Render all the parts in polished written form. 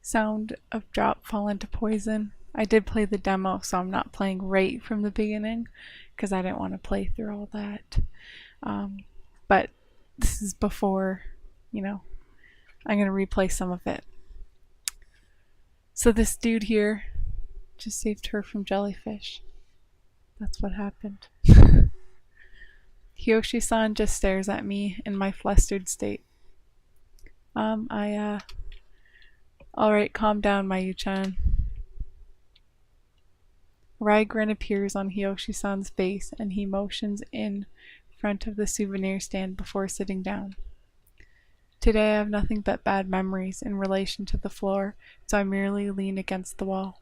Sound of drop fall into poison. I did play the demo, so I'm not playing right from the beginning because I didn't want to play through all that. But this is before, I'm going to replay some of it. So this dude here just saved her from jellyfish. That's what happened. Hiyoshi-san just stares at me in my flustered state. Alright, calm down, Mayu-chan. A wry grin appears on Hiyoshi-san's face and he motions in front of the souvenir stand before sitting down. Today I have nothing but bad memories in relation to the floor, so I merely lean against the wall.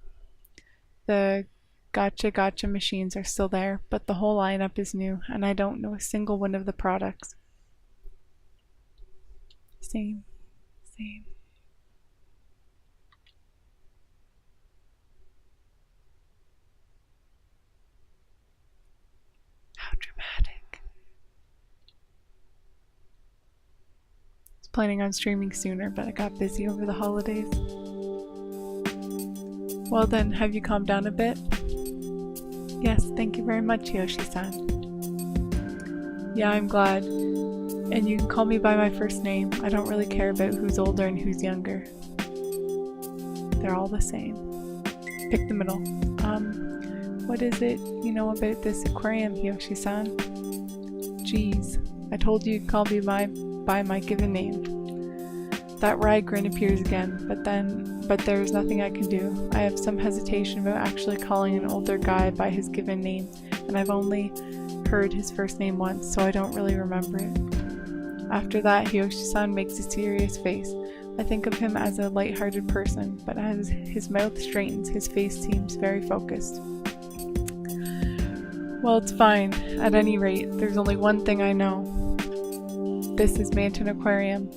The gacha machines are still there, but the whole lineup is new, and I don't know a single one of the products. Same. How dramatic. I was planning on streaming sooner, but I got busy over the holidays. Well then, have you calmed down a bit? Yes, thank you very much, Hiyoshi-san. Yeah, I'm glad. And you can call me by my first name. I don't really care about who's older and who's younger. They're all the same. Pick the middle. What is it you know about this aquarium, Hiyoshi-san? Jeez, I told you you'd call me by my given name. That wry grin appears again, but there's nothing I can do. I have some hesitation about actually calling an older guy by his given name, and I've only heard his first name once, so I don't really remember it. After that, Hiyoshi-san makes a serious face. I think of him as a light-hearted person, but as his mouth straightens, his face seems very focused. Well, it's fine. At any rate, there's only one thing I know. This is Manton Aquarium.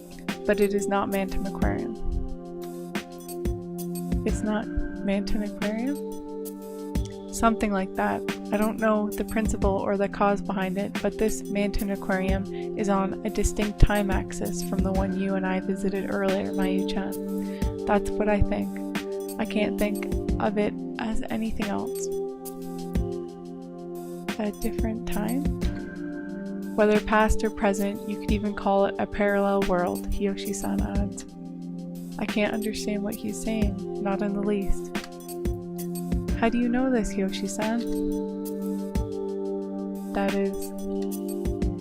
But it is not Manton Aquarium. It's not Manton Aquarium? Something like that. I don't know the principle or the cause behind it, but this Manton Aquarium is on a distinct time axis from the one you and I visited earlier, Mayu-chan. That's what I think. I can't think of it as anything else. A different time? Whether past or present, you could even call it a parallel world, Hiyoshi-san adds. I can't understand what he's saying, not in the least. How do you know this, Hiyoshi-san? That is...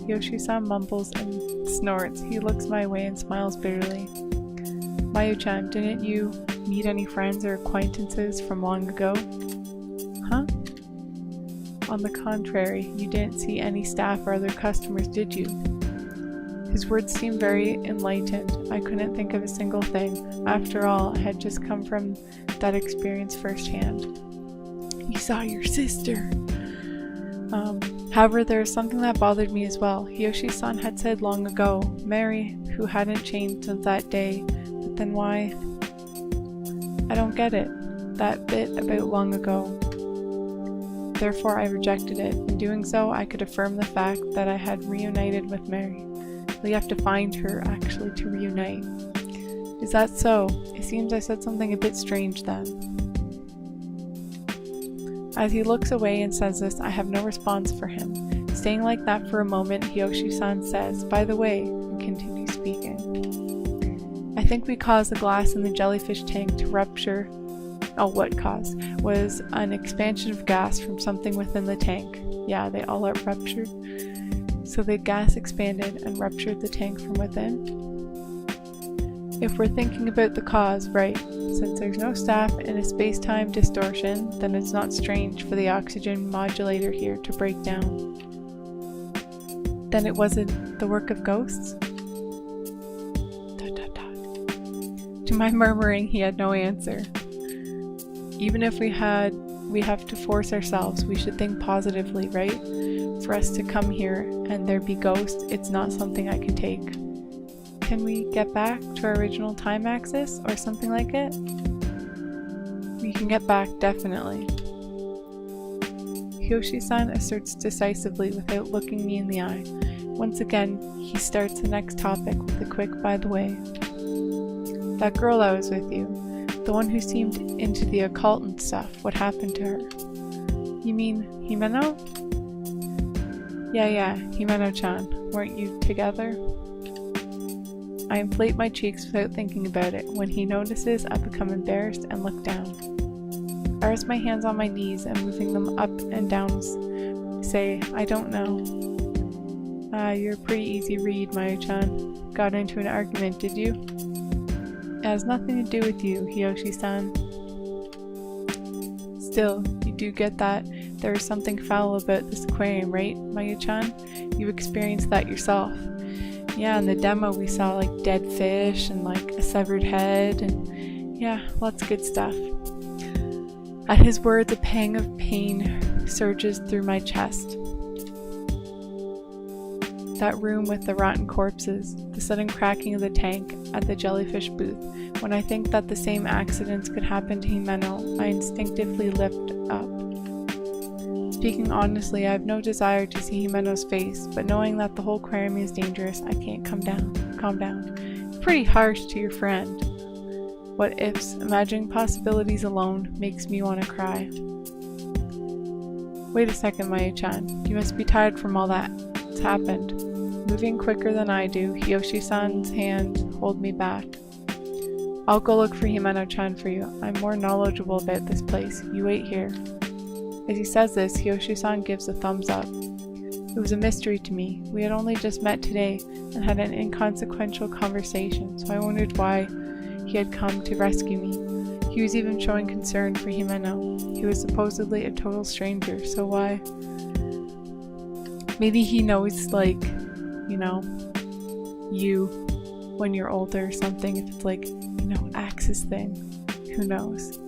Hiyoshi-san mumbles and snorts. He looks my way and smiles bitterly. Mayu-chan, didn't you meet any friends or acquaintances from long ago? Huh? On the contrary, you didn't see any staff or other customers, did you? His words seemed very enlightened. I couldn't think of a single thing. After all, I had just come from that experience firsthand. You saw your sister! However, there was something that bothered me as well. Hiyoshi-san had said long ago, Mary, who hadn't changed since that day. But then why? I don't get it. That bit about long ago. Therefore, I rejected it. In doing so, I could affirm the fact that I had reunited with Mary. We have to find her, actually, to reunite. Is that so? It seems I said something a bit strange then. As he looks away and says this, I have no response for him. Staying like that for a moment, Hiyoshi-san says, by the way, and continues speaking. I think we caused the glass in the jellyfish tank to rupture. Oh, what caused? Was an expansion of gas from something within the tank. Yeah, they all are ruptured. So the gas expanded and ruptured the tank from within? If we're thinking about the cause, right, since there's no staff in a space-time distortion, then it's not strange for the oxygen modulator here to break down. Then it wasn't the work of ghosts? Dot, dot, dot. To my murmuring, he had no answer. Even if we have to force ourselves, we should think positively, right? For us to come here and there be ghosts, it's not something I can take. Can we get back to our original time axis or something like it? We can get back, definitely. Hiyoshi-san asserts decisively without looking me in the eye. Once again, he starts the next topic with a quick by the way. That girl I was with you, The one who seemed into the occult and stuff. What happened to her? You mean Himeno? Yeah, Himeno-chan. Weren't you together? I inflate my cheeks without thinking about it. When he notices, I become embarrassed and look down. I rest my hands on my knees and moving them up and down say, I don't know. You're a pretty easy read, Mayu-chan. Got into an argument, did you? It has nothing to do with you, Hiyoshi-san. Still, you do get that there is something foul about this aquarium, right, Mayu-chan? You experienced that yourself. Yeah, in the demo we saw like dead fish and like a severed head and yeah, lots of good stuff. At his words, a pang of pain surges through my chest. That room with the rotten corpses, the sudden cracking of the tank at the jellyfish booth. When I think that the same accidents could happen to Himeno, I instinctively lift up. Speaking honestly, I have no desire to see Himeno's face, but knowing that the whole aquarium is dangerous, I can't calm down. It's pretty harsh to your friend. What ifs, imagining possibilities alone, makes me want to cry. Wait a second, Mayu-chan. You must be tired from all that's happened. Moving quicker than I do, Hiyoshi-san's hand hold me back. I'll go look for Himeno-chan for you. I'm more knowledgeable about this place. You wait here. As he says this, Hiyoshi-san gives a thumbs up. It was a mystery to me. We had only just met today and had an inconsequential conversation, so I wondered why he had come to rescue me. He was even showing concern for Himeno. He was supposedly a total stranger, so why? Maybe he knows, like, you know, you when you're older or something, if it's like, you know, Axe's thing. Who knows?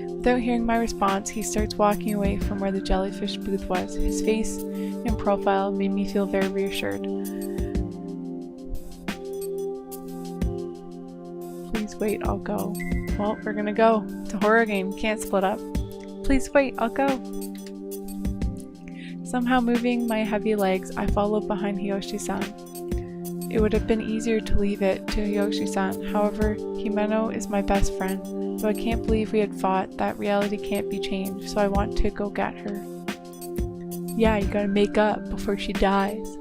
Without hearing my response, he starts walking away from where the jellyfish booth was. His face in profile made me feel very reassured. Please wait, I'll go. Well, we're gonna go. It's a horror game, can't split up. Please wait, I'll go. Somehow moving my heavy legs, I followed behind Hiyoshi-san. It would have been easier to leave it to Hiyoshi-san. However, Himeno is my best friend. So I can't believe we had fought. That reality can't be changed, so I want to go get her. Yeah, you gotta make up before she dies.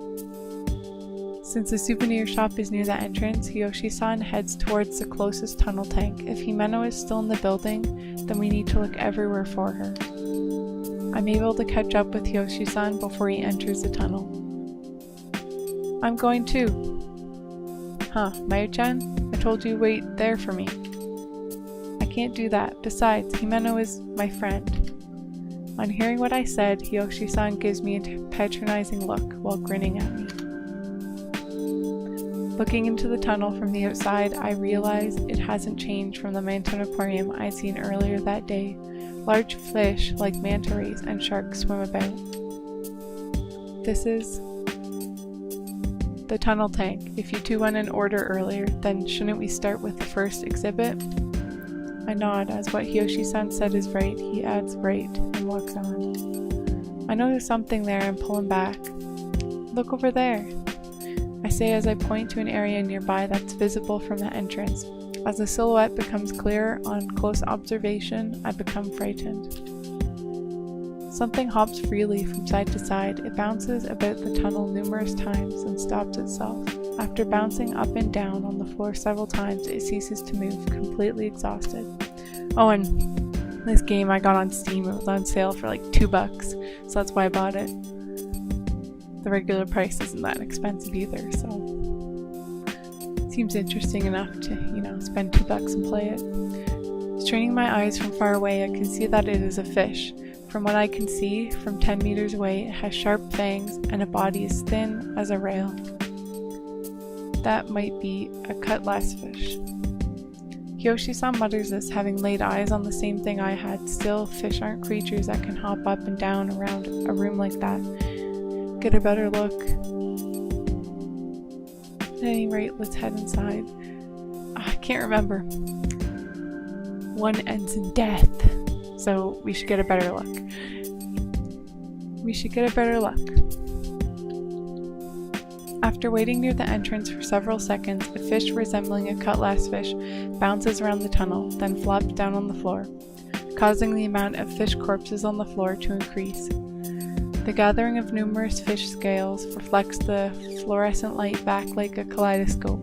Since the souvenir shop is near the entrance, Hiyoshi-san heads towards the closest tunnel tank. If Himeno is still in the building, then we need to look everywhere for her. I'm able to catch up with Hiyoshi-san before he enters the tunnel. I'm going too. Huh, Mayu-chan? I told you wait there for me. Can't do that. Besides, Himeno is my friend. On hearing what I said, Hiyoshi-san gives me a patronizing look while grinning at me. Looking into the tunnel from the outside, I realize it hasn't changed from the Manton Aquarium I'd seen earlier that day. Large fish like manta rays and sharks swim about. This is the tunnel tank. If you two went in order earlier, then shouldn't we start with the first exhibit? I nod as what Hiyoshi-san said is right. He adds right and walks on. I know there's something there and pull him back. Look over there, I say as I point to an area nearby that's visible from the entrance. As the silhouette becomes clearer on close observation, I become frightened. Something hops freely from side to side. It bounces about the tunnel numerous times and stops itself. After bouncing up and down on the floor several times, it ceases to move, completely exhausted. Oh, and this game I got on Steam. It was on sale for like $2, so that's why I bought it. The regular price isn't that expensive either, so it seems interesting enough to, you know, spend $2 and play it. Straining my eyes from far away, I can see that it is a fish. From what I can see, from 10 meters away, it has sharp fangs and a body as thin as a rail. That might be a cutlass fish. Hiyoshi-san mutters this, having laid eyes on the same thing I had. Still, fish aren't creatures that can hop up and down around a room like that. Get a better look. At any rate, let's head inside. I can't remember. One ends in death, so we should get a better look. After waiting near the entrance for several seconds, a fish resembling a cutlass fish bounces around the tunnel, then flops down on the floor, causing the amount of fish corpses on the floor to increase. The gathering of numerous fish scales reflects the fluorescent light back like a kaleidoscope.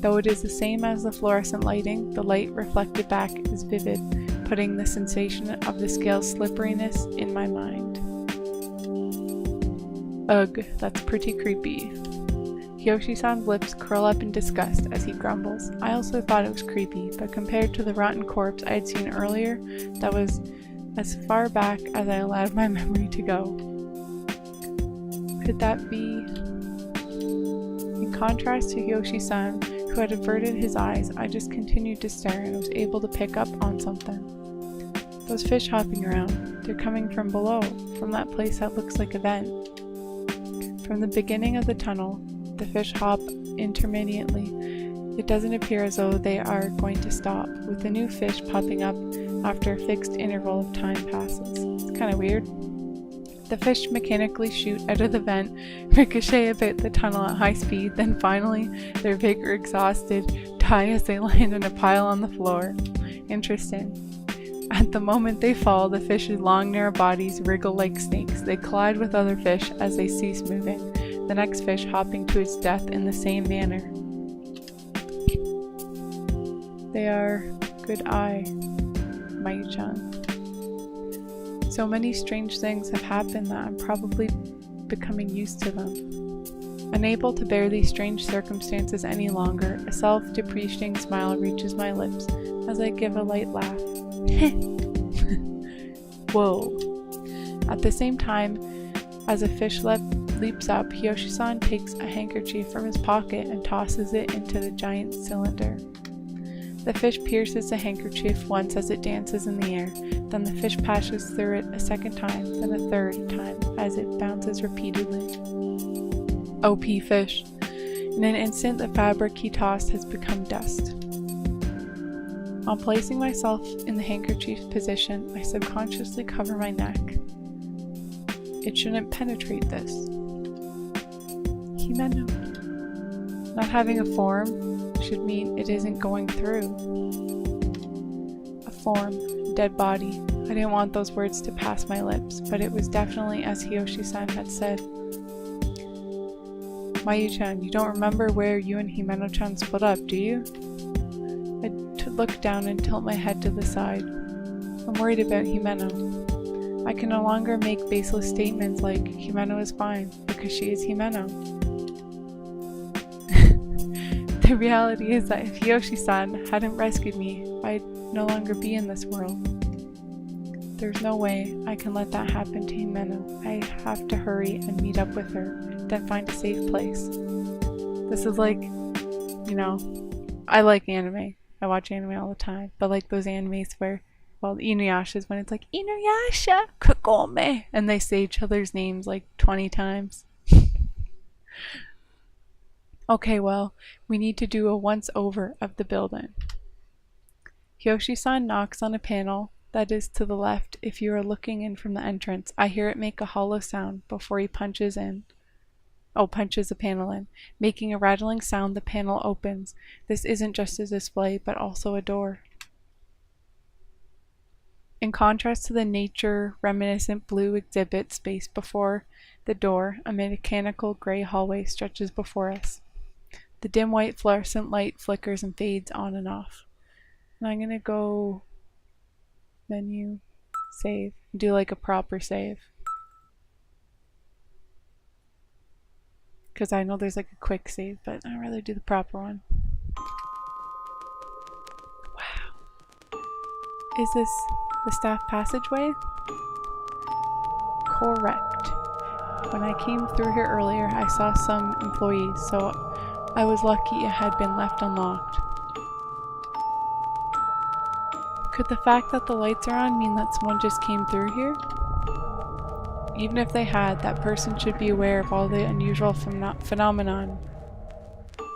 Though it is the same as the fluorescent lighting, the light reflected back is vivid, putting the sensation of the scale's slipperiness in my mind. Ugh, that's pretty creepy. Hiyoshi-san's lips curl up in disgust as he grumbles. I also thought it was creepy, but compared to the rotten corpse I had seen earlier, that was as far back as I allowed my memory to go. Could that be? In contrast to Hiyoshi-san, who had averted his eyes, I just continued to stare and was able to pick up on something. Those fish hopping around, they're coming from below, from that place that looks like a vent. From the beginning of the tunnel, the fish hop intermittently. It doesn't appear as though they are going to stop, with the new fish popping up after a fixed interval of time passes. It's kind of weird. The fish mechanically shoot out of the vent, ricochet about the tunnel at high speed, then finally, their vigor exhausted, die as they land in a pile on the floor. Interesting. At the moment they fall, the fish's long narrow bodies wriggle like snakes. They collide with other fish as they cease moving, the next fish hopping to its death in the same manner. They are good eye, Mayu-chan. So many strange things have happened that I'm probably becoming used to them. Unable to bear these strange circumstances any longer, a self-depreciating smile reaches my lips as I give a light laugh. Whoa. At the same time, as a fish leaps up, Hiyoshi-san takes a handkerchief from his pocket and tosses it into the giant cylinder. The fish pierces the handkerchief once as it dances in the air, then the fish passes through it a second time, then a third time as it bounces repeatedly. OP fish. In an instant, the fabric he tossed has become dust. On placing myself in the handkerchief position, I subconsciously cover my neck. It shouldn't penetrate this. Himeno. Not having a form should mean it isn't going through. A form, dead body. I didn't want those words to pass my lips, but it was definitely as Hiyoshi-san had said. Mayu-chan, you don't remember where you and Himeno-chan split up, do you? I look down and tilt my head to the side. I'm worried about Himeno. I can no longer make baseless statements like, Himeno is fine, because she is Himeno. The reality is that if Hiyoshi-san hadn't rescued me, I'd no longer be in this world. There's no way I can let that happen to Himeno. I have to hurry and meet up with her, then find a safe place. This is like, you know, I like anime. I watch anime all the time, but like those animes where, well, Inuyasha's when it's like, Inuyasha, Kagome, and they say each other's names like 20 times. Okay, well, we need to do a once-over of the building. Hiyoshi-san knocks on a panel that is to the left if you are looking in from the entrance. I hear it make a hollow sound before he punches the panel in. Making a rattling sound, the panel opens. This isn't just a display, but also a door. In contrast to the nature reminiscent blue exhibit space before the door, a mechanical gray hallway stretches before us. The dim white fluorescent light flickers and fades on and off. And I'm gonna go menu, save, do like a proper save. Because I know there's like a quick save, but I'd rather do the proper one. Wow. Is this the staff passageway? Correct. When I came through here earlier, I saw some employees, so I was lucky it had been left unlocked. Could the fact that the lights are on mean that someone just came through here? Even if they had, that person should be aware of all the unusual phenomenon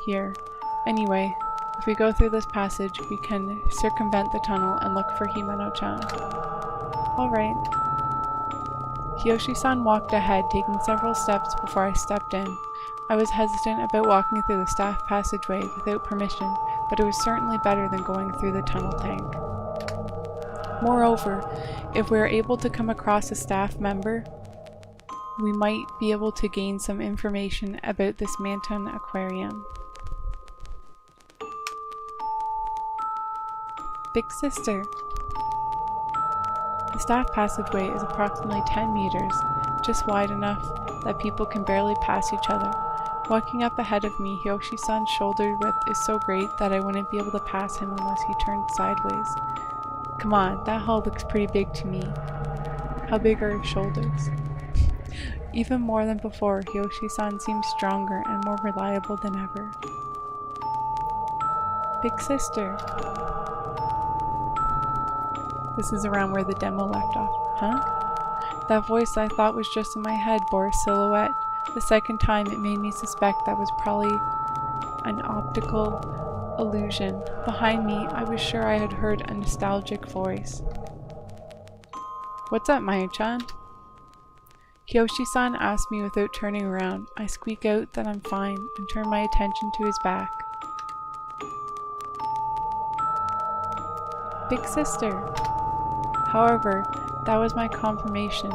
here. Anyway, if we go through this passage, we can circumvent the tunnel and look for Himeno-chan. Alright. Hiyoshi-san walked ahead, taking several steps before I stepped in. I was hesitant about walking through the staff passageway without permission, but it was certainly better than going through the tunnel tank. Moreover, if we are able to come across a staff member, we might be able to gain some information about this Manton Aquarium. Big Sister. The staff passageway is approximately 10 meters, just wide enough that people can barely pass each other. Walking up ahead of me, Hiyoshi-san's shoulder width is so great that I wouldn't be able to pass him unless he turned sideways. Come on, that hall looks pretty big to me. How big are his shoulders? Even more than before, Hiyoshi-san seems stronger and more reliable than ever. Big Sister. This is around where the demo left off. Huh? That voice I thought was just in my head bore a silhouette. The second time it made me suspect that was probably an optical illusion. Behind me, I was sure I had heard a nostalgic voice. What's up, Maya-chan? Hiyoshi-san asked me without turning around. I squeak out that I'm fine and turn my attention to his back. Big Sister. However, that was my confirmation.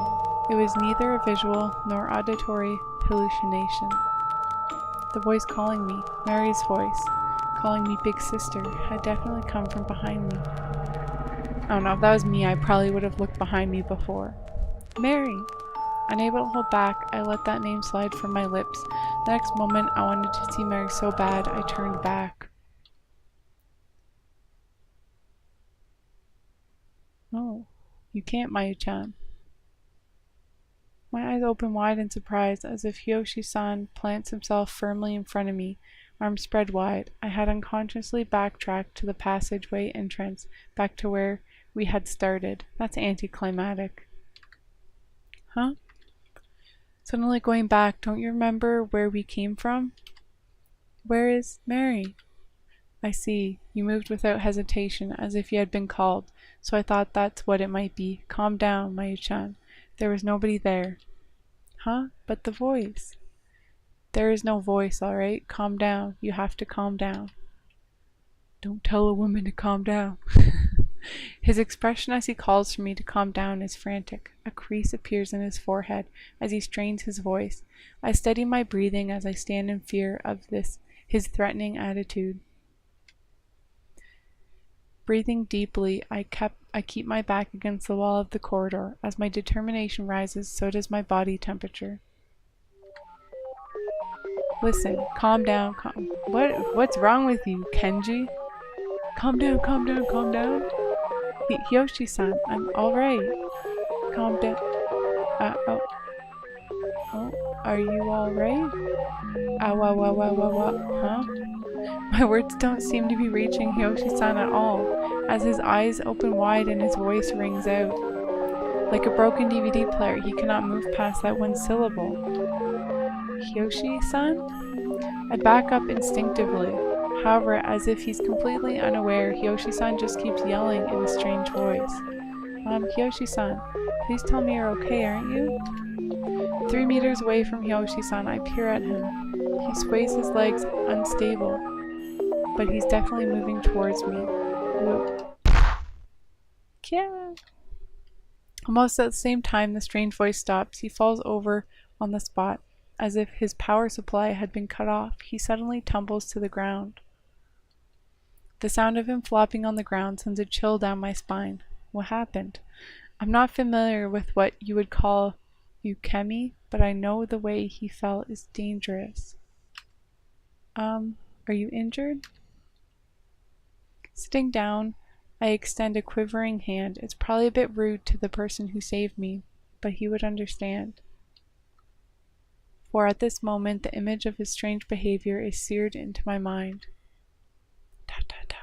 It was neither a visual nor auditory hallucination. The voice calling me, Mary's voice, calling me Big Sister, had definitely come from behind me. I don't know, if that was me, I probably would have looked behind me before. Mary! Unable to hold back, I let that name slide from my lips. The next moment, I wanted to see Mary so bad, I turned back. Oh, you can't, Maya-chan. My eyes open wide in surprise, as if Hiyoshi-san plants himself firmly in front of me, arms spread wide. I had unconsciously backtracked to the passageway entrance, back to where we had started. That's anticlimactic. Huh? Suddenly going back, don't you remember where we came from? Where is Mary? I see. You moved without hesitation, as if you had been called, so I thought that's what it might be. Calm down, Maya-chan. There was nobody there. Huh? But the voice. There is no voice, alright? Calm down. You have to calm down. Don't tell a woman to calm down. His expression as he calls for me to calm down is frantic. A crease appears in his forehead as he strains his voice. I steady my breathing as I stand in fear of his threatening attitude. Breathing deeply, I keep my back against the wall of the corridor. As my determination rises, so does my body temperature. Listen, calm down. What's wrong with you, Kenji? Calm down, calm down, calm down. Hiyoshi-san, I'm alright. Calm down. Oh, are you alright? Huh? My words don't seem to be reaching Hiyoshi-san at all, as his eyes open wide and his voice rings out. Like a broken DVD player, he cannot move past that one syllable. Hiyoshi-san? I back up instinctively. However, as if he's completely unaware, Hiyoshi-san just keeps yelling in a strange voice. Hiyoshi-san, please tell me you're okay, aren't you? 3 meters away from Hiyoshi-san, I peer at him. He sways his legs unstable, but he's definitely moving towards me. Yeah. Almost at the same time, the strange voice stops. He falls over on the spot. As if his power supply had been cut off, he suddenly tumbles to the ground. The sound of him flopping on the ground sends a chill down my spine. What happened? I'm not familiar with what you would call ukemi, but I know the way he fell is dangerous. Are you injured? Sitting down, I extend a quivering hand. It's probably a bit rude to the person who saved me, but he would understand. For at this moment, the image of his strange behavior is seared into my mind. Dot, dot, dot.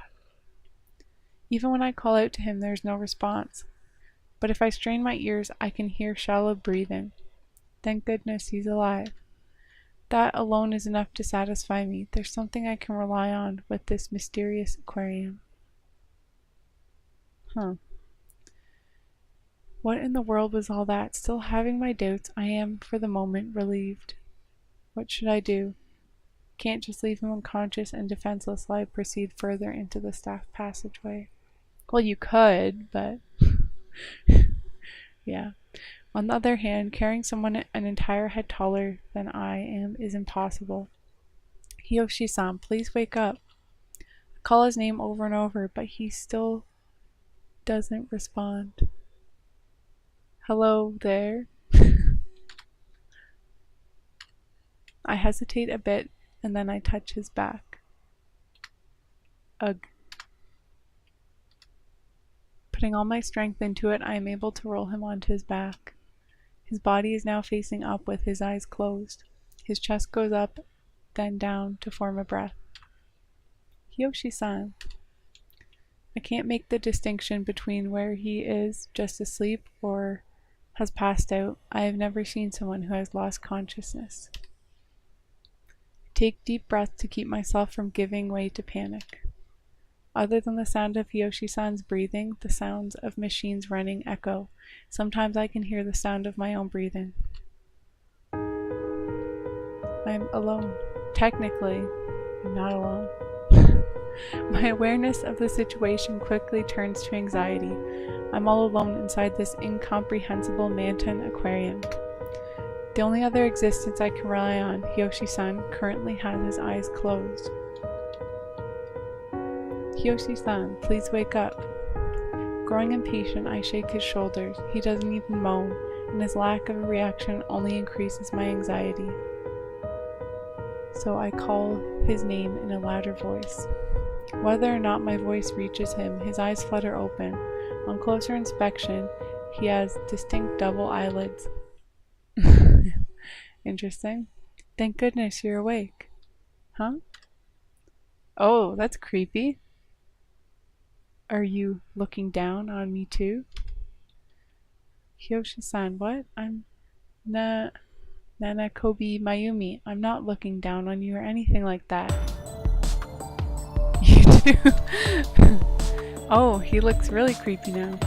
Even when I call out to him, there is no response. But if I strain my ears, I can hear shallow breathing. Thank goodness he's alive. That alone is enough to satisfy me. There's something I can rely on with this mysterious aquarium. What in the world was all that? Still having my doubts, I am, for the moment, relieved. What should I do? Can't just leave him unconscious and defenseless while I proceed further into the staff passageway. Well, you could, but yeah. On the other hand, carrying someone an entire head taller than I am is impossible. Hiyoshi-san, please wake up. I call his name over and over, but he still doesn't respond. Hello there? I hesitate a bit, and then I touch his back. Ugh. Putting all my strength into it, I am able to roll him onto his back. His body is now facing up with his eyes closed. His chest goes up, then down to form a breath. Hiyoshi-san. I can't make the distinction between where he is just asleep or has passed out. I have never seen someone who has lost consciousness. I take deep breaths to keep myself from giving way to panic. Other than the sound of Hiyoshi-san's breathing, the sounds of machines running echo. Sometimes I can hear the sound of my own breathing. I'm alone. Technically, I'm not alone. My awareness of the situation quickly turns to anxiety. I'm all alone inside this incomprehensible Manton aquarium. The only other existence I can rely on, Hiyoshi-san, currently has his eyes closed. Hiyoshi-san, please wake up. Growing impatient, I shake his shoulders. He doesn't even moan, and his lack of a reaction only increases my anxiety. So I call his name in a louder voice. Whether or not my voice reaches him, his eyes flutter open. On closer inspection, he has distinct double eyelids. Interesting. Thank goodness you're awake. Huh? Oh, that's creepy. Are you looking down on me too? Hiyoshi-san, what? I'm Nanakobi Mayumi. I'm not looking down on you or anything like that. You do? Oh, he looks really creepy now.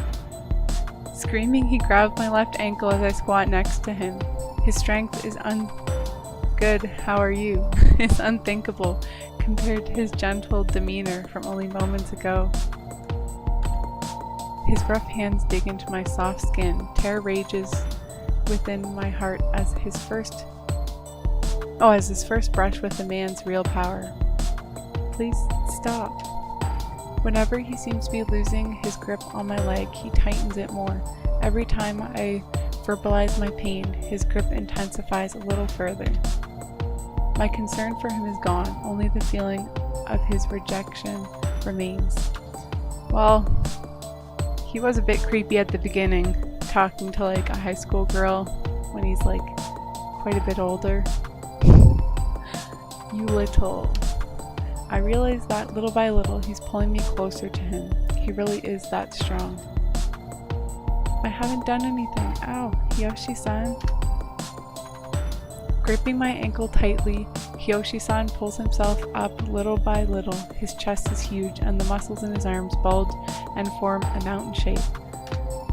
Screaming, he grabs my left ankle as I squat next to him. His strength is good. How are you? It's unthinkable compared to his gentle demeanor from only moments ago. His rough hands dig into my soft skin. Terror rages within my heart as his first brush with a man's real power. Please stop. Whenever he seems to be losing his grip on my leg, he tightens it more. Every time I verbalize my pain, his grip intensifies a little further. My concern for him is gone, only the feeling of his rejection remains. Well, he was a bit creepy at the beginning, talking to like a high school girl when he's like quite a bit older. You little. I realize that little by little he's pulling me closer to him. He really is that strong. I haven't done anything. Ow, Hiyoshi-san. Gripping my ankle tightly, Hiyoshi-san pulls himself up little by little. His chest is huge and the muscles in his arms bulge and form a mountain shape.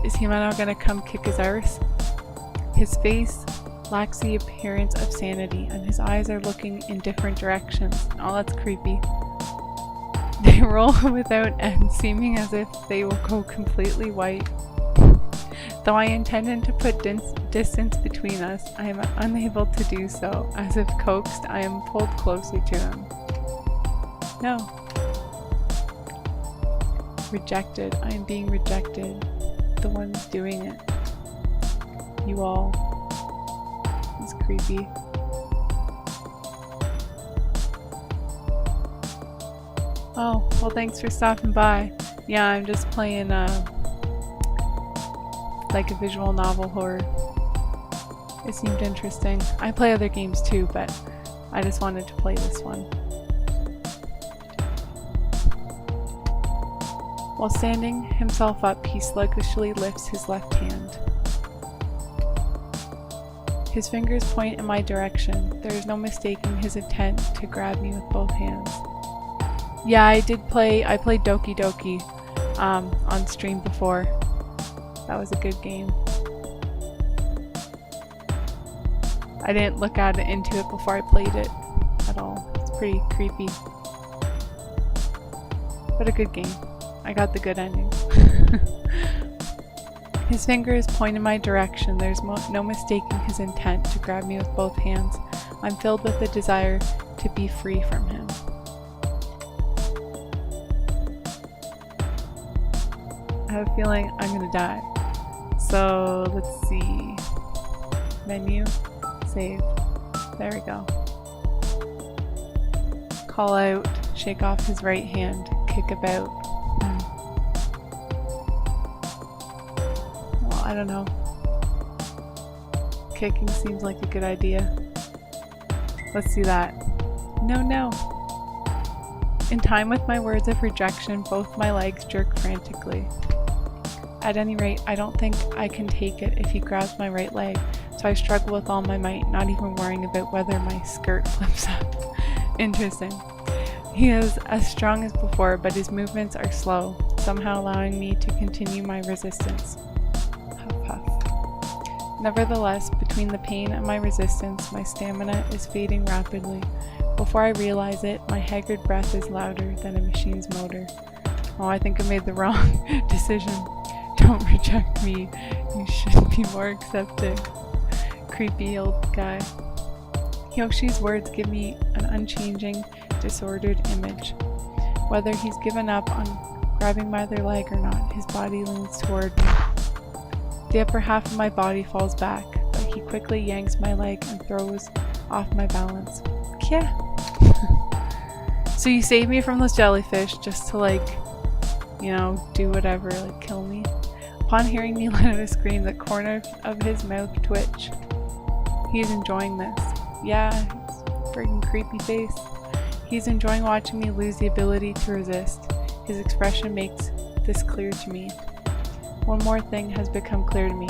Is he now gonna come kick his arse? His face lacks the appearance of sanity and his eyes are looking in different directions. Oh, that's creepy. They roll without end, seeming as if they will go completely white. Though I intended to put distance between us, I am unable to do so. As if coaxed, I am pulled closer to him. No. Rejected. I am being rejected. The one's doing it. You all. It's creepy. Oh, well thanks for stopping by. Yeah, I'm just playing like a visual novel horror. It seemed interesting. I play other games too, but I just wanted to play this one. While standing himself up, he sluggishly lifts his left hand. His fingers point in my direction. There is no mistaking his intent to grab me with both hands. Yeah, I played Doki Doki on stream before. That was a good game. I didn't look into it before I played it at all. It's pretty creepy. But a good game. I got the good ending. His finger is pointed in my direction. There's no mistaking his intent to grab me with both hands. I'm filled with the desire to be free from him. I have a feeling I'm gonna die. So let's see. Menu, save. There we go. Call out, shake off his right hand, kick about. Well, I don't know. Kicking seems like a good idea. Let's do that. No, no. In time with my words of rejection, both my legs jerk frantically. At any rate, I don't think I can take it if he grabs my right leg, so I struggle with all my might, not even worrying about whether my skirt flips up. Interesting. He is as strong as before, but his movements are slow, somehow allowing me to continue my resistance. Huff, huff. Nevertheless, between the pain and my resistance, my stamina is fading rapidly. Before I realize it, my haggard breath is louder than a machine's motor. Oh, I think I made the wrong decision. Don't reject me. You should be more accepting. Creepy old guy. Hyoshi's words give me an unchanging, disordered image. Whether he's given up on grabbing my other leg or not, his body leans toward me. The upper half of my body falls back, but he quickly yanks my leg and throws off my balance. Yeah. So you saved me from those jellyfish just to, like, you know, do whatever, like kill me. Upon hearing me let out a scream, the corner of his mouth twitch. He's enjoying this. Yeah, freaking creepy face. He's enjoying watching me lose the ability to resist. His expression makes this clear to me. One more thing has become clear to me.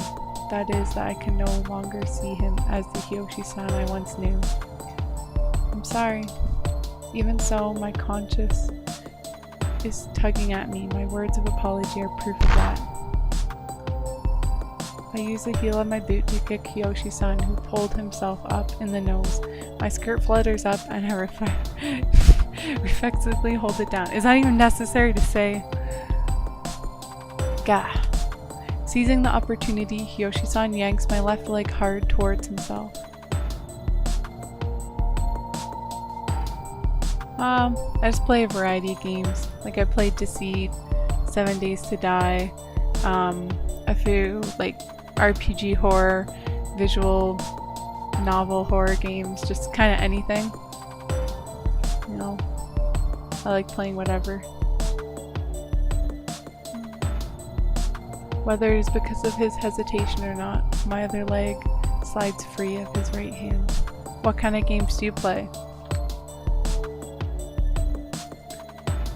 That is that I can no longer see him as the Hyoshi-san I once knew. I'm sorry. Even so, my conscience is tugging at me. My words of apology are proof of that. I use the heel of my boot to kick Hyoshi-san, who pulled himself up in the nose. My skirt flutters up and I reflexively hold it down. Is that even necessary to say? Gah. Seizing the opportunity, Hyoshi-san yanks my left leg hard towards himself. I just play a variety of games. Like I played Deceit, 7 Days to Die, a few like RPG horror, visual novel horror games, just kind of anything. You know, I like playing whatever. Whether it is because of his hesitation or not, my other leg slides free of his right hand. What kind of games do you play?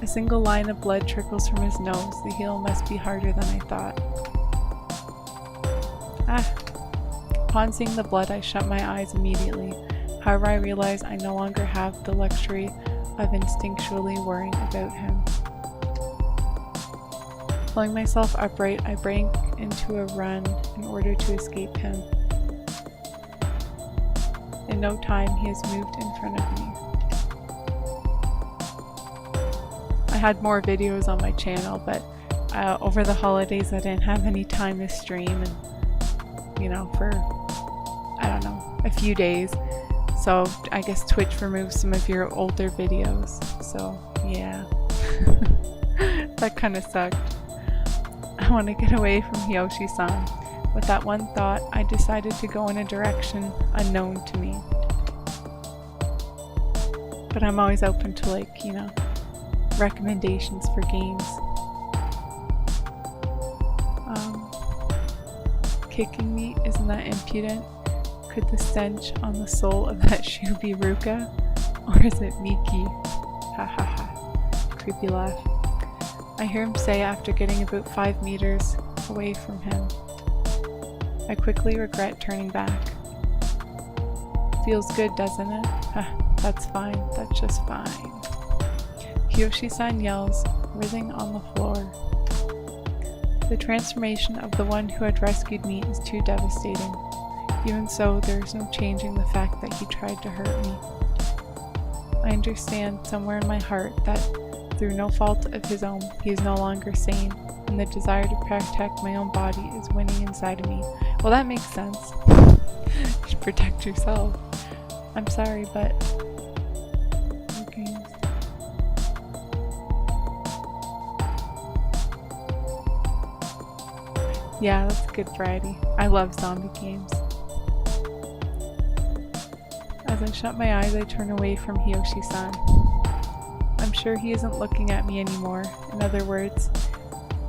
A single line of blood trickles from his nose. The heel must be harder than I thought. Upon seeing the blood, I shut my eyes immediately. However, I realize I no longer have the luxury of instinctually worrying about him. Pulling myself upright, I break into a run in order to escape him. In no time, he has moved in front of me. I had more videos on my channel, but over the holidays I didn't have any time to stream, and you know, for I don't know, a few days. So I guess Twitch removes some of your older videos. So yeah. That kind of sucked. I want to get away from Hyoshi-san. With that one thought, I decided to go in a direction unknown to me. But I'm always open to, like, you know, recommendations for games. Kicking me, isn't that impudent? Could the stench on the sole of that shoe be Ruka? Or is it Miki? Ha ha ha. Creepy laugh. I hear him say after getting about 5 meters away from him. I quickly regret turning back. Feels good, doesn't it? That's fine. That's just fine. Hyoshi-san yells, writhing on the floor. The transformation of the one who had rescued me is too devastating. Even so, there is no changing the fact that he tried to hurt me. I understand somewhere in my heart that, through no fault of his own, he is no longer sane, and the desire to protect my own body is winning inside of me. Well, that makes sense. You should protect yourself. I'm sorry, but... Okay. Yeah, that's a good variety. I love zombie games. As I shut my eyes, I turn away from Hiyoshi-san. I'm sure he isn't looking at me anymore. In other words,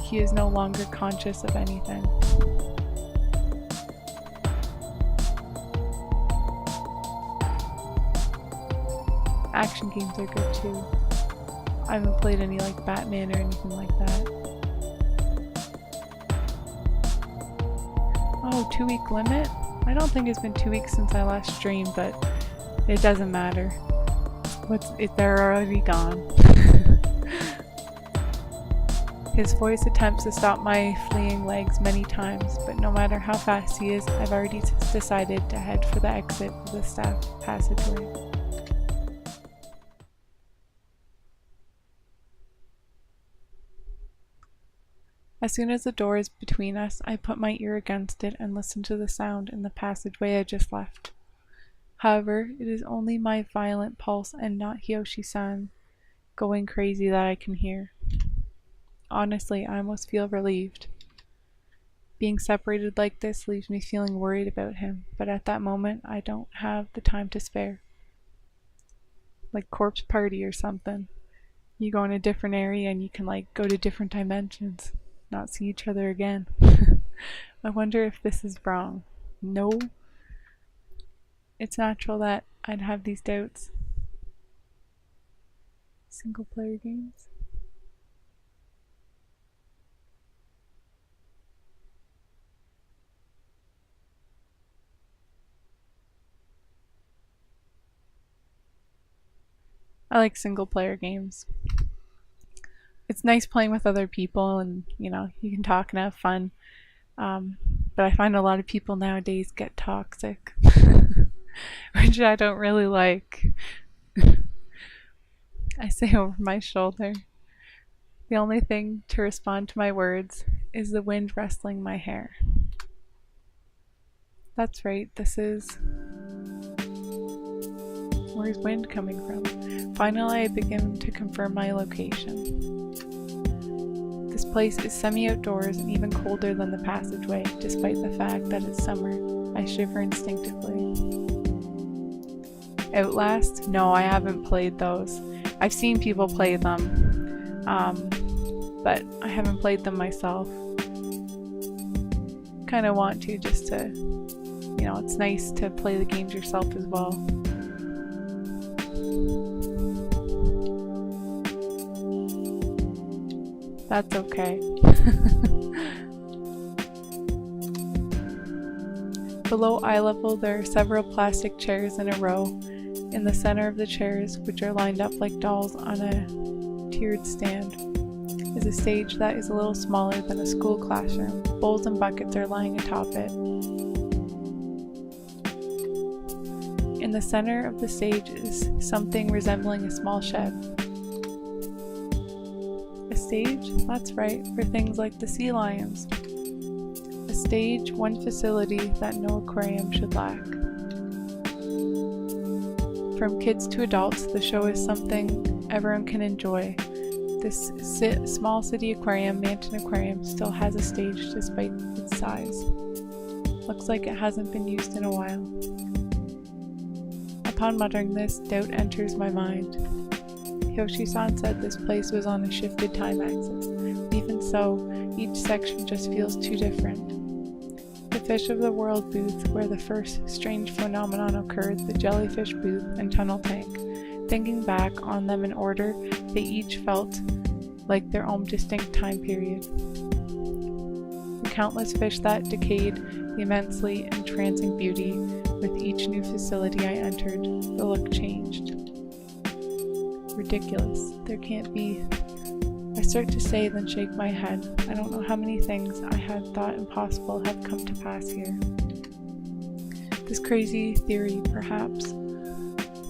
he is no longer conscious of anything. Action games are good too. I haven't played any like Batman or anything like that. Oh, 2-week limit? I don't think it's been 2 weeks since I last streamed, but it doesn't matter. They're already gone. His voice attempts to stop my fleeing legs many times, but no matter how fast he is, I've already decided to head for the exit of the staff passageway. As soon as the door is between us, I put my ear against it and listen to the sound in the passageway I just left. However, it is only my violent pulse and not Hiyoshi-san going crazy that I can hear. Honestly, I almost feel relieved. Being separated like this leaves me feeling worried about him, but at that moment, I don't have the time to spare. Like Corpse Party or something. You go in a different area and you can like go to different dimensions, not see each other again. I wonder if this is wrong. No. It's natural that I'd have these doubts. Single player games? I like single player games. It's nice playing with other people and, you know, you can talk and have fun. But I find a lot of people nowadays get toxic, which I don't really like. I say over my shoulder. The only thing to respond to my words is the wind rustling my hair. That's right, this is... Where's wind coming from? Finally, I begin to confirm my location. This place is semi-outdoors and even colder than the passageway, despite the fact that it's summer. I shiver instinctively. Outlast? No, I haven't played those. I've seen people play them, but I haven't played them myself. Kind of want to, just to, you know, it's nice to play the games yourself as well. That's okay. Below eye level, there are several plastic chairs in a row. In the center of the chairs, which are lined up like dolls on a tiered stand, is a stage that is a little smaller than a school classroom. Bowls and buckets are lying atop it. In the center of the stage is something resembling a small shed. A stage? That's right, for things like the sea lions. A stage, one facility that no aquarium should lack. From kids to adults, the show is something everyone can enjoy. This small city aquarium, Manton Aquarium, still has a stage despite its size. Looks like it hasn't been used in a while. Upon muttering this, doubt enters my mind. Hiyoshi-san said this place was on a shifted time axis. Even so, each section just feels too different. The Fish of the World booth, where the first strange phenomenon occurred, the jellyfish booth, and tunnel tank. Thinking back on them in order, they each felt like their own distinct time period. The countless fish that decayed, the immensely entrancing beauty. With each new facility I entered, the look changed. Ridiculous. There can't be. I start to say, then shake my head. I don't know how many things I had thought impossible have come to pass here. This crazy theory, perhaps.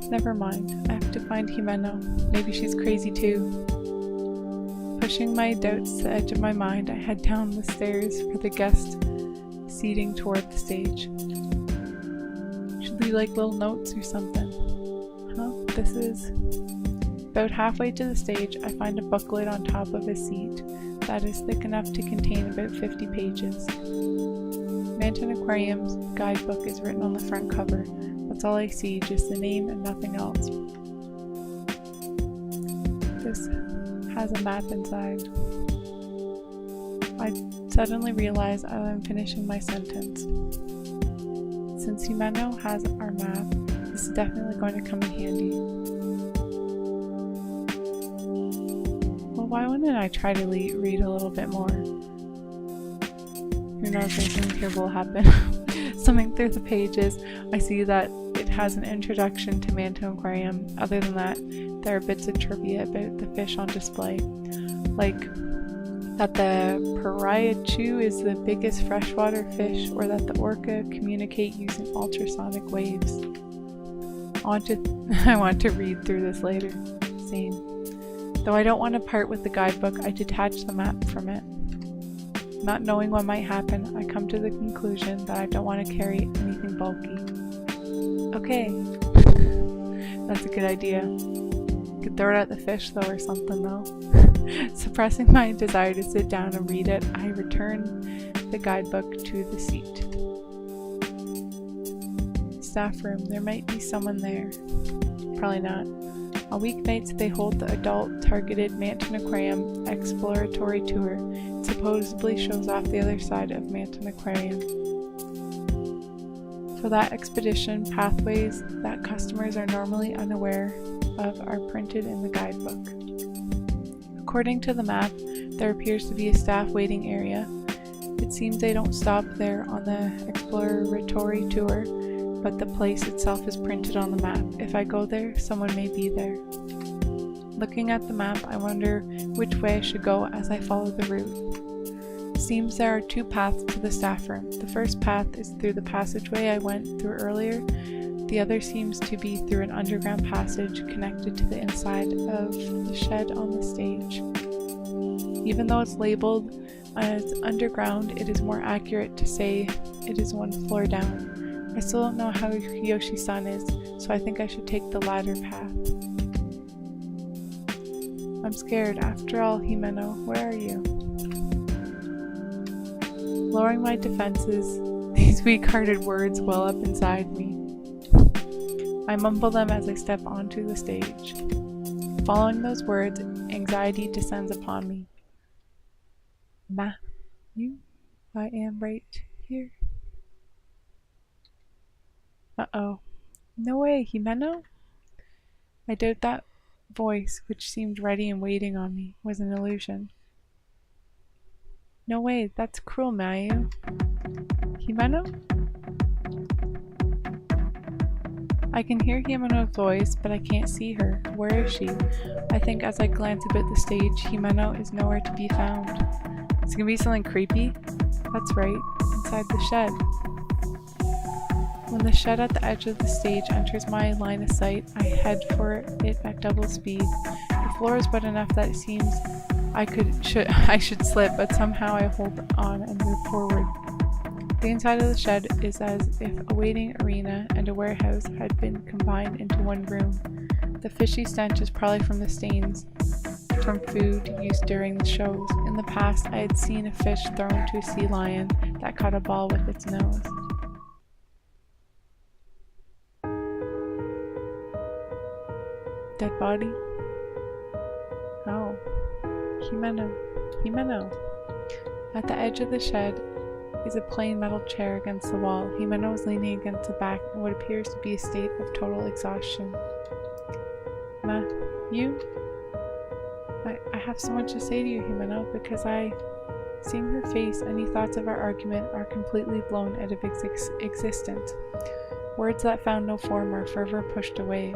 Never mind, I have to find Himeno. Maybe she's crazy too. Pushing my doubts to the edge of my mind, I head down the stairs for the guest seating toward the stage. Should leave like little notes or something. Huh? This is... About halfway to the stage, I find a booklet on top of a seat that is thick enough to contain about 50 pages. Manton Aquarium's guidebook is written on the front cover. That's all I see, just the name and nothing else. This has a map inside. I suddenly realize as I'm finishing my sentence. Since Himeno has our map, this is definitely going to come in handy. Well, why wouldn't I try to read a little bit more? Who knows, maybe something terrible will happen. Thumbing through the pages, I see that it has an introduction to Manton Aquarium. Other than that, there are bits of trivia about the fish on display. Like that the Pariachu is the biggest freshwater fish, or that the orca communicate using ultrasonic waves. I want to read through this later. Same. Though I don't want to part with the guidebook, I detach the map from it. Not knowing what might happen, I come to the conclusion that I don't want to carry anything bulky. Okay. That's a good idea. Could throw it at the fish though or something though. Suppressing my desire to sit down and read it, I return the guidebook to the seat. Staff room. There might be someone there. Probably not. On weeknights, they hold the adult-targeted Manton Aquarium exploratory tour. It supposedly shows off the other side of Manton Aquarium. For that expedition, pathways that customers are normally unaware of are printed in the guidebook. According to the map, there appears to be a staff waiting area. It seems they don't stop there on the exploratory tour, but the place itself is printed on the map. If I go there, someone may be there. Looking at the map, I wonder which way I should go as I follow the route. It seems there are two paths to the staff room. The first path is through the passageway I went through earlier. The other seems to be through an underground passage connected to the inside of the shed on the stage. Even though it's labeled as underground, it is more accurate to say it is one floor down. I still don't know how Yoshi-san is, so I think I should take the latter path. I'm scared. After all, Himeno, where are you? Lowering my defenses, these weak-hearted words well up inside me. I mumble them as I step onto the stage. Following those words, anxiety descends upon me. You? I am right here. Uh-oh. No way, Himeno? I doubt that voice, which seemed ready and waiting on me, was an illusion. No way, that's cruel, Mayu. Himeno? I can hear Himeno's voice, but I can't see her. Where is she? I think as I glance about the stage, Himeno is nowhere to be found. Is it gonna be something creepy? That's right, inside the shed. When the shed at the edge of the stage enters my line of sight, I head for it at double speed. The floor is wet enough that it seems I should slip, but somehow I hold on and move forward. The inside of the shed is as if a waiting arena and a warehouse had been combined into one room. The fishy stench is probably from the stains from food used during the shows. In the past, I had seen a fish thrown to a sea lion that caught a ball with its nose. Dead body? Oh. Himeno. At the edge of the shed is a plain metal chair against the wall. Himeno is leaning against the back in what appears to be a state of total exhaustion. You? I have so much to say to you, Himeno, because seeing her face, any thoughts of our argument are completely blown out of existence. Words that found no form are forever pushed away.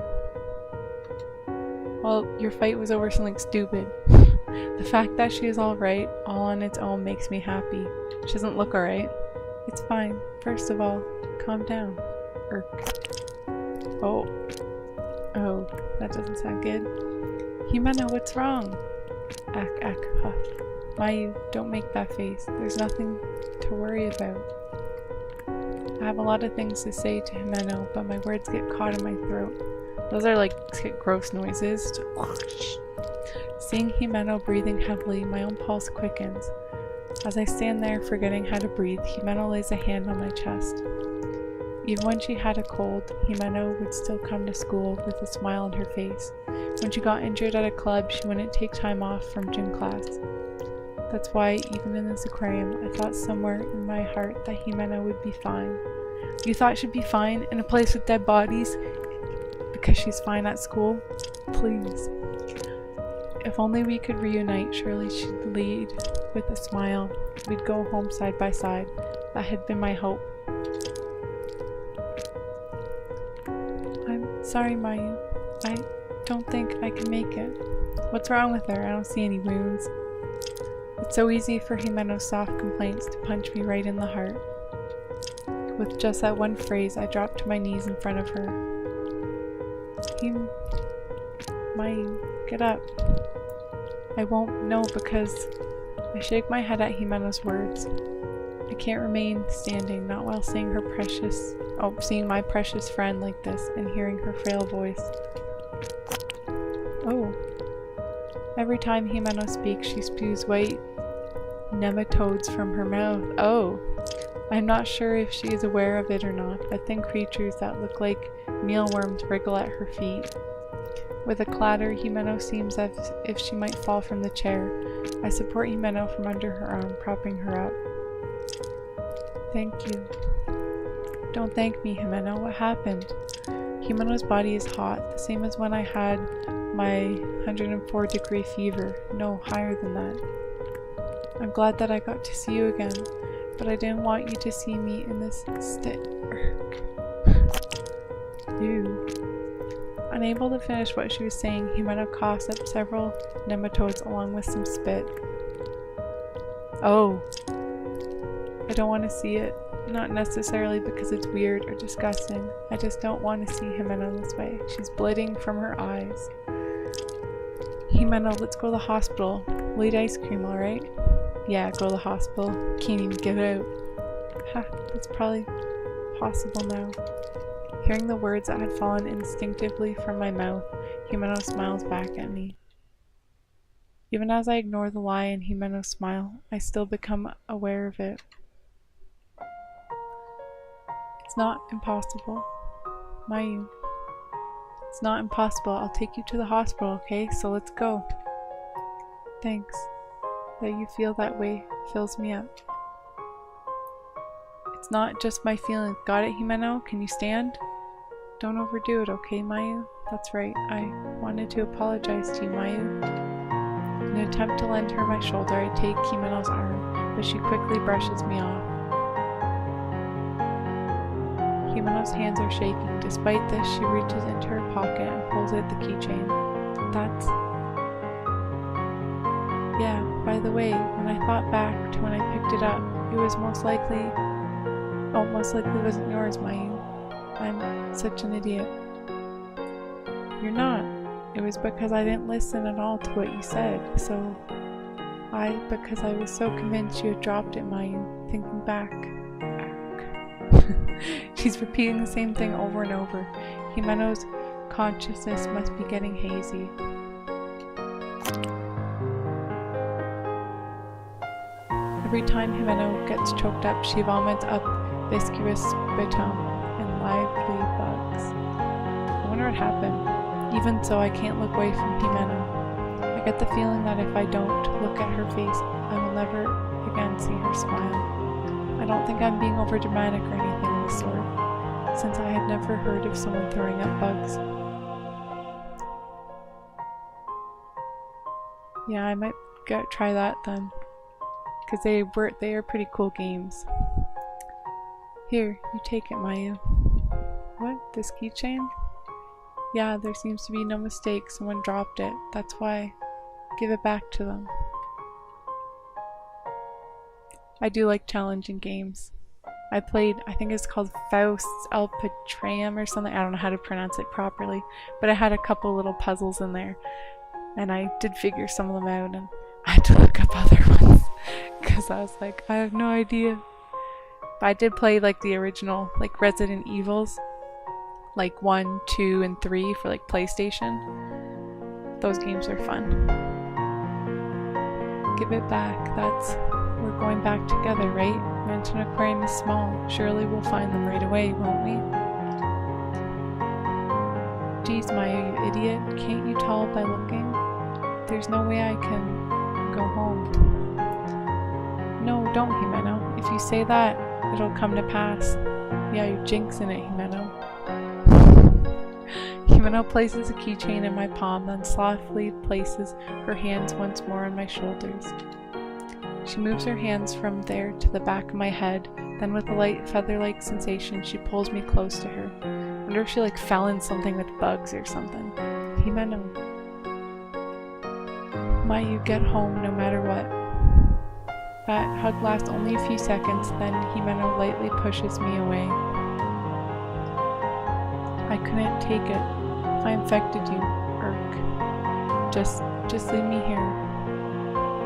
Well, your fight was over something stupid. The fact that she is alright, all on its own, makes me happy. She doesn't look alright. It's fine. First of all, calm down. Oh. Oh, that doesn't sound good. Himeno, what's wrong? Ack, huff. Mayu, don't make that face. There's nothing to worry about. I have a lot of things to say to Himeno, but my words get caught in my throat. Those are like gross noises. Seeing Himeno breathing heavily, my own pulse quickens. As I stand there, forgetting how to breathe, Himeno lays a hand on my chest. Even when she had a cold, Himeno would still come to school with a smile on her face. When she got injured at a club, she wouldn't take time off from gym class. That's why, even in this aquarium, I thought somewhere in my heart that Himeno would be fine. You thought she'd be fine in a place with dead bodies? Because she's fine at school? Please. If only we could reunite, surely she'd lead with a smile. We'd go home side by side. That had been my hope. I'm sorry, Mayu. I don't think I can make it. What's wrong with her? I don't see any wounds. It's so easy for Himeno's soft complaints to punch me right in the heart. With just that one phrase, I dropped to my knees in front of her. Mayu, get up. I won't know because I shake my head at Himeno's words. I can't remain standing, not while seeing seeing my precious friend like this and hearing her frail voice. Oh. Every time Himeno speaks, she spews white nematodes from her mouth. Oh. I'm not sure if she is aware of it or not, but thin creatures that look like mealworms wriggle at her feet. With a clatter, Himeno seems as if she might fall from the chair. I support Himeno from under her arm, propping her up. Thank you. Don't thank me, Himeno. What happened? Himeno's body is hot, the same as when I had my 104-degree fever. No, higher than that. I'm glad that I got to see you again, but I didn't want you to see me in this state. Ew. Unable to finish what she was saying, Himeno coughs up several nematodes along with some spit. Oh. I don't want to see it. Not necessarily because it's weird or disgusting. I just don't want to see Himeno this way. She's bleeding from her eyes. Himeno, let's go to the hospital. We'll eat ice cream, alright? Yeah, go to the hospital. Can't even get out. Ha, that's probably possible now. Hearing the words that had fallen instinctively from my mouth, Himeno smiles back at me. Even as I ignore the lie in Himeno's smile, I still become aware of it. It's not impossible. Mayu. It's not impossible. I'll take you to the hospital, okay? So let's go. Thanks. That you feel that way fills me up. It's not just my feelings. Got it, Himeno? Can you stand? Don't overdo it, okay, Mayu? That's right. I wanted to apologize to you, Mayu. In an attempt to lend her my shoulder, I take Himeno's arm, but she quickly brushes me off. Himeno's hands are shaking. Despite this, she reaches into her pocket and pulls out the keychain. That's... Yeah, by the way, when I thought back to when I picked it up, it was most likely wasn't yours, Mayu. I'm such an idiot. You're not. It was because I didn't listen at all to what you said, so... because I was so convinced you had dropped it, Mayu. Thinking back. She's repeating the same thing over and over. Himeno's consciousness must be getting hazy. Every time Himeno gets choked up, she vomits up viscous sputum and lively bugs. I wonder what happened. Even so, I can't look away from Himeno. I get the feeling that if I don't look at her face, I will never again see her smile. I don't think I'm being over dramatic or anything of the sort, since I had never heard of someone throwing up bugs. Yeah, I might try that then, because they are pretty cool games. Here, you take it, Mayu. What? This keychain? Yeah, there seems to be no mistake. Someone dropped it. That's why. Give it back to them. I do like challenging games. I played, I think it's called Faust's El Patrium or something. I don't know how to pronounce it properly, but I had a couple little puzzles in there, and I did figure some of them out, and I had to look up other ones because I was like, I have no idea. But I did play like the original, like Resident Evils, like 1, 2, and 3 for like PlayStation. Those games are fun. Give it back. We're going back together, right? Mountain Aquarium is small. Surely we'll find them right away, won't we? Geez, Maya, you idiot. Can't you tell by looking? There's no way I can go home. No, don't, Himeno. If you say that, it'll come to pass. Yeah, you're jinxing it, Himeno. Himeno places a keychain in my palm, then softly places her hands once more on my shoulders. She moves her hands from there to the back of my head, then with a light feather-like sensation, she pulls me close to her. I wonder if she like fell in something with bugs or something. Himeno. Might you get home no matter what. That hug lasts only a few seconds, then Himeno lightly pushes me away. I couldn't take it. If I infected you, irk. Just leave me here.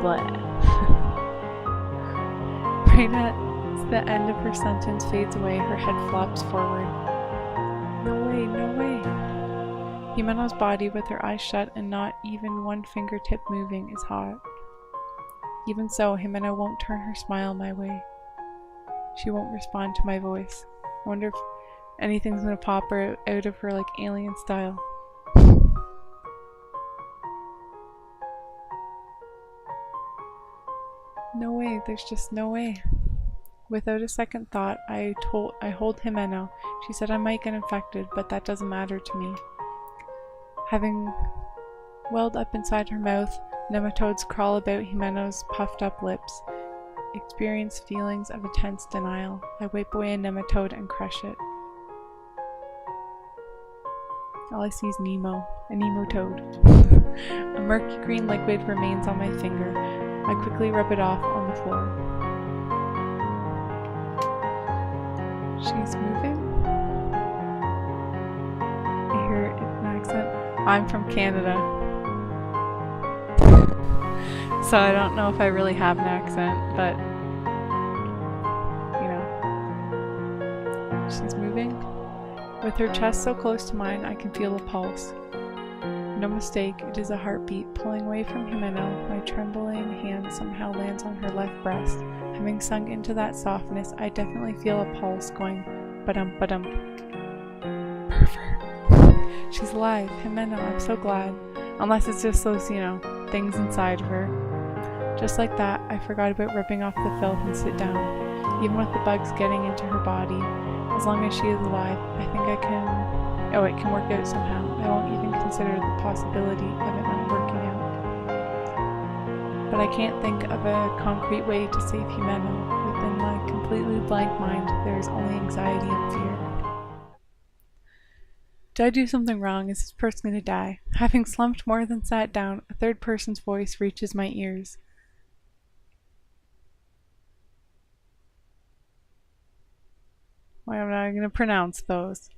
Blah. Right at the end of her sentence fades away, her head flops forward. No way, no way. Himeno's body with her eyes shut and not even one fingertip moving is hot. Even so, Himeno won't turn her smile my way. She won't respond to my voice. I wonder if anything's gonna pop her out of her like alien style. No way, there's just no way. Without a second thought, I hold Himeno. She said I might get infected, but that doesn't matter to me. Having welled up inside her mouth, nematodes crawl about Himeno's puffed up lips. Experience feelings of intense denial. I wipe away a nematode and crush it. All I see is Nemo, a Nematoad. A murky green liquid remains on my finger. I quickly rub it off on the floor. She's moving? I hear an accent. I'm from Canada. So I don't know if I really have an accent, but you know. She's moving. With her chest so close to mine, I can feel a pulse. No mistake, it is a heartbeat. Pulling away from Himeno, my trembling hand somehow lands on her left breast. Having sunk into that softness, I definitely feel a pulse going ba-dum ba-dum. Perfect. She's alive. Himeno, I'm so glad. Unless it's just those, you know, things inside of her. Just like that, I forgot about ripping off the filth and sit down. Even with the bugs getting into her body, as long as she is alive, I think I can... Oh, it can work out somehow. I won't even consider the possibility of it not working out. But I can't think of a concrete way to save Himeno. Within my completely blank mind, there is only anxiety and fear. Did I do something wrong? Is this person going to die? Having slumped more than sat down, a third person's voice reaches my ears. Why am I going to pronounce those?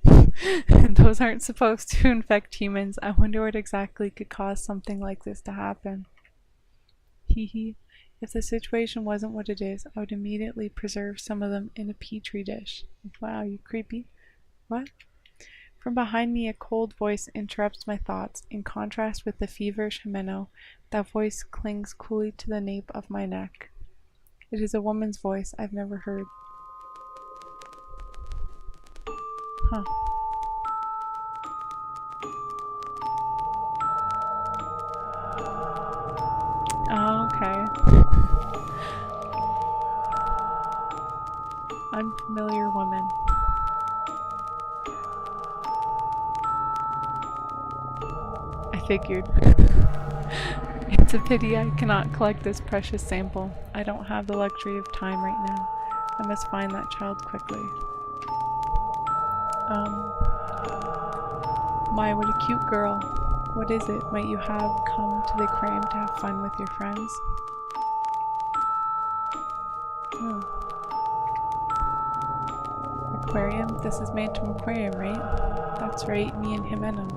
Those aren't supposed to infect humans. I wonder what exactly could cause something like this to happen. Hee. If the situation wasn't what it is, I would immediately preserve some of them in a petri dish. Wow, you creepy. What? From behind me, a cold voice interrupts my thoughts. In contrast with the feverish Himeno, that voice clings coolly to the nape of my neck. It is a woman's voice I've never heard. Huh. Oh, okay. Unfamiliar woman. I figured. It's a pity I cannot collect this precious sample. I don't have the luxury of time right now. I must find that child quickly. My, what a cute girl. What is it? Might you have come to the aquarium to have fun with your friends? aquarium? This is Mantum Aquarium, right? That's right, me and Himeno.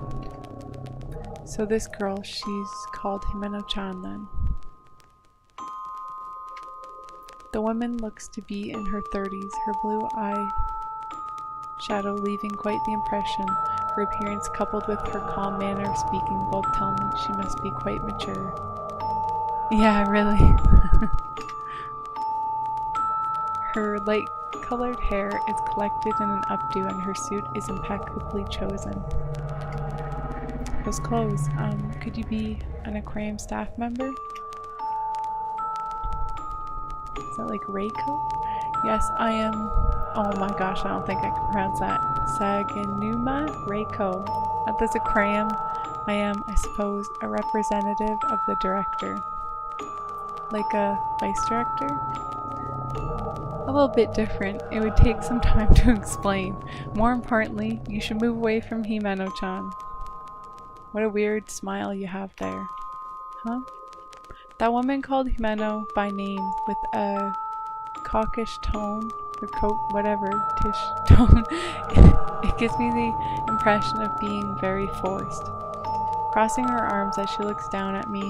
So this girl, she's called Himeno-chan then. The woman looks to be in her 30s, her blue eye shadow leaving quite the impression. Her appearance coupled with her calm manner of speaking both tell me she must be quite mature. Yeah, really. Her light-colored hair is collected in an updo and her suit is impeccably chosen. Those clothes, could you be an aquarium staff member? Is that like Reiko? Yes, I am. Oh my gosh, I don't think I can pronounce that. Saganuma Reiko. At this aquarium, I am, I suppose, a representative of the director. Like a vice director? A little bit different. It would take some time to explain. More importantly, you should move away from Himeno-chan. What a weird smile you have there. Huh? That woman called Himeno by name with a cockish tone, or whatever, tish tone. It gives me the impression of being very forced. Crossing her arms as she looks down at me,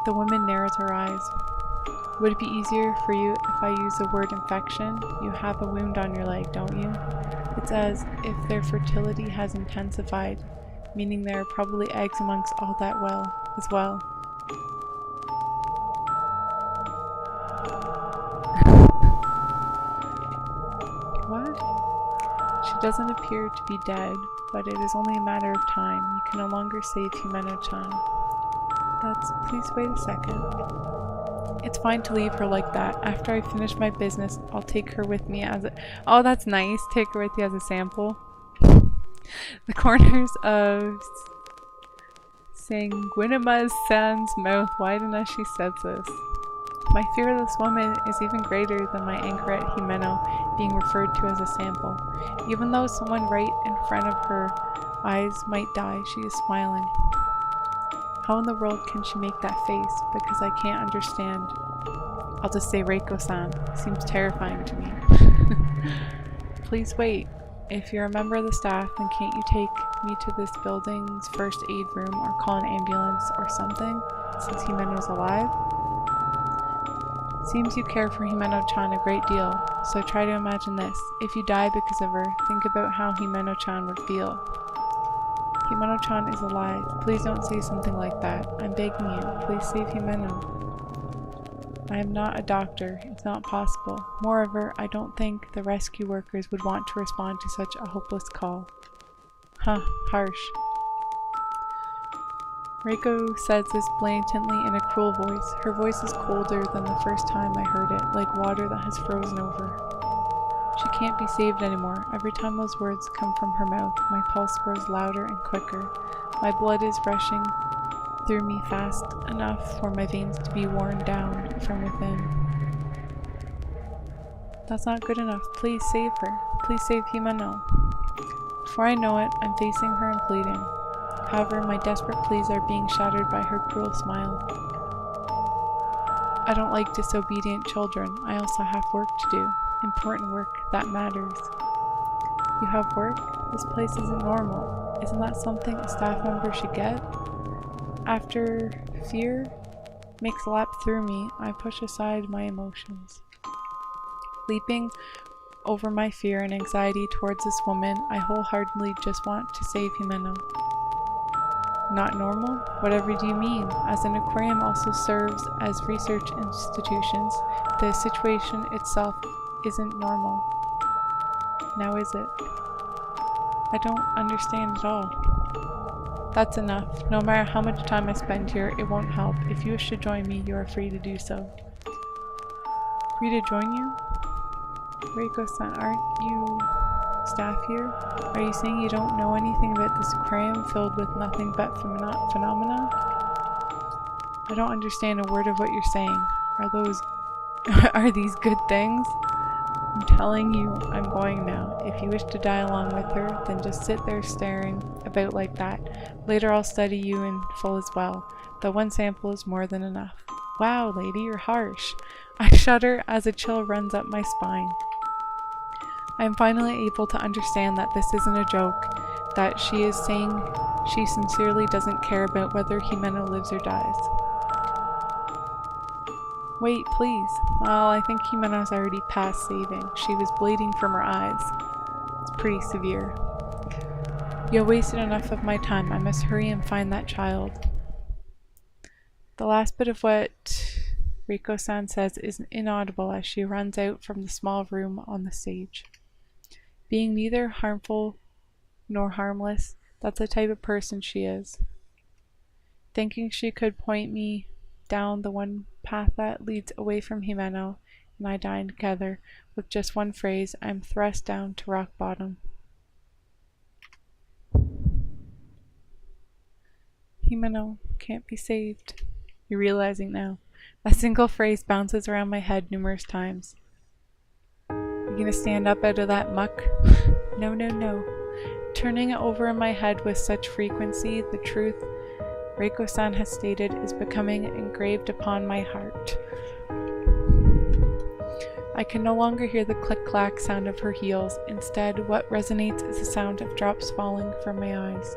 the woman narrows her eyes. Would it be easier for you if I use the word infection? You have a wound on your leg, don't you? It's as if their fertility has intensified, meaning there are probably eggs amongst all that as well. What? She doesn't appear to be dead, but it is only a matter of time. You can no longer save Himeno-chan. Please wait a second. It's fine to leave her like that. After I finish my business, I'll take her with me as a— Oh, that's nice. Take her with you as a sample. The corners of Sanguinima-san's mouth widen as she says this. My fear of this woman is even greater than my anger at Himeno being referred to as a sample. Even though someone right in front of her eyes might die, she is smiling. How in the world can she make that face? Because I can't understand. I'll just say Reiko-san. Seems terrifying to me. Please wait. If you're a member of the staff, then can't you take me to this building's first aid room or call an ambulance or something, since Himeno's alive? Seems you care for Himeno-chan a great deal, so try to imagine this. If you die because of her, think about how Himeno-chan would feel. Himeno-chan is alive. Please don't say something like that. I'm begging you. Please save Himeno. I am not a doctor. It's not possible. Moreover, I don't think the rescue workers would want to respond to such a hopeless call. Huh, harsh. Reiko says this blatantly in a cruel voice. Her voice is colder than the first time I heard it, like water that has frozen over. She can't be saved anymore. Every time those words come from her mouth, my pulse grows louder and quicker. My blood is rushing through me fast enough for my veins to be worn down from within. That's not good enough. Please save her. Please save Himeno. Before I know it, I'm facing her and pleading. However, my desperate pleas are being shattered by her cruel smile. I don't like disobedient children. I also have work to do. Important work that matters. You have work? This place isn't normal. Isn't that something a staff member should get? After fear makes a lap through me, I push aside my emotions. Leaping over my fear and anxiety towards this woman, I wholeheartedly just want to save Himeno. Not normal? Whatever do you mean? As an aquarium also serves as research institutions, the situation itself isn't normal. Now is it? I don't understand at all. That's enough. No matter how much time I spend here, it won't help. If you wish to join me, you are free to do so. Free to join you? Reiko-san, aren't you staff here? Are you saying you don't know anything about this aquarium filled with nothing but phenomena? I don't understand a word of what you're saying. Are these good things? I'm telling you, I'm going now. If you wish to die along with her, then just sit there staring about like that. Later I'll study you in full as well, though one sample is more than enough. Wow, lady, you're harsh. I shudder as a chill runs up my spine. I am finally able to understand that this isn't a joke, that she is saying she sincerely doesn't care about whether Jimeno lives or dies. Wait, please. Well, I think Jimeno's already past saving. She was bleeding from her eyes. It's pretty severe. You have wasted enough of my time. I must hurry and find that child. The last bit of what Reiko-san says is inaudible as she runs out from the small room on the stage. Being neither harmful nor harmless, that's the type of person she is. Thinking she could point me down the one path that leads away from Jimeno and I dying together, with just one phrase, I am thrust down to rock bottom. Jimeno can't be saved. You're realizing now. A single phrase bounces around my head numerous times. You gonna stand up out of that muck? No, no, no. Turning it over in my head with such frequency, the truth Reiko-san has stated is becoming engraved upon my heart. I can no longer hear the click-clack sound of her heels. Instead, what resonates is the sound of drops falling from my eyes.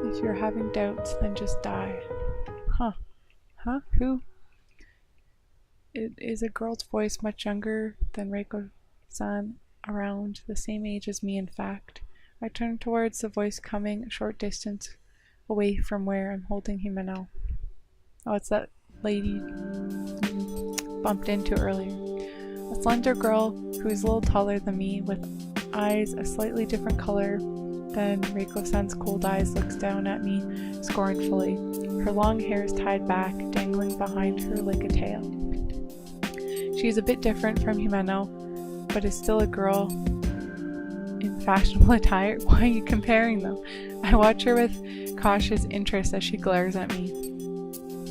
If you're having doubts, then just die. Huh? Who? It is a girl's voice much younger than Reiko-san, around the same age as me in fact. I turn towards the voice coming a short distance away from where I'm holding Jimeno. Oh, it's that lady bumped into earlier. A slender girl who is a little taller than me, with eyes a slightly different color than Reiko-san's cold eyes, looks down at me scornfully. Her long hair is tied back, dangling behind her like a tail. She is a bit different from Jimeno, but is still a girl in fashionable attire. Why are you comparing them? I watch her with cautious interest as she glares at me.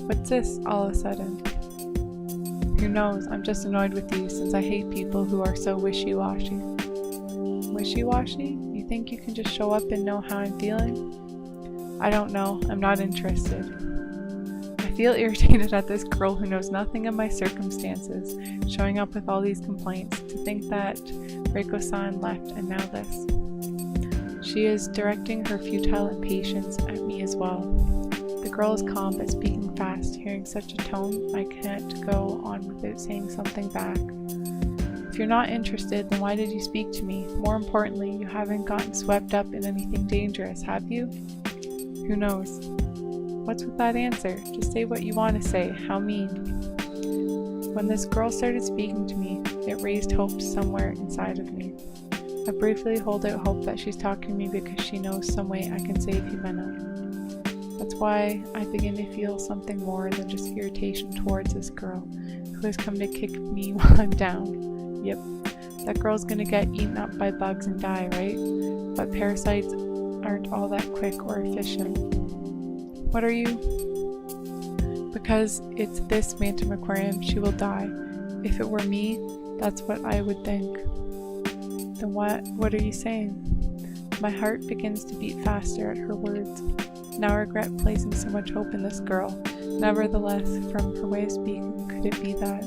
What's this all of a sudden? Who knows? I'm just annoyed with you since I hate people who are so wishy-washy. Wishy-washy? You think you can just show up and know how I'm feeling? I don't know. I'm not interested. I feel irritated at this girl who knows nothing of my circumstances, showing up with all these complaints. To think that Reiko-san left and now this. She is directing her futile impatience at me as well. The girl is calm but speaking fast. Hearing such a tone, I can't go on without saying something back. If you're not interested, then why did you speak to me? More importantly, you haven't gotten swept up in anything dangerous, have you? Who knows? What's with that answer? Just say what you want to say. How mean. When this girl started speaking to me, it raised hopes somewhere inside of me. I briefly hold out hope that she's talking to me because she knows some way I can save Jimeno. That's why I begin to feel something more than just irritation towards this girl, who has come to kick me while I'm down. Yep, that girl's gonna get eaten up by bugs and die, right? But parasites aren't all that quick or efficient. What are you? Because it's this Bantam Aquarium, she will die. If it were me, that's what I would think. Then what are you saying? My heart begins to beat faster at her words. Now I regret placing so much hope in this girl. Nevertheless, from her way of speaking, could it be that?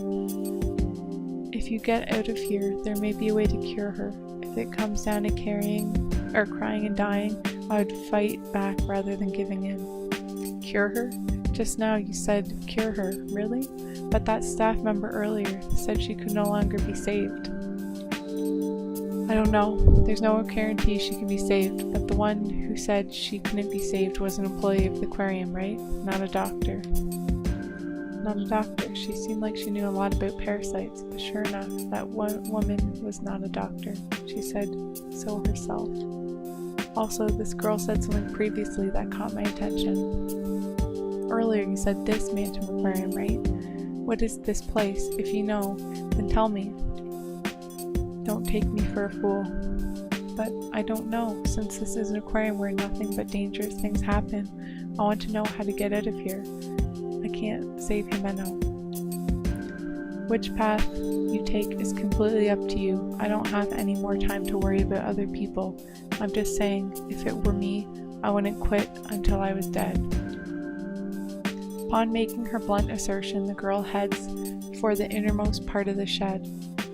If you get out of here, there may be a way to cure her. If it comes down to crying and dying, I would fight back rather than giving in. Cure her? Just now you said cure her. Really? But that staff member earlier said she could no longer be saved. I don't know. There's no guarantee she can be saved, but the one who said she couldn't be saved was an employee of the aquarium, right? Not a doctor. Not a doctor. She seemed like she knew a lot about parasites, but sure enough, that one woman was not a doctor. She said so herself. Also, this girl said something previously that caught my attention. Earlier you said this Bantam Aquarium, right? What is this place? If you know, then tell me. Don't take me for a fool. But I don't know, since this is an aquarium where nothing but dangerous things happen. I want to know how to get out of here. I can't save Jimeno. Which path you take is completely up to you. I don't have any more time to worry about other people. I'm just saying, if it were me, I wouldn't quit until I was dead. Upon making her blunt assertion, the girl heads for the innermost part of the shed.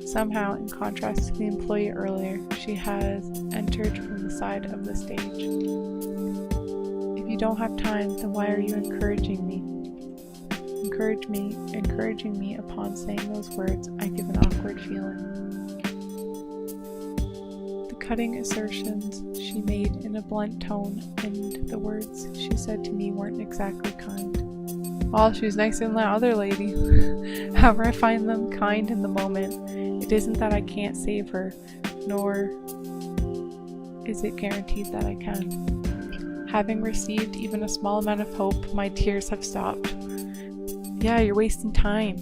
Somehow, in contrast to the employee earlier, she has entered from the side of the stage. If you don't have time, then why are you encouraging me? Encouraging me upon saying those words, I give an awkward feeling. The cutting assertions she made in a blunt tone, and the words she said to me weren't exactly kind. Well, she was nicer than that other lady. However, I find them kind in the moment. It isn't that I can't save her, nor is it guaranteed that I can. Having received even a small amount of hope, my tears have stopped. Yeah, you're wasting time.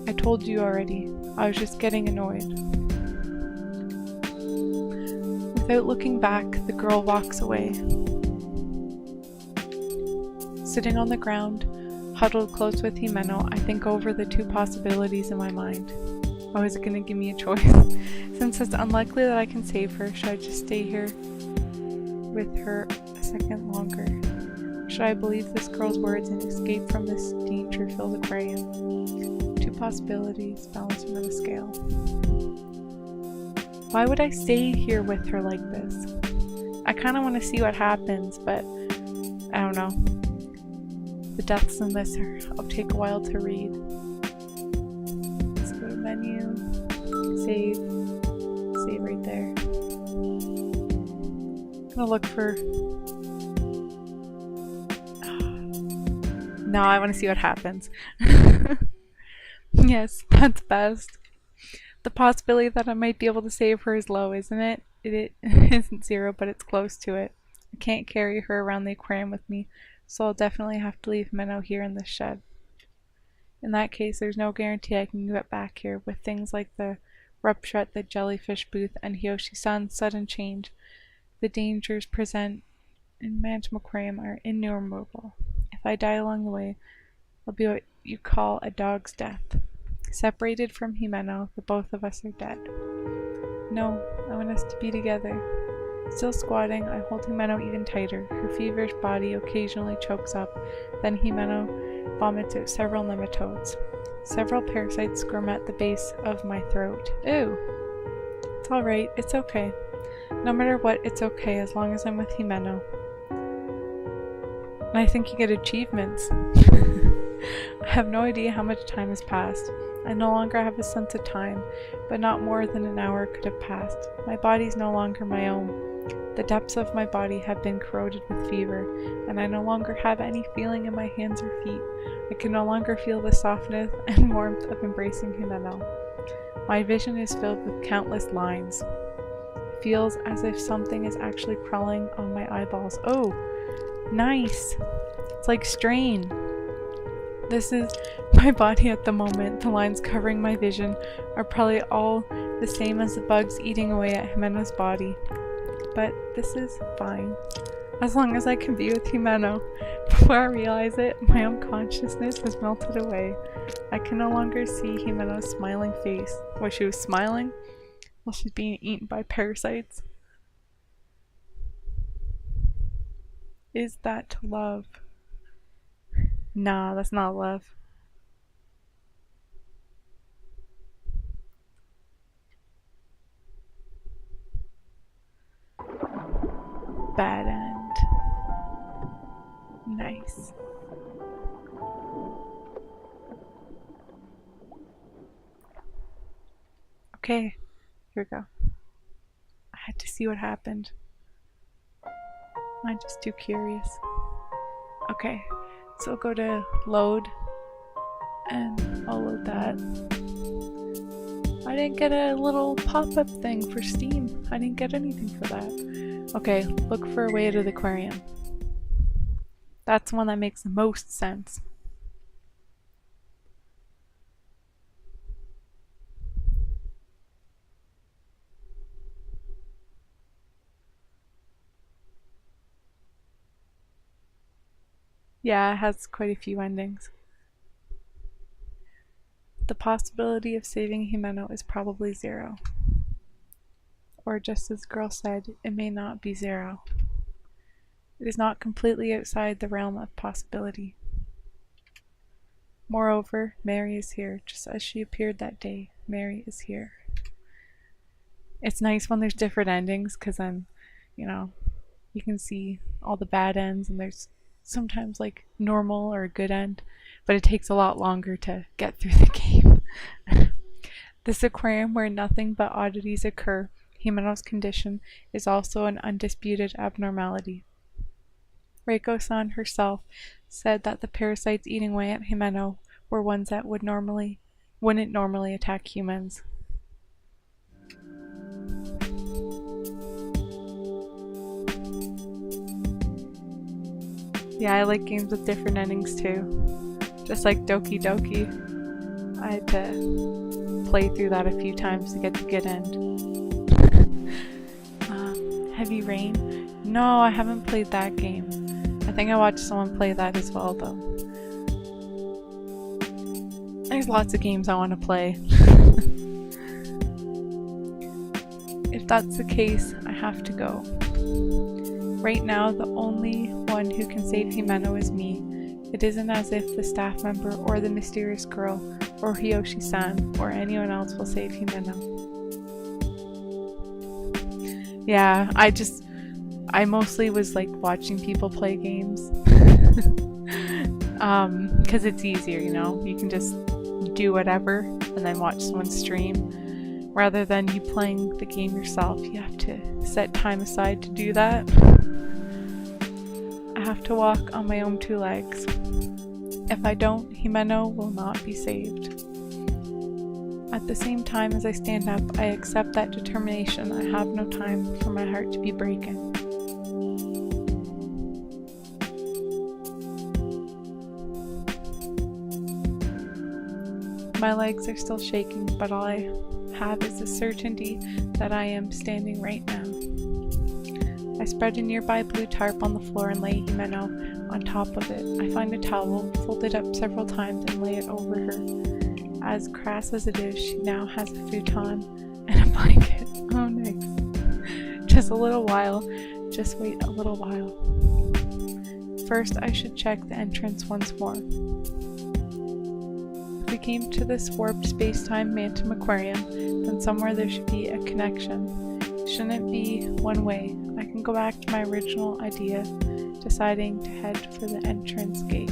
I told you already. I was just getting annoyed. Without looking back, the girl walks away. Sitting on the ground, huddled close with Himeno, I think over the two possibilities in my mind. Oh, is it going to give me a choice? Since it's unlikely that I can save her, should I just stay here with her a second longer? Should I believe this girl's words and escape from this danger-filled aquarium? Two possibilities balancing on a scale. Why would I stay here with her like this? I kind of want to see what happens, but I don't know. The depths in this will take a while to read. Let's go to menu, save right there. I'm gonna look for. No, I want to see what happens. Yes, that's best. The possibility that I might be able to save her is low, isn't it? It isn't zero, but it's close to it. I can't carry her around the aquarium with me, so I'll definitely have to leave Minnow here in this shed. In that case, there's no guarantee I can get back here. With things like the rupture at the jellyfish booth and Hiyoshi-san's sudden change, the dangers present in Phantom Aquarium are innumerable. If I die along the way, I'll be what you call a dog's death. Separated from Himeno, the both of us are dead. No, I want us to be together. Still squatting, I hold Himeno even tighter. Her feverish body occasionally chokes up, then Himeno vomits out several nematodes. Several parasites squirm at the base of my throat. Ew! It's alright, it's okay. No matter what, it's okay as long as I'm with Himeno. And I think you get achievements. I have no idea how much time has passed. I no longer have a sense of time, but not more than an hour could have passed. My body's no longer my own. The depths of my body have been corroded with fever, and I no longer have any feeling in my hands or feet. I can no longer feel the softness and warmth of embracing Himeno. My vision is filled with countless lines. It feels as if something is actually crawling on my eyeballs. Oh, nice! It's like strain. This is my body at the moment. The lines covering my vision are probably all the same as the bugs eating away at Himeno's body. But this is fine, as long as I can be with Himeno. Before I realize it, my own consciousness has melted away. I can no longer see Himeno's smiling face. What, she was smiling while she's being eaten by parasites? Is that love? Nah, that's not love. Bad end. Nice. Okay, here we go. I had to see what happened. I'm just too curious. Okay, so I'll go to load and I'll load that. I didn't get a little pop-up thing for Steam. I didn't get anything for that. Okay, look for a way to the aquarium. That's the one that makes the most sense. Yeah, it has quite a few endings. The possibility of saving Himeno is probably zero. Or just as the girl said, it may not be zero. It is not completely outside the realm of possibility. Moreover, Mary is here, just as she appeared that day. Mary is here. It's nice when there's different endings, because then, you can see all the bad ends, and there's sometimes like normal or a good end, but it takes a lot longer to get through the game. This aquarium where nothing but oddities occur, Himeno's condition, is also an undisputed abnormality. Reiko-san herself said that the parasites eating away at Himeno were ones that wouldn't normally attack humans. Yeah, I like games with different endings too. Just like Doki Doki. I had to play through that a few times to get the good end. Heavy Rain? No, I haven't played that game. I think I watched someone play that as well though. There's lots of games I want to play. If that's the case, I have to go. Right now, the only one who can save Himeno is me. It isn't as if the staff member or the mysterious girl or Hiyoshi-san or anyone else will save Himeno. Yeah, I mostly was like watching people play games. Because it's easier, you can just do whatever and then watch someone stream. Rather than you playing the game yourself, you have to set time aside to do that. I have to walk on my own two legs. If I don't, Himeno will not be saved. At the same time as I stand up, I accept that determination. I have no time for my heart to be breaking. My legs are still shaking, but all I have is the certainty that I am standing right now. I spread a nearby blue tarp on the floor and lay Himeno on top of it. I find a towel, fold it up several times, and lay it over her. As crass as it is, she now has a futon and a blanket. Oh, nice. Just a little while. Just wait a little while. First, I should check the entrance once more. If we came to this warped space-time Mantum Aquarium, then somewhere there should be a connection. Shouldn't it be one way? I can go back to my original idea, deciding to head for the entrance gate.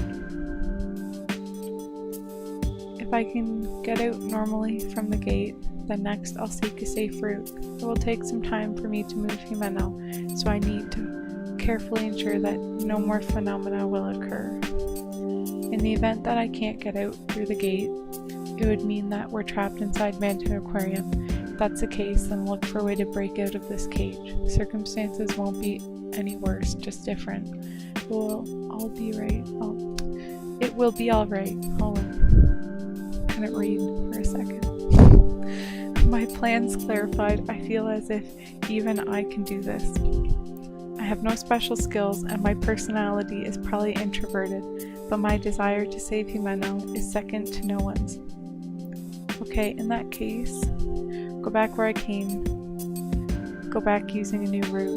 If I can get out normally from the gate, then next I'll seek a safe route. It will take some time for me to move Himeno, so I need to carefully ensure that no more phenomena will occur. In the event that I can't get out through the gate, it would mean that we're trapped inside Mantum Aquarium. If that's the case, then look for a way to break out of this cage. Circumstances won't be any worse, just different. It will all be right. It will be alright. Hold on. Couldn't read for a second. My plans clarified. I feel as if even I can do this. I have no special skills and my personality is probably introverted, but my desire to save Himeno is second to no one's. Okay, in that case, go back where I came. Go back using a new route.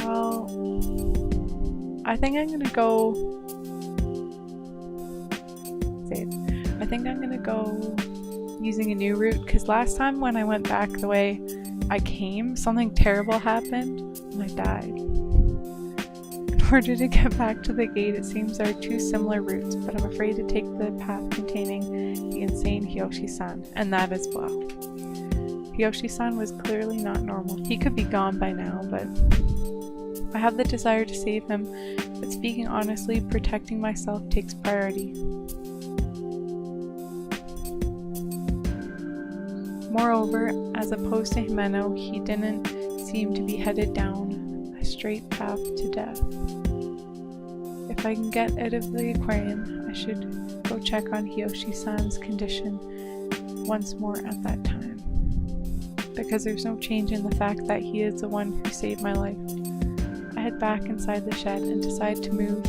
Well, I think I'm gonna go... I think I'm gonna go using a new route, because last time when I went back the way I came, something terrible happened and I died. In order to get back to the gate, it seems there are two similar routes, but I'm afraid to take the path containing the insane Hiyoshi-san, and that as well. Hiyoshi-san was clearly not normal. He could be gone by now, but I have the desire to save him, but speaking honestly, protecting myself takes priority. Moreover, as opposed to Himeno, he didn't seem to be headed down a straight path to death. If I can get out of the aquarium, I should go check on Hiyoshi-san's condition once more at that time. Because there's no change in the fact that he is the one who saved my life. I head back inside the shed and decide to move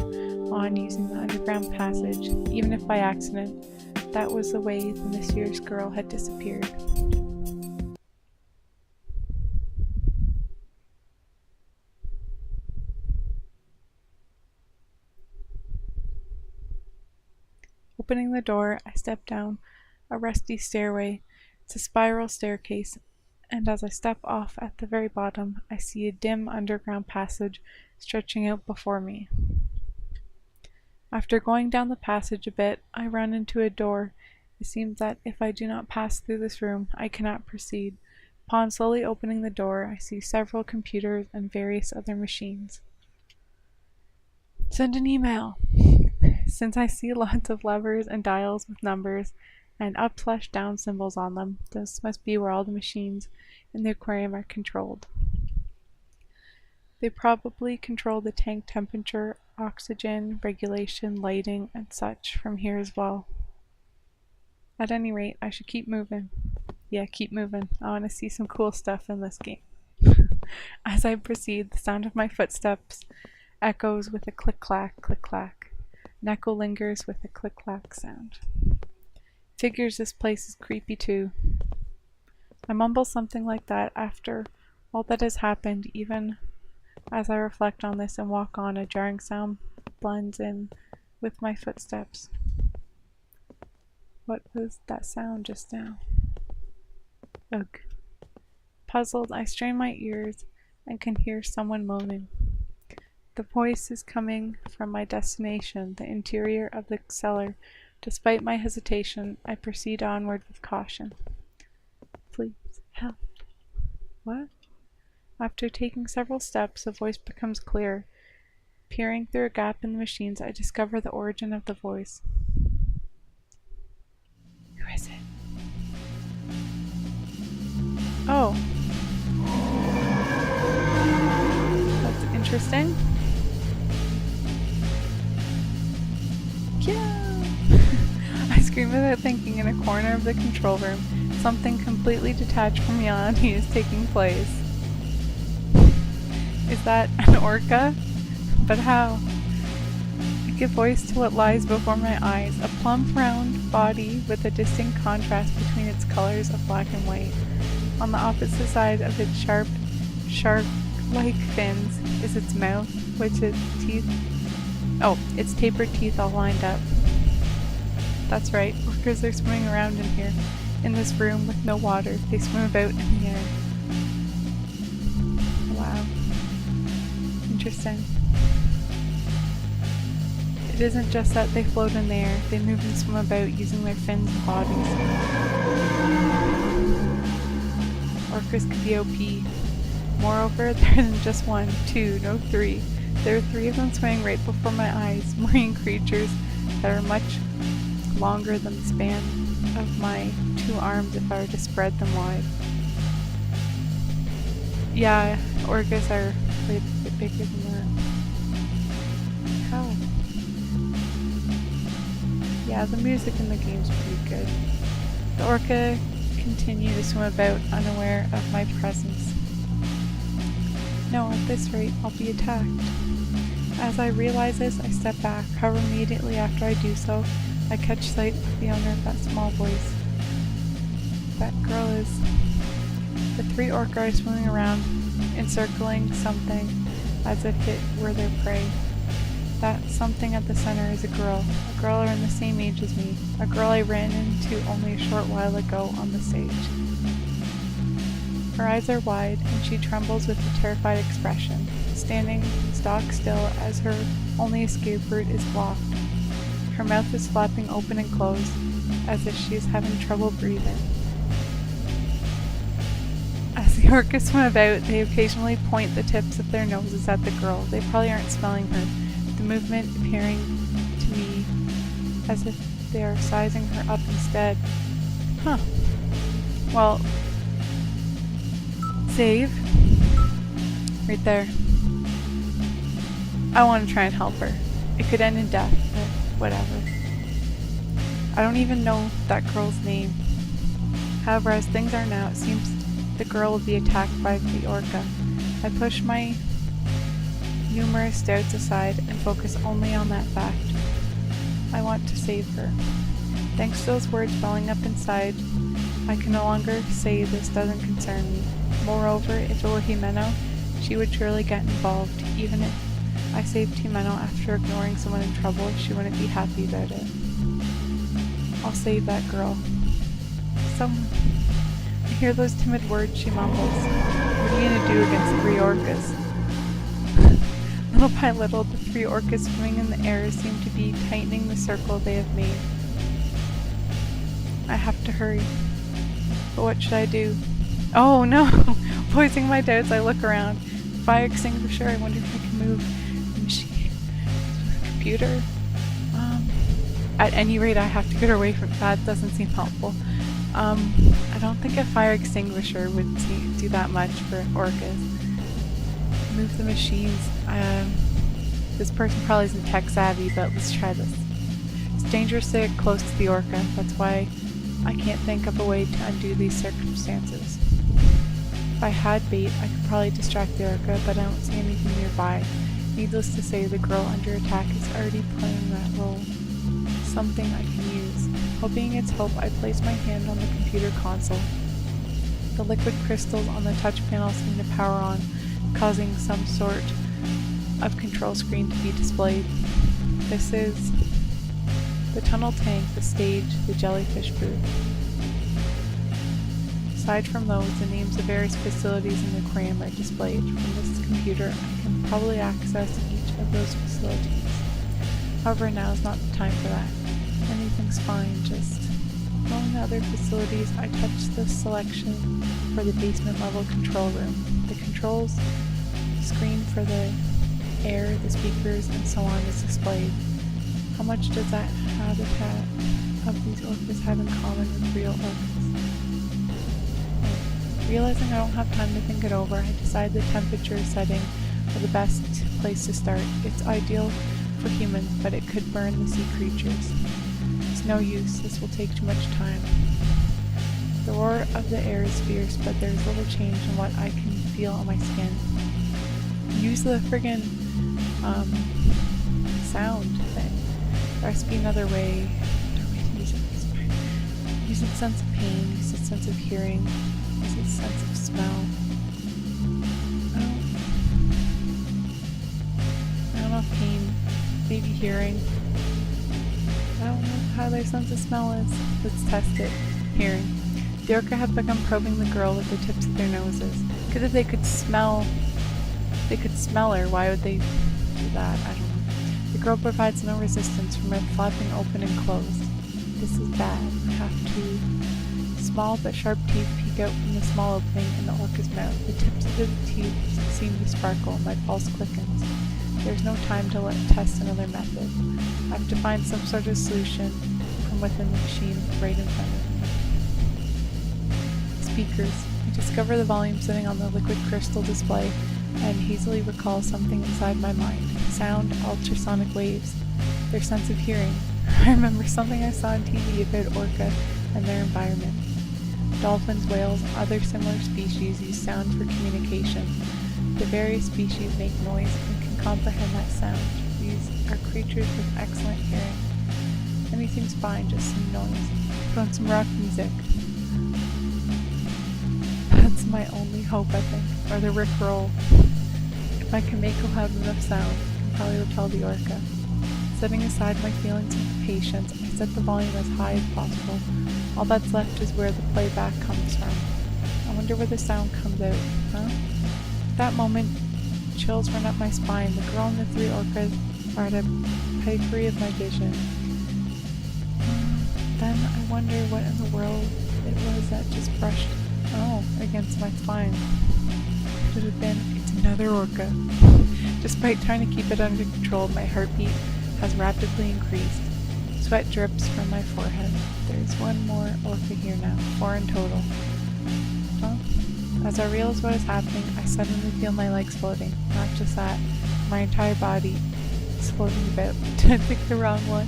on using the underground passage, even if by accident. That was the way the mysterious girl had disappeared. Opening the door, I step down a rusty stairway. It's a spiral staircase, and as I step off at the very bottom, I see a dim underground passage stretching out before me. After going down the passage a bit, I run into a door. It seems that if I do not pass through this room, I cannot proceed. Upon slowly opening the door, I see several computers and various other machines. Send an email! Since I see lots of levers and dials with numbers and up/down symbols on them, this must be where all the machines in the aquarium are controlled. They probably control the tank temperature, oxygen, regulation, lighting, and such from here as well. At any rate, I should keep moving. Yeah, keep moving. I want to see some cool stuff in this game. As I proceed, the sound of my footsteps echoes with a click-clack, click-clack. An echo lingers with a click-clack sound. Figures this place is creepy too. I mumble something like that after all that has happened. Even as I reflect on this and walk on, a jarring sound blends in with my footsteps. What was that sound just now? Ugh. Puzzled, I strain my ears and can hear someone moaning. The voice is coming from my destination, the interior of the cellar. Despite my hesitation, I proceed onward with caution. Please, help. What? After taking several steps, the voice becomes clear. Peering through a gap in the machines, I discover the origin of the voice. Who is it? Oh. That's interesting. Yeah! I scream without thinking in a corner of the control room. Something completely detached from reality is taking place. Is that an orca? But how? I give voice to what lies before my eyes, a plump round body with a distinct contrast between its colors of black and white. On the opposite side of its sharp, shark-like fins is its mouth, which its teeth... Oh, its tapered teeth all lined up. That's right, orcas are swimming around in here, in this room with no water. They swim about in the air. Wow. Interesting. It isn't just that they float in the air, they move and swim about using their fins and bodies. Orcas could be OP. Moreover, there isn't just one, two, no three. There are three of them swimming right before my eyes, marine creatures that are much longer than the span of my two arms if I were to spread them wide. Yeah, orcas are quite a bit bigger than that. How? Yeah, the music in the game's pretty good. The orca continue to swim about, unaware of my presence. No, at this rate, I'll be attacked. As I realize this, I step back. However, immediately after I do so, I catch sight of the owner of that small voice. That girl is... The three orca are swimming around, encircling something as if it were their prey. That something at the center is a girl around the same age as me, a girl I ran into only a short while ago on the stage. Her eyes are wide, and she trembles with a terrified expression, standing stock still as her only escape route is blocked. Her mouth is flapping open and closed, as if she is having trouble breathing. As the orcas swim about, they occasionally point the tips of their noses at the girl. They probably aren't smelling her, the movement appearing to me as if they are sizing her up instead. Huh. Well, save. Right there. I want to try and help her. It could end in death, but whatever. I don't even know that girl's name. However, as things are now, it seems the girl will be attacked by the orca. I push my numerous doubts aside and focus only on that fact. I want to save her. Thanks to those words welling up inside, I can no longer say this doesn't concern me. Moreover, if it were Jimeno, she would surely get involved. Even if I saved Jimeno after ignoring someone in trouble, she wouldn't be happy about it. I'll save that girl. Someone. I hear those timid words she mumbles. What are you gonna do against 3 orcas? Little by little, the 3 orcas swimming in the air seem to be tightening the circle they have made. I have to hurry. But what should I do? Oh no! Voicing my doubts, I look around. Fire extinguisher, I wonder if I can move the machine with a computer. At any rate, I have to get away from that. Doesn't seem helpful. I don't think a fire extinguisher would do that much for orcas. Move the machines. This person probably isn't tech savvy, but let's try this. It's dangerous to get close to the orca. That's why I can't think of a way to undo these circumstances. If I had bait, I could probably distract the orca, but I don't see anything nearby. Needless to say, the girl under attack is already playing that role. Something I can use. Hoping it's hope, I place my hand on the computer console. The liquid crystals on the touch panel seem to power on, causing some sort of control screen to be displayed. This is the tunnel tank, the stage, the jellyfish booth. Aside from those, the names of various facilities in the aquarium are displayed. From this computer, I can probably access each of those facilities. However, now is not the time for that. Anything's fine, just going to other facilities, I touch the selection for the basement level control room. The controls screen for the air, the speakers, and so on is displayed. How much does that habitat of these orcas have in common with real orcas? Realizing I don't have time to think it over, I decide the temperature setting are the best place to start. It's ideal for humans, but it could burn the sea creatures. It's no use, this will take too much time. The roar of the air is fierce, but there's little change in what I can feel on my skin. Use the friggin' sound thing. There has to be another way to use it. Use its sense of pain, use its sense of hearing, use its sense of smell. I don't know if pain, maybe hearing. I don't know how their sense of smell is. Let's test it. Hearing. The orca have begun probing the girl with the tips of their noses. Because if they could smell her, why would they do that? I don't know. The girl provides no resistance from her flapping open and closed. This is bad. I have to. Small but sharp teeth peek out from the small opening in the orca's mouth. The tips of the teeth seem to sparkle. My pulse quickens. There's no time to test another method. I have to find some sort of solution from within the machine right in front of me. Speakers. I discover the volume sitting on the liquid crystal display and hazily recall something inside my mind. Sound, ultrasonic waves. Their sense of hearing. I remember something I saw on TV about orca and their environment. Dolphins, whales, other similar species use sound for communication. The various species make noise and can comprehend that sound. These are creatures with excellent hearing. Anything's fine, just some noise. Put on some rock music. That's my only hope, I think. Or the Rickroll. If I can make it have enough sound, I can probably tell the orca. Setting aside my feelings of patience, I set the volume as high as possible. All that's left is where the playback comes from. I wonder where the sound comes out, huh? At that moment, chills run up my spine. The girl and the 3 orcas are at a periphery of my vision. Then I wonder what in the world it was that just brushed against my spine. Could it have been, it's another orca. Despite trying to keep it under control, my heartbeat has rapidly increased. Sweat drips from my forehead. There's one more orca here now, 4 in total. As I realize what is happening, I suddenly feel my legs floating. Not just that, my entire body is floating about. Did I pick the wrong one?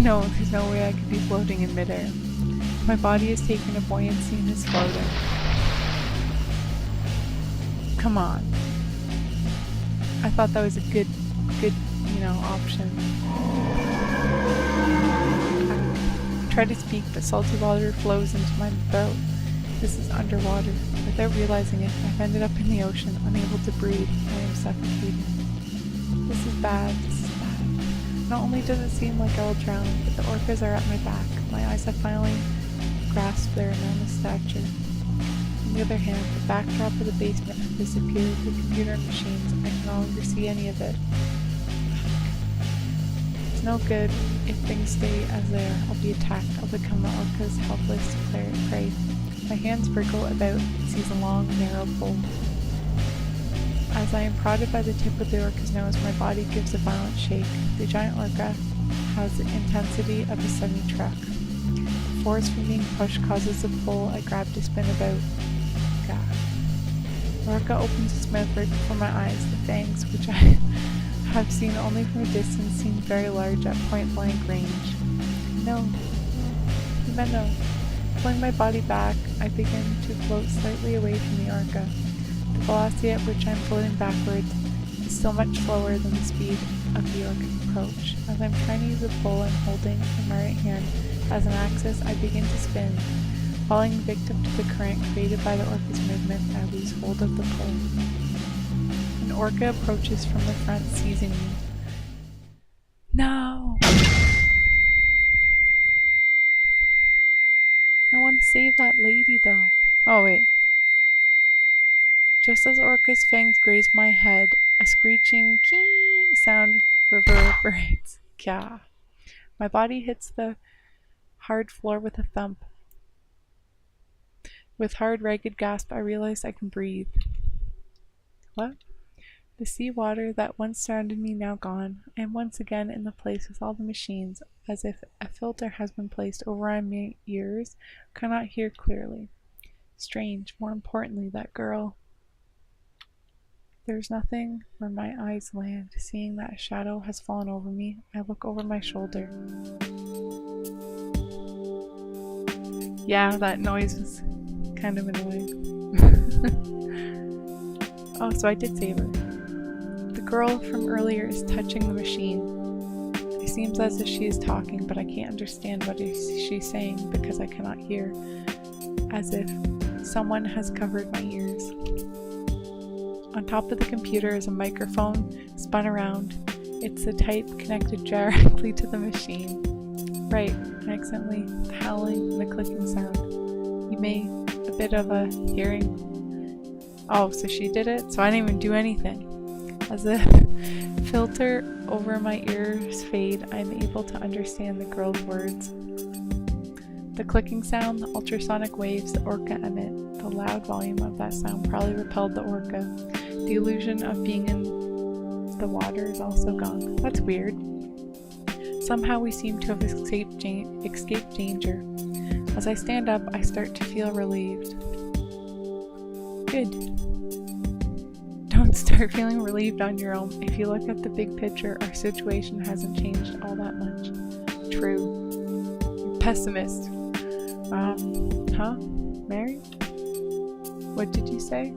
No, there's no way I could be floating in midair. My body has taken a buoyancy and is floating. Come on. I thought that was a good, option. I try to speak, but salty water flows into my throat. This is underwater. Without realizing it, I've ended up in the ocean, unable to breathe. I am suffocating. This is bad. Not only does it seem like I will drown, but the orcas are at my back. My eyes have finally grasped their enormous stature. On the other hand, the backdrop of the basement has disappeared, the computer and machines. I can no longer see any of it. It's no good if things stay as they are. I'll be attacked. I'll become the orca's helpless prey. My hands wriggle about and seize a long, narrow pole. As I am prodded by the tip of the orca's nose, my body gives a violent shake. The giant orca has the intensity of a semi-truck. The force from being pushed causes the pole I grab to spin about. Gah. The orca opens its mouth right before my eyes. The fangs, which I have seen only from a distance, seem very large at point-blank range. No. Pulling my body back, I begin to float slightly away from the orca. The velocity at which I am floating backwards is still much slower than the speed of the orca's approach. As I'm trying to use the pole I'm holding in my right hand as an axis, I begin to spin. Falling victim to the current created by the orca's movement, I lose hold of the pole. An orca approaches from the front, seizing me. No! I want to save that lady, though. Oh, wait. Just as Orca's fangs graze my head, a screeching kee sound reverberates. Kya. My body hits the hard floor with a thump. With hard, ragged gasp, I realize I can breathe. What? The sea water that once surrounded me now gone. I am once again in the place with all the machines, as if a filter has been placed over my ears. Cannot hear clearly. Strange, more importantly, that girl. There's nothing where my eyes land. Seeing that a shadow has fallen over me, I look over my shoulder. Yeah, that noise was kind of annoying. Oh, so I did save her. The girl from earlier is touching the machine. It seems as if she is talking, but I can't understand what she's saying because I cannot hear. As if someone has covered my ears. On top of the computer is a microphone spun around. It's the type connected directly to the machine. Right, accidentally, the howling and the clicking sound. You made a bit of a hearing. Oh, so she did it? So I didn't even do anything. As the filter over my ears fade, I'm able to understand the girl's words. The clicking sound, the ultrasonic waves the orca emit, the loud volume of that sound probably repelled the orca. The illusion of being in the water is also gone. That's weird. Somehow we seem to have escaped danger. As I stand up, I start to feel relieved. Good. Don't start feeling relieved on your own. If you look at the big picture, our situation hasn't changed all that much. True. You're pessimist. Married? What did you say?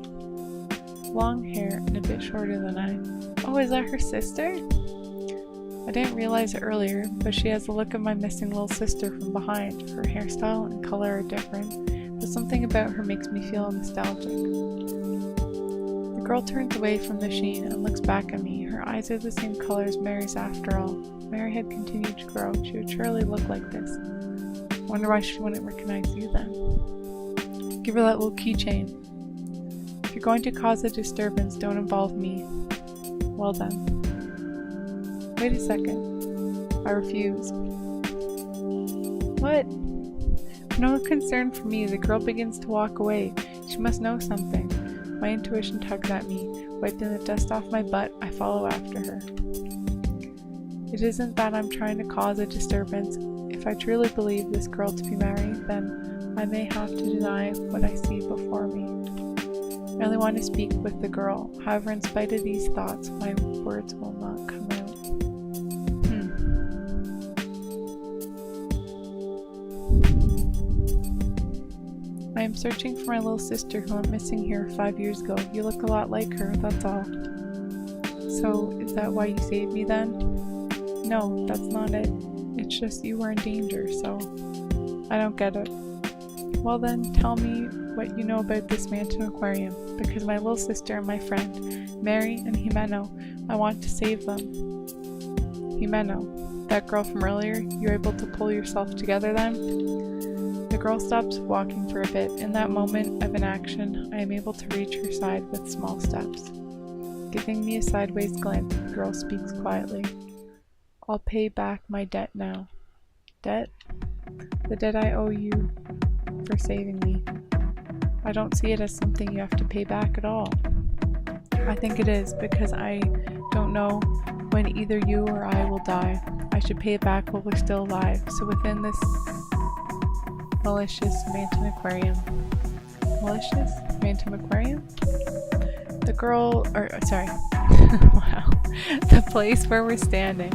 Long hair and a bit shorter than I. Oh, is that her sister? I didn't realize it earlier, but she has the look of my missing little sister from behind. Her hairstyle and color are different, but something about her makes me feel nostalgic. The girl turns away from the machine and looks back at me. Her eyes are the same color as Mary's after all. Mary had continued to grow. She would surely look like this. Wonder why she wouldn't recognize you then. Give her that little keychain. If you're going to cause a disturbance, don't involve me. Well then. Wait a second. I refuse. What? No concern for me. The girl begins to walk away. She must know something. My intuition tugs at me. Wiping the dust off my butt, I follow after her. It isn't that I'm trying to cause a disturbance. If I truly believe this girl to be Mary, then I may have to deny what I see before me. I only want to speak with the girl. However, in spite of these thoughts, my words will not come out. I am searching for my little sister who went missing here 5 years ago. You look a lot like her, that's all. So, is that why you saved me then? No, that's not it. It's just you were in danger, so I don't get it. Well then, tell me what you know about this Manton Aquarium, because my little sister and my friend, Mary and Jimeno, I want to save them. Himeno, that girl from earlier, you able to pull yourself together then? The girl stops walking for a bit. In that moment of inaction, I am able to reach her side with small steps. Giving me a sideways glance, the girl speaks quietly. I'll pay back my debt now. Debt? The debt I owe you for saving me. I don't see it as something you have to pay back at all. I think it is, because I don't know when either you or I will die. I should pay it back while we're still alive. So within this malicious Manton Aquarium. Malicious Manton Aquarium? The girl, wow, the place where we're standing.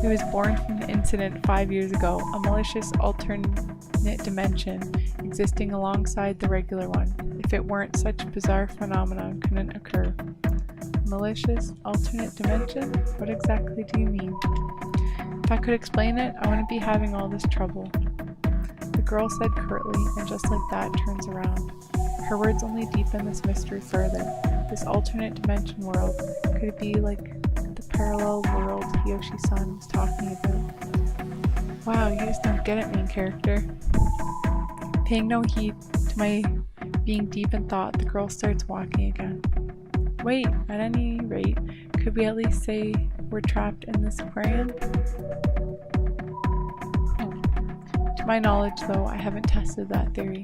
It was born from an incident 5 years ago, a malicious alternate dimension existing alongside the regular one. If it weren't, such a bizarre phenomenon couldn't occur. Malicious alternate dimension? What exactly do you mean? If I could explain it, I wouldn't be having all this trouble. The girl said curtly, and just like that turns around. Her words only deepen this mystery further. This alternate dimension world, could it be like the parallel world Hiyoshi-san was talking about? Wow, you just don't get it, main character. Paying no heed to my being deep in thought, the girl starts walking again. Wait, at any rate, could we at least say we're trapped in this aquarium? To my knowledge, though, I haven't tested that theory.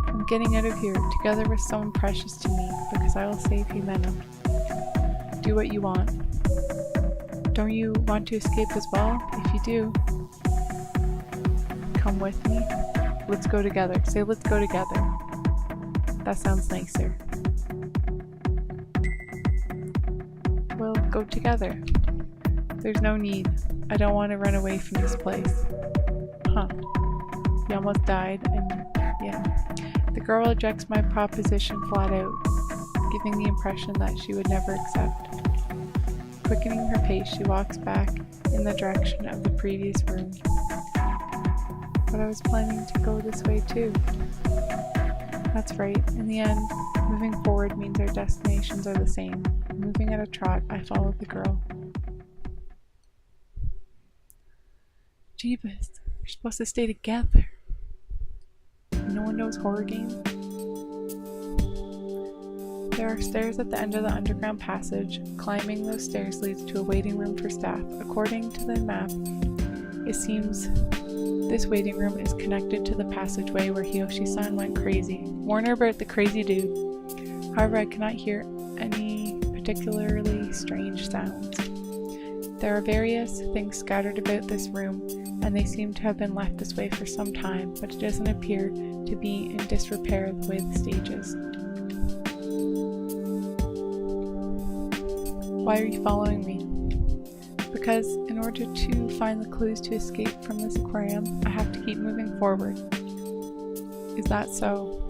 I'm getting out of here, together with someone precious to me, because I will save Himeno. Do what you want. Don't you want to escape as well? If you do, come with me. Let's go together. Say let's go together. That sounds nicer. We'll go together. There's no need. I don't want to run away from this place. Huh. He almost died, and yeah. The girl rejects my proposition flat out, giving the impression that she would never accept. Quickening her pace, she walks back in the direction of the previous room. But I was planning to go this way too. That's right. In the end, moving forward means our destinations are the same. Moving at a trot, I followed the girl. Jeebus, we're supposed to stay together. No one knows horror games? There are stairs at the end of the underground passage. Climbing those stairs leads to a waiting room for staff. According to the map, it seems this waiting room is connected to the passageway where Hiyoshi-san went crazy. Warn her about the crazy dude. However, I cannot hear any particularly strange sounds. There are various things scattered about this room, and they seem to have been left this way for some time, but it doesn't appear to be in disrepair the way the stage is. Why are you following me? Because in order to find the clues to escape from this aquarium, I have to keep moving forward. Is that so?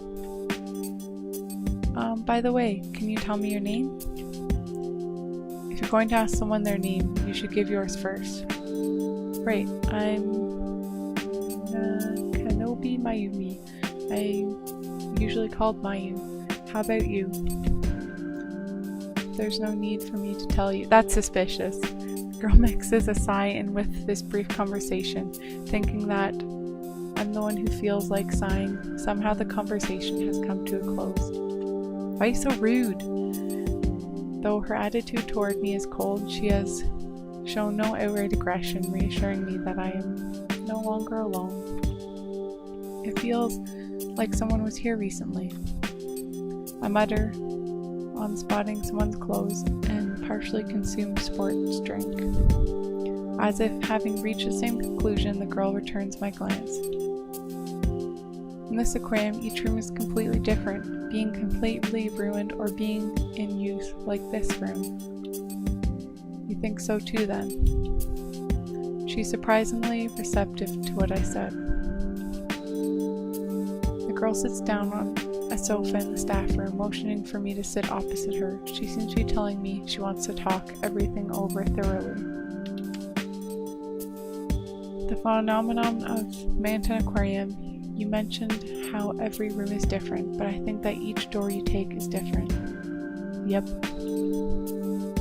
By the way, can you tell me your name? If you're going to ask someone their name, you should give yours first. Great, I'm Kanobi Mayumi. I'm usually called Mayu. How about you? There's no need for me to tell you. That's suspicious. The girl mixes a sigh in with this brief conversation, thinking that I'm the one who feels like sighing. Somehow the conversation has come to a close. Why are you so rude? Though her attitude toward me is cold, she has shown no outright aggression, reassuring me that I am no longer alone. It feels like someone was here recently. I mutter on spotting someone's clothes and partially consumed sports drink. As if having reached the same conclusion, the girl returns my glance. In this aquarium, each room is completely different, being completely ruined or being in use like this room. You think so too then? She's surprisingly receptive to what I said. The girl sits down on a sofa in the staff room, motioning for me to sit opposite her. She seems to be telling me she wants to talk everything over thoroughly. The phenomenon of Manton Aquarium, you mentioned how every room is different, but I think that each door you take is different. Yep.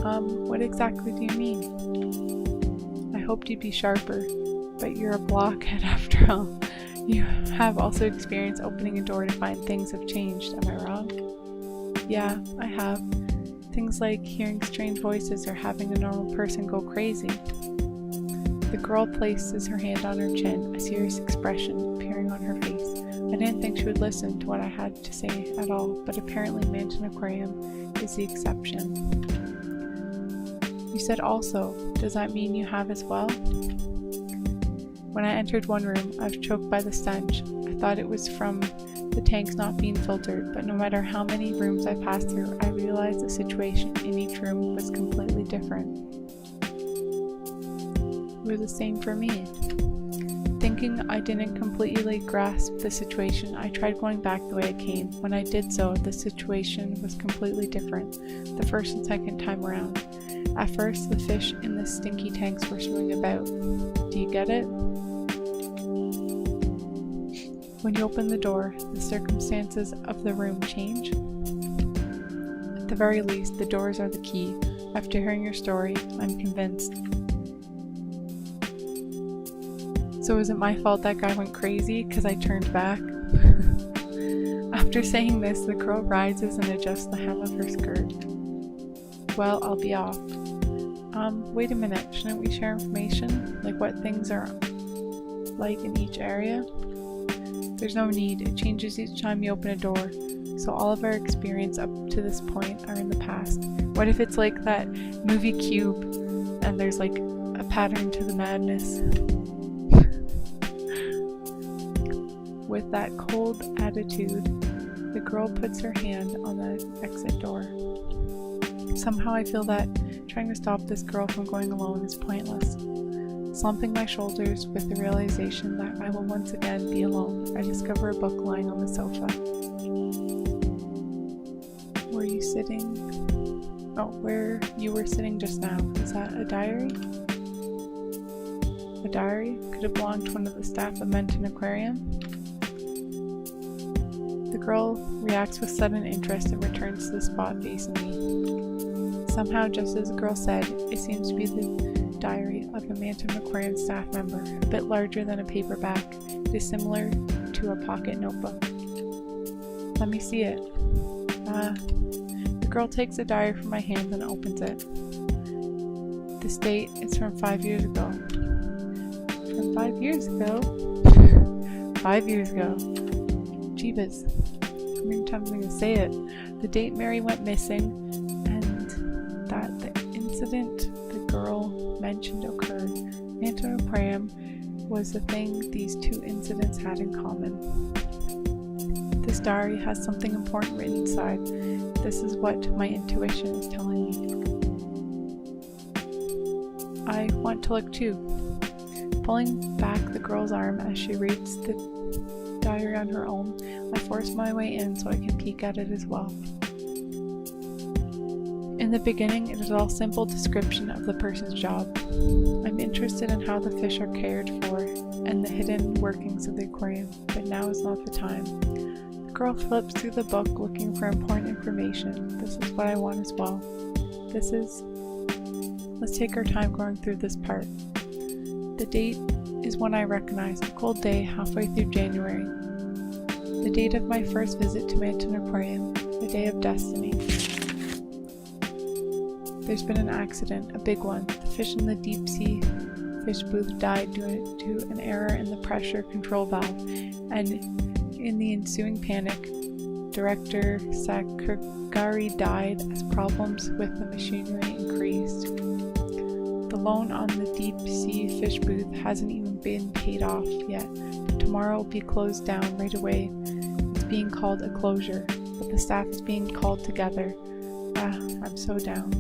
What exactly do you mean? hoped you'd be sharper, but you're a blockhead after all. You have also experienced opening a door to find things have changed, am I wrong? Yeah, I have. Things like hearing strange voices or having a normal person go crazy. The girl places her hand on her chin, a serious expression appearing on her face. I didn't think she would listen to what I had to say at all, but apparently Manton Aquarium is the exception. You said also. Does that mean you have as well? When I entered one room, I was choked by the stench. I thought it was from the tanks not being filtered, but no matter how many rooms I passed through, I realized the situation in each room was completely different. It was the same for me. Thinking I didn't completely grasp the situation, I tried going back the way I came. When I did so, the situation was completely different, the first and second time around. At first, the fish in the stinky tanks were swimming about. Do you get it? When you open the door, the circumstances of the room change. At the very least, the doors are the key. After hearing your story, I'm convinced. So is it my fault that guy went crazy because I turned back? After saying this, the girl rises and adjusts the hem of her skirt. Well, I'll be off. Wait a minute, shouldn't we share information? Like what things are like in each area? There's no need, it changes each time you open a door, so all of our experience up to this point are in the past. What if it's like that movie Cube, and there's like a pattern to the madness? With that cold attitude, the girl puts her hand on the exit door. Somehow I feel that trying to stop this girl from going alone is pointless. Slumping my shoulders with the realization that I will once again be alone, I discover a book lying on the sofa. Were you sitting? Oh, where you were sitting just now. Is that a diary? A diary? Could it belong to one of the staff of Manton Aquarium? The girl reacts with sudden interest and returns to the spot facing me. Somehow, just as the girl said, it seems to be the diary of a Manton Aquarium staff member, a bit larger than a paperback. It is similar to a pocket notebook. Let me see it. The girl takes the diary from my hand and opens it. This date is from 5 years ago. From 5 years ago? 5 years ago. Jeebus. How many times am I going to say it? The date Mary went missing, and that the incident the girl mentioned occurred. Manton Aquarium was the thing these two incidents had in common. This diary has something important written inside. This is what my intuition is telling me. I want to look too. Pulling back the girl's arm as she reads the diary on her own, I force my way in so I can peek at it as well. In the beginning, it is all simple description of the person's job. I'm interested in how the fish are cared for and the hidden workings of the aquarium, but now is not the time. The girl flips through the book looking for important information. This is what I want as well. Let's take our time going through this part. The date is one I recognize, a cold day halfway through January. The date of my first visit to Manton Aquarium, the day of destiny. There's been an accident, a big one. The fish in the deep sea fish booth died due to an error in the pressure control valve, and in the ensuing panic, Director Sakagari died as problems with the machinery increased. The loan on the deep sea fish booth hasn't even been paid off yet, but tomorrow will be closed down right away. It's being called a closure, but the staff is being called together. I'm so down.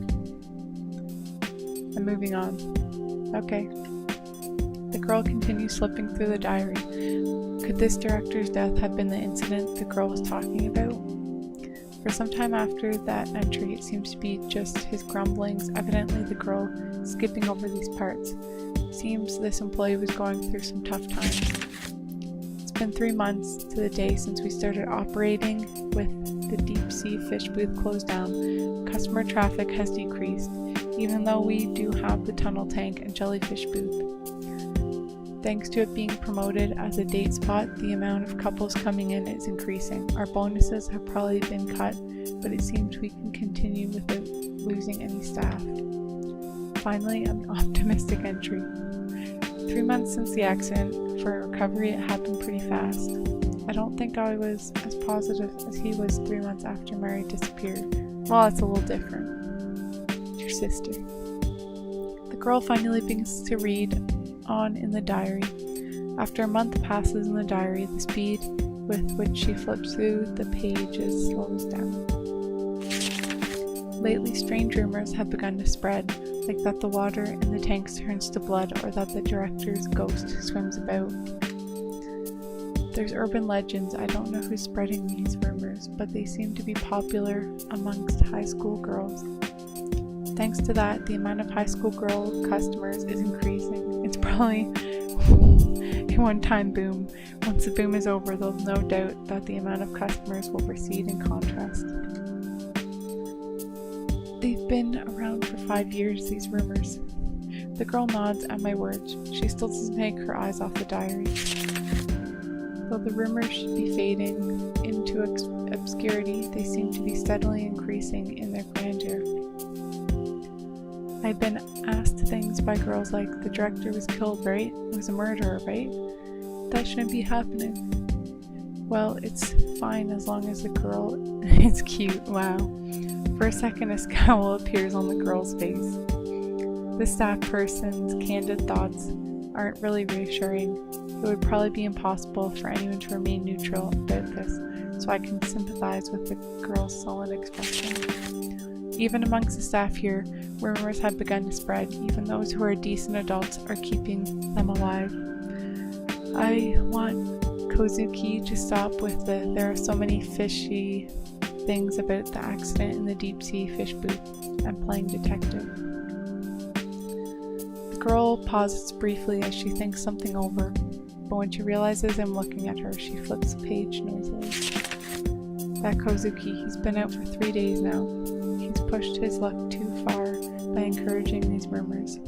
I'm moving on. Okay. The girl continues slipping through the diary. Could this director's death have been the incident the girl was talking about? For some time after that entry, it seems to be just his grumblings, evidently the girl skipping over these parts. Seems this employee was going through some tough times. It's been 3 months to the day since we started operating with the deep sea fish booth closed down. Customer traffic has decreased. even though we do have the tunnel tank and jellyfish booth. Thanks to it being promoted as a date spot, the amount of couples coming in is increasing. Our bonuses have probably been cut, but it seems we can continue without losing any staff. Finally, an optimistic entry. 3 months since the accident, for recovery it happened pretty fast. I don't think I was as positive as he was 3 months after Mary disappeared. Well, it's a little different. Your sister. The girl finally begins to read on in the diary. After a month passes in the diary, the speed with which she flips through the pages slows down. Lately, strange rumors have begun to spread, like that the water in the tanks turns to blood or that the director's ghost swims about. There's urban legends. I don't know who's spreading these rumors, but they seem to be popular amongst high school girls. Thanks to that, the amount of high school girl customers is increasing. It's probably a one-time boom. Once the boom is over, there's no doubt that the amount of customers will recede in contrast. They've been around for 5 years, these rumors. The girl nods at my words. She still doesn't take her eyes off the diary. Though the rumors should be fading into obscurity, they seem to be steadily increasing in their grandeur. I've been asked things by girls like, the director was killed, right? It was a murderer, right? That shouldn't be happening. Well, it's fine as long as the girl is cute. Wow. For a second, a scowl appears on the girl's face. The staff person's candid thoughts aren't really reassuring. It would probably be impossible for anyone to remain neutral about this, so I can sympathize with the girl's sullen expression. Even amongst the staff here, rumors have begun to spread. Even those who are decent adults are keeping them alive. I want Kozuki to stop with the "there are so many fishy things about the accident in the deep sea fish booth" and playing detective. The girl pauses briefly as she thinks something over, but when she realizes I'm looking at her, she flips the page noisily. That Kozuki, he's been out for 3 days now. He's pushed his luck too far by encouraging these rumors.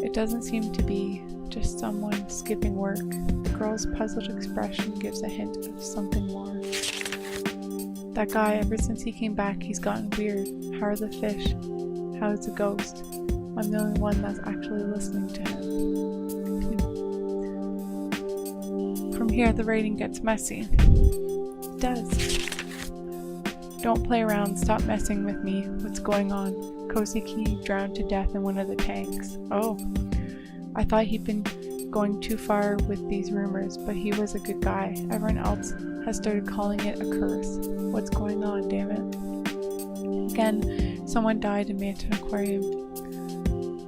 It doesn't seem to be just someone skipping work. The girl's puzzled expression gives a hint of something more. That guy, ever since he came back, he's gotten weird. How are the fish? How is the ghost? I'm the only one that's actually listening to him. From here, the writing gets messy. It does. Don't play around. Stop messing with me. What's going on? Kozuki drowned to death in one of the tanks. Oh. I thought he'd been going too far with these rumors, but he was a good guy. Everyone else has started calling it a curse. What's going on, damn it? Again, someone died in Manton Aquarium,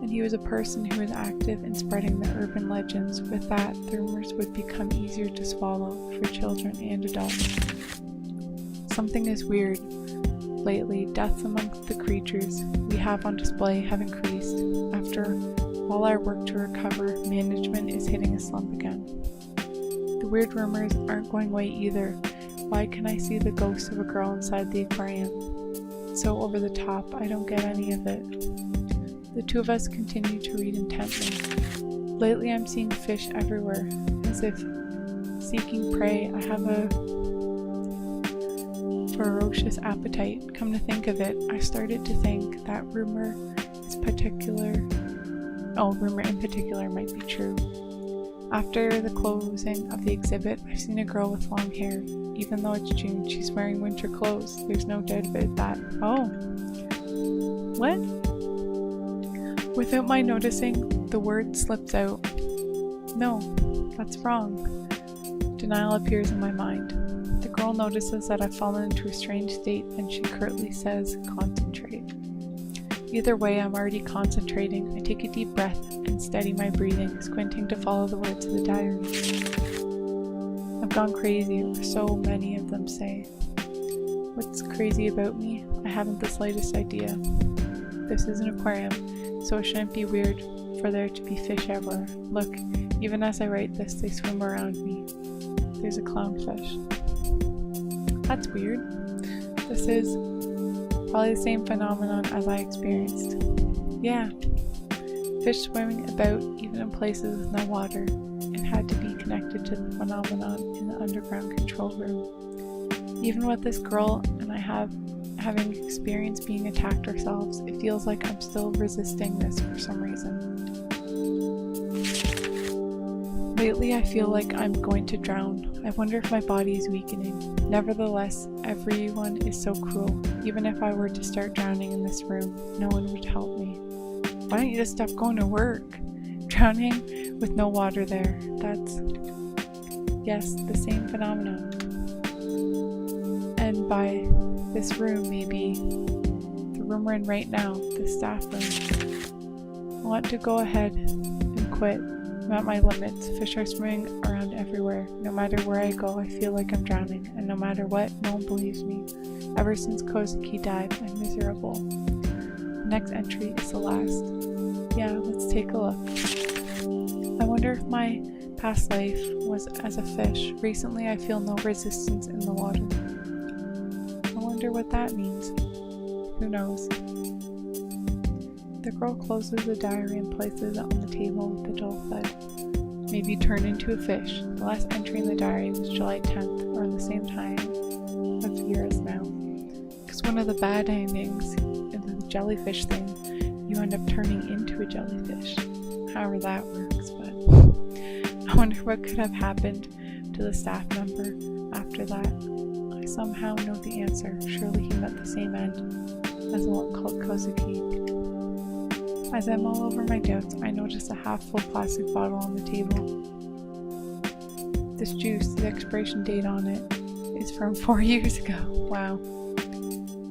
and he was a person who was active in spreading the urban legends. With that, the rumors would become easier to swallow for children and adults. Something is weird. Lately, deaths amongst the creatures we have on display have increased. After all our work to recover, management is hitting a slump again. The weird rumors aren't going away either. Why can I see the ghost of a girl inside the aquarium? So over the top, I don't get any of it. The two of us continue to read intently. Lately I'm seeing fish everywhere, as if seeking prey. I have a ferocious appetite. Come to think of it, I started to think that rumor in particular might be true. After the closing of the exhibit, I've seen a girl with long hair. Even though it's June, she's wearing winter clothes. There's no doubt about that. Oh. What? Without my noticing, the word slips out. No, that's wrong. Denial appears in my mind. The girl notices that I've fallen into a strange state, and she curtly says, "Concentrate." Either way, I'm already concentrating. I take a deep breath and steady my breathing, squinting to follow the words of the diary. I've gone crazy, or so many of them say. What's crazy about me? I haven't the slightest idea. This is an aquarium, so it shouldn't be weird for there to be fish everywhere. Look, even as I write this, they swim around me. There's a clownfish. That's weird. This is Probably the same phenomenon as I experienced. Yeah. Fish swimming about even in places with no water, and had to be connected to the phenomenon in the underground control room. Even with this girl and I having experienced being attacked ourselves, it feels like I'm still resisting this for some reason. Lately I feel like I'm going to drown. I wonder if my body is weakening. Nevertheless, everyone is so cruel. Even if I were to start drowning in this room, no one would help me. Why don't you just stop going to work? Drowning with no water there. That's, yes, the same phenomenon. And by this room, maybe the room we're in right now, the staff room. I want to go ahead and quit. I'm at my limits. Fish are swimming around everywhere. No matter where I go, I feel like I'm drowning, and no matter what, no one believes me. Ever since Kozuki died, I'm miserable. The next entry is the last. Yeah, let's take a look. I wonder if my past life was as a fish. Recently, I feel no resistance in the water. I wonder what that means. Who knows? The girl closes the diary and places it on the table with the dull thud. Maybe turn into a fish. The last entry in the diary was July 10th, or in the same time of year as now. Because one of the bad endings in the jellyfish thing, you end up turning into a jellyfish. However that works, but I wonder what could have happened to the staff member after that. I somehow know the answer. Surely he met the same end as the one called Kozuki. As I'm all over my doubts, I notice a half-full plastic bottle on the table. This juice, the expiration date on it, is from 4 years ago. Wow.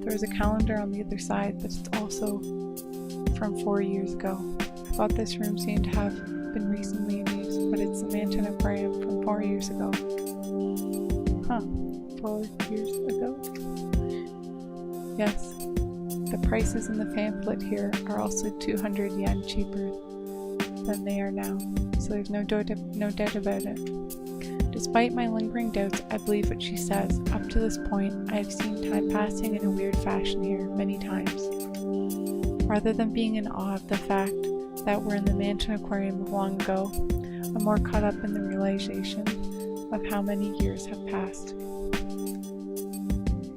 There is a calendar on the other side, but it's also from 4 years ago. I thought this room seemed to have been recently in use, but it's the Manton Aquarium from 4 years ago. Huh. 4 years ago? Yes. The prices in the pamphlet here are also 200 yen cheaper than they are now, so there's no doubt about it. Despite my lingering doubts, I believe what she says. Up to this point, I have seen time passing in a weird fashion here many times. Rather than being in awe of the fact that we're in the Manton Aquarium of long ago, I'm more caught up in the realization of how many years have passed.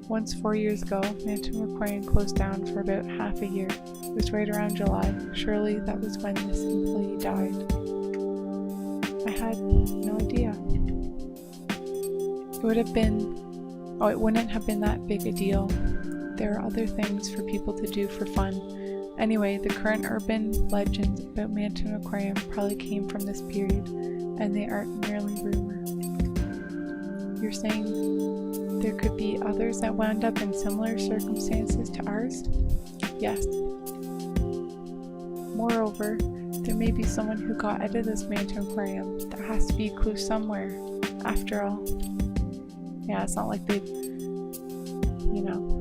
Once 4 years ago, Manton Aquarium closed down for about half a year. It was right around July. Surely that was when this employee died. I had no idea. It wouldn't have been that big a deal. There are other things for people to do for fun. Anyway, the current urban legends about Manton Aquarium probably came from this period, and they aren't merely rumor. You're saying there could be others that wound up in similar circumstances to ours? Yes. Moreover, there may be someone who got out of this Manton Aquarium. There has to be a clue somewhere, after all. Yeah, it's not like they'd,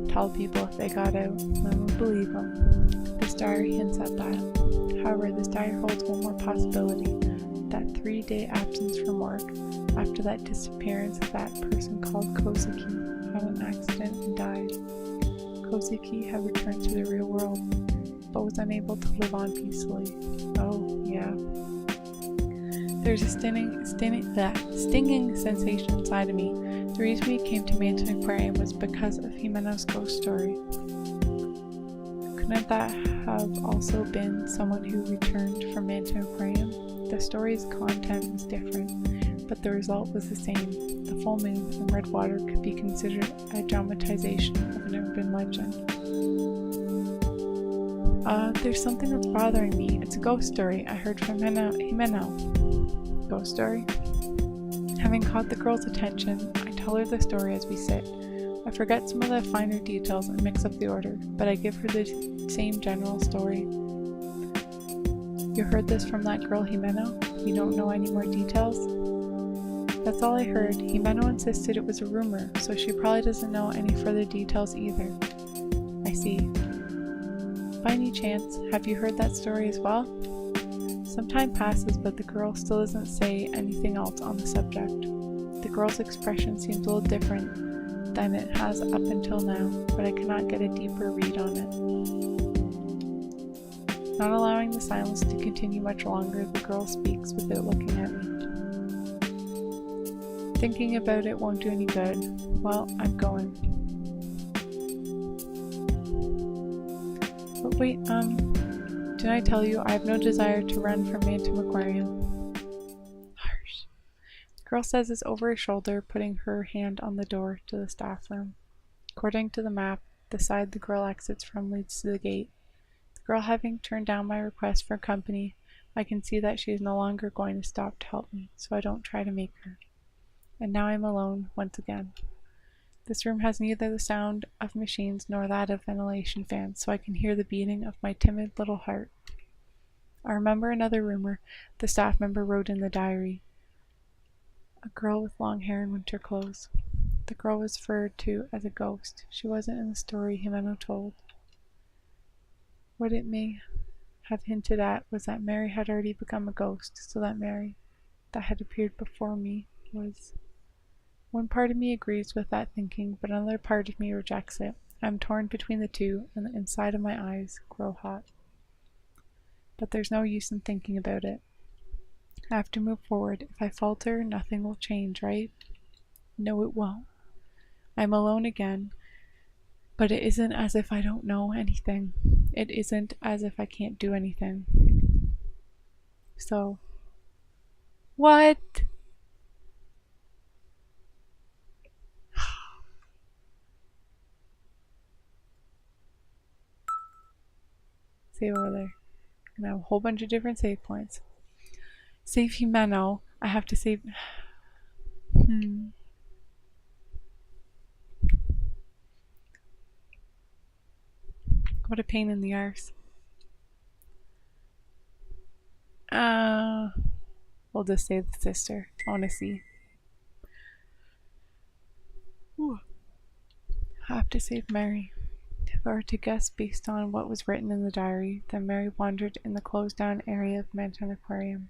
tell people if they got out. No one would believe them. This diary hints at that. However, this diary holds one more possibility. That 3-day absence from work after that disappearance of that person called Kozuki had an accident and died. Kozuki had returned to the real world, but was unable to live on peacefully. Oh, yeah. There's a stinging sensation inside of me. The reason we came to Manton Aquarium was because of Himeno's ghost story. Couldn't that have also been someone who returned from Manton Aquarium? The story's content was different, but the result was the same. The full moon and red water could be considered a dramatization of an urban legend. There's something that's bothering me. It's a ghost story I heard from Himeno. Ghost story? Having caught the girl's attention, I tell her the story as we sit. I forget some of the finer details and mix up the order, but I give her the same general story. You heard this from that girl Himeno? You don't know any more details? That's all I heard. Himeno insisted it was a rumor, so she probably doesn't know any further details either. I see. By any chance, have you heard that story as well? Some time passes, but the girl still doesn't say anything else on the subject. The girl's expression seems a little different than it has up until now, but I cannot get a deeper read on it. Not allowing the silence to continue much longer, the girl speaks without looking at me. Thinking about it won't do any good. Well, I'm going. But wait, didn't I tell you I have no desire to run from Mantum Aquarium? Harsh. The girl says this over her shoulder, putting her hand on the door to the staff room. According to the map, the side the girl exits from leads to the gate. The girl having turned down my request for company, I can see that she is no longer going to stop to help me, so I don't try to make her. And now I'm alone once again. This room has neither the sound of machines nor that of ventilation fans, so I can hear the beating of my timid little heart. I remember another rumor the staff member wrote in the diary. A girl with long hair and winter clothes. The girl was referred to as a ghost. She wasn't in the story Himeno told. What it may have hinted at was that Mary had already become a ghost, so that Mary, that had appeared before me, was... One part of me agrees with that thinking, but another part of me rejects it. I am torn between the two, and the inside of my eyes grow hot. But there's no use in thinking about it. I have to move forward. If I falter, nothing will change, right? No, it won't. I'm alone again, but it isn't as if I don't know anything. It isn't as if I can't do anything. So, what? Save over there. And I have a whole bunch of different save points. Save Himeno. I have to save... What a pain in the arse. We'll just save the sister. I want to see. Ooh. I have to save Mary. If I were to guess based on what was written in the diary, then Mary wandered in the closed-down area of Manton Aquarium.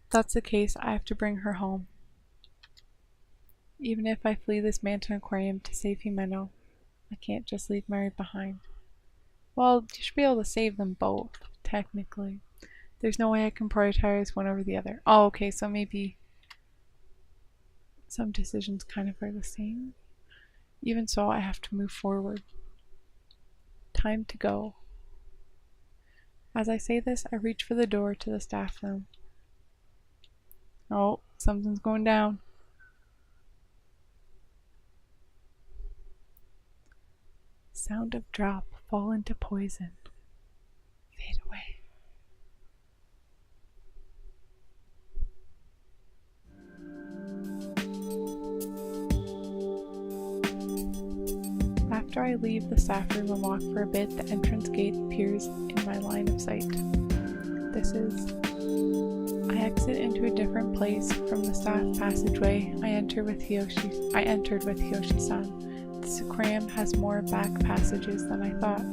If that's the case, I have to bring her home. Even if I flee this Manton Aquarium to save Himeno, I can't just leave Mary behind. Well, you should be able to save them both, technically. There's no way I can prioritize one over the other. Oh, okay, so maybe some decisions kind of are the same. Even so, I have to move forward. Time to go. As I say this, I reach for the door to the staff room. Oh, something's going down. Sound of drop fall into poison. Fade away. After I leave the staff room and walk for a bit, the entrance gate appears in my line of sight. I exit into a different place from the staff passageway I entered with Hiyoshi-san. This aquarium has more back passages than I thought.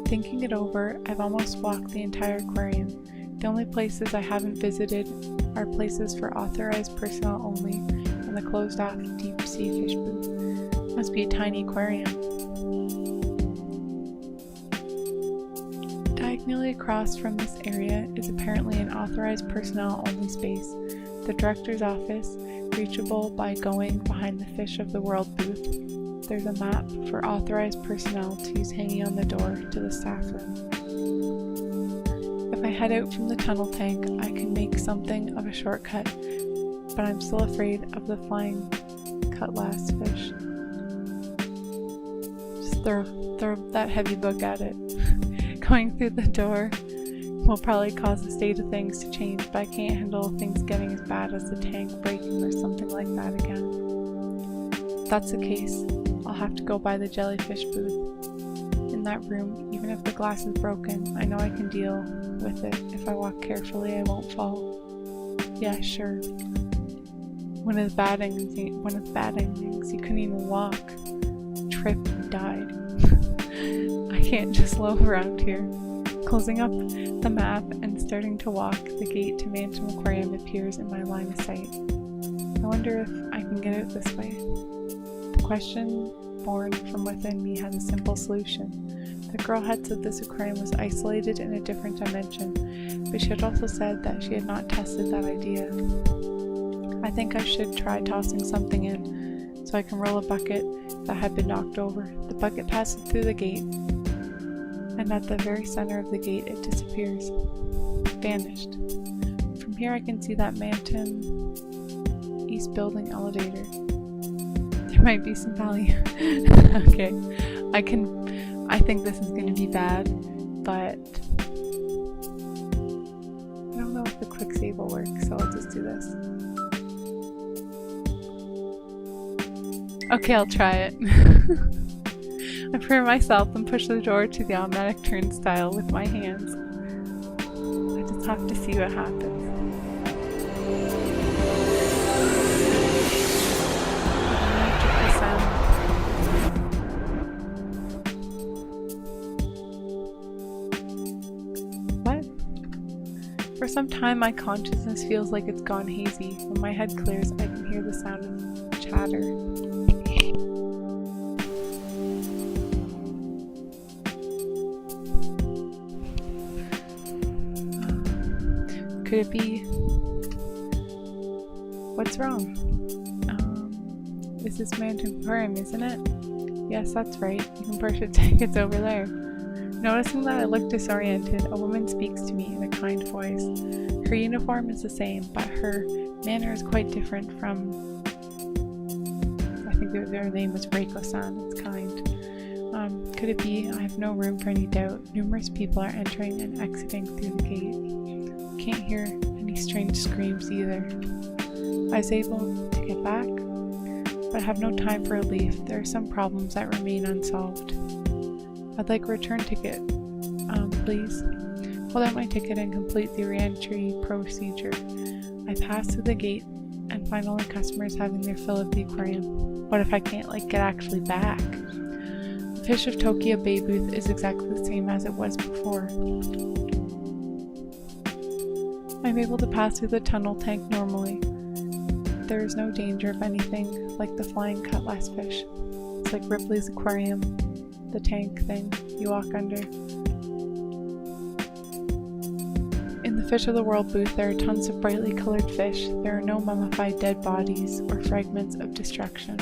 Thinking it over, I've almost walked the entire aquarium. The only places I haven't visited are places for authorized personnel only and the closed-off deep-sea fish booth. Must be a tiny aquarium. Diagonally across from this area is apparently an authorized personnel only space, the director's office, reachable by going behind the Fish of the World booth. There's a map for authorized personnel to use hanging on the door to the staff room. If I head out from the tunnel tank, I can make something of a shortcut, but I'm still afraid of the flying cutlass fish. Throw that heavy book at it. Going through the door will probably cause the state of things to change, but I can't handle things getting as bad as the tank breaking or something like that again. If that's the case, I'll have to go by the jellyfish booth. In that room, even if the glass is broken, I know I can deal with it. If I walk carefully, I won't fall. Yeah, sure. One of the bad endings, you couldn't even walk. Tripped and died. I can't just loaf around here. Closing up the map and starting to walk, the gate to Mantum Aquarium appears in my line of sight. I wonder if I can get out this way. The question born from within me had a simple solution. The girl had said this aquarium was isolated in a different dimension, but she had also said that she had not tested that idea. I think I should try tossing something in, so I can roll a bucket that had been knocked over. The bucket passes through the gate, and at the very center of the gate it disappears. Vanished. From here I can see that Manton East Building elevator. There might be some value. Okay, I think this is going to be bad, but I don't know if the quick save will work, so I'll just do this. Okay, I'll try it. I prepare myself and push the door to the automatic turnstile with my hands. I just have to see what happens. What? For some time my consciousness feels like it's gone hazy. When my head clears, I can hear the sound of chatter. Could it be? What's wrong? Is this Manton Aquarium, isn't it? Yes, that's right. You can purchase tickets over there. Noticing that I look disoriented, a woman speaks to me in a kind voice. Her uniform is the same, but her manner is quite different from... I think their name was Reiko-san. It's kind. Could it be? I have no room for any doubt. Numerous people are entering and exiting through the gate. Can't hear any strange screams either. I was able to get back, but I have no time for relief. There are some problems that remain unsolved. I'd like a return ticket, please. Hold out my ticket and complete the re-entry procedure. I pass through the gate and find all the customers having their fill of the aquarium. What if I can't, get actually back? The Fish of Tokyo Bay booth is exactly the same as it was before. I'm able to pass through the tunnel tank normally. There is no danger of anything like the flying cutlass fish. It's like Ripley's aquarium, the tank thing you walk under. In the Fish of the World booth there are tons of brightly colored fish. There are no mummified dead bodies or fragments of destruction.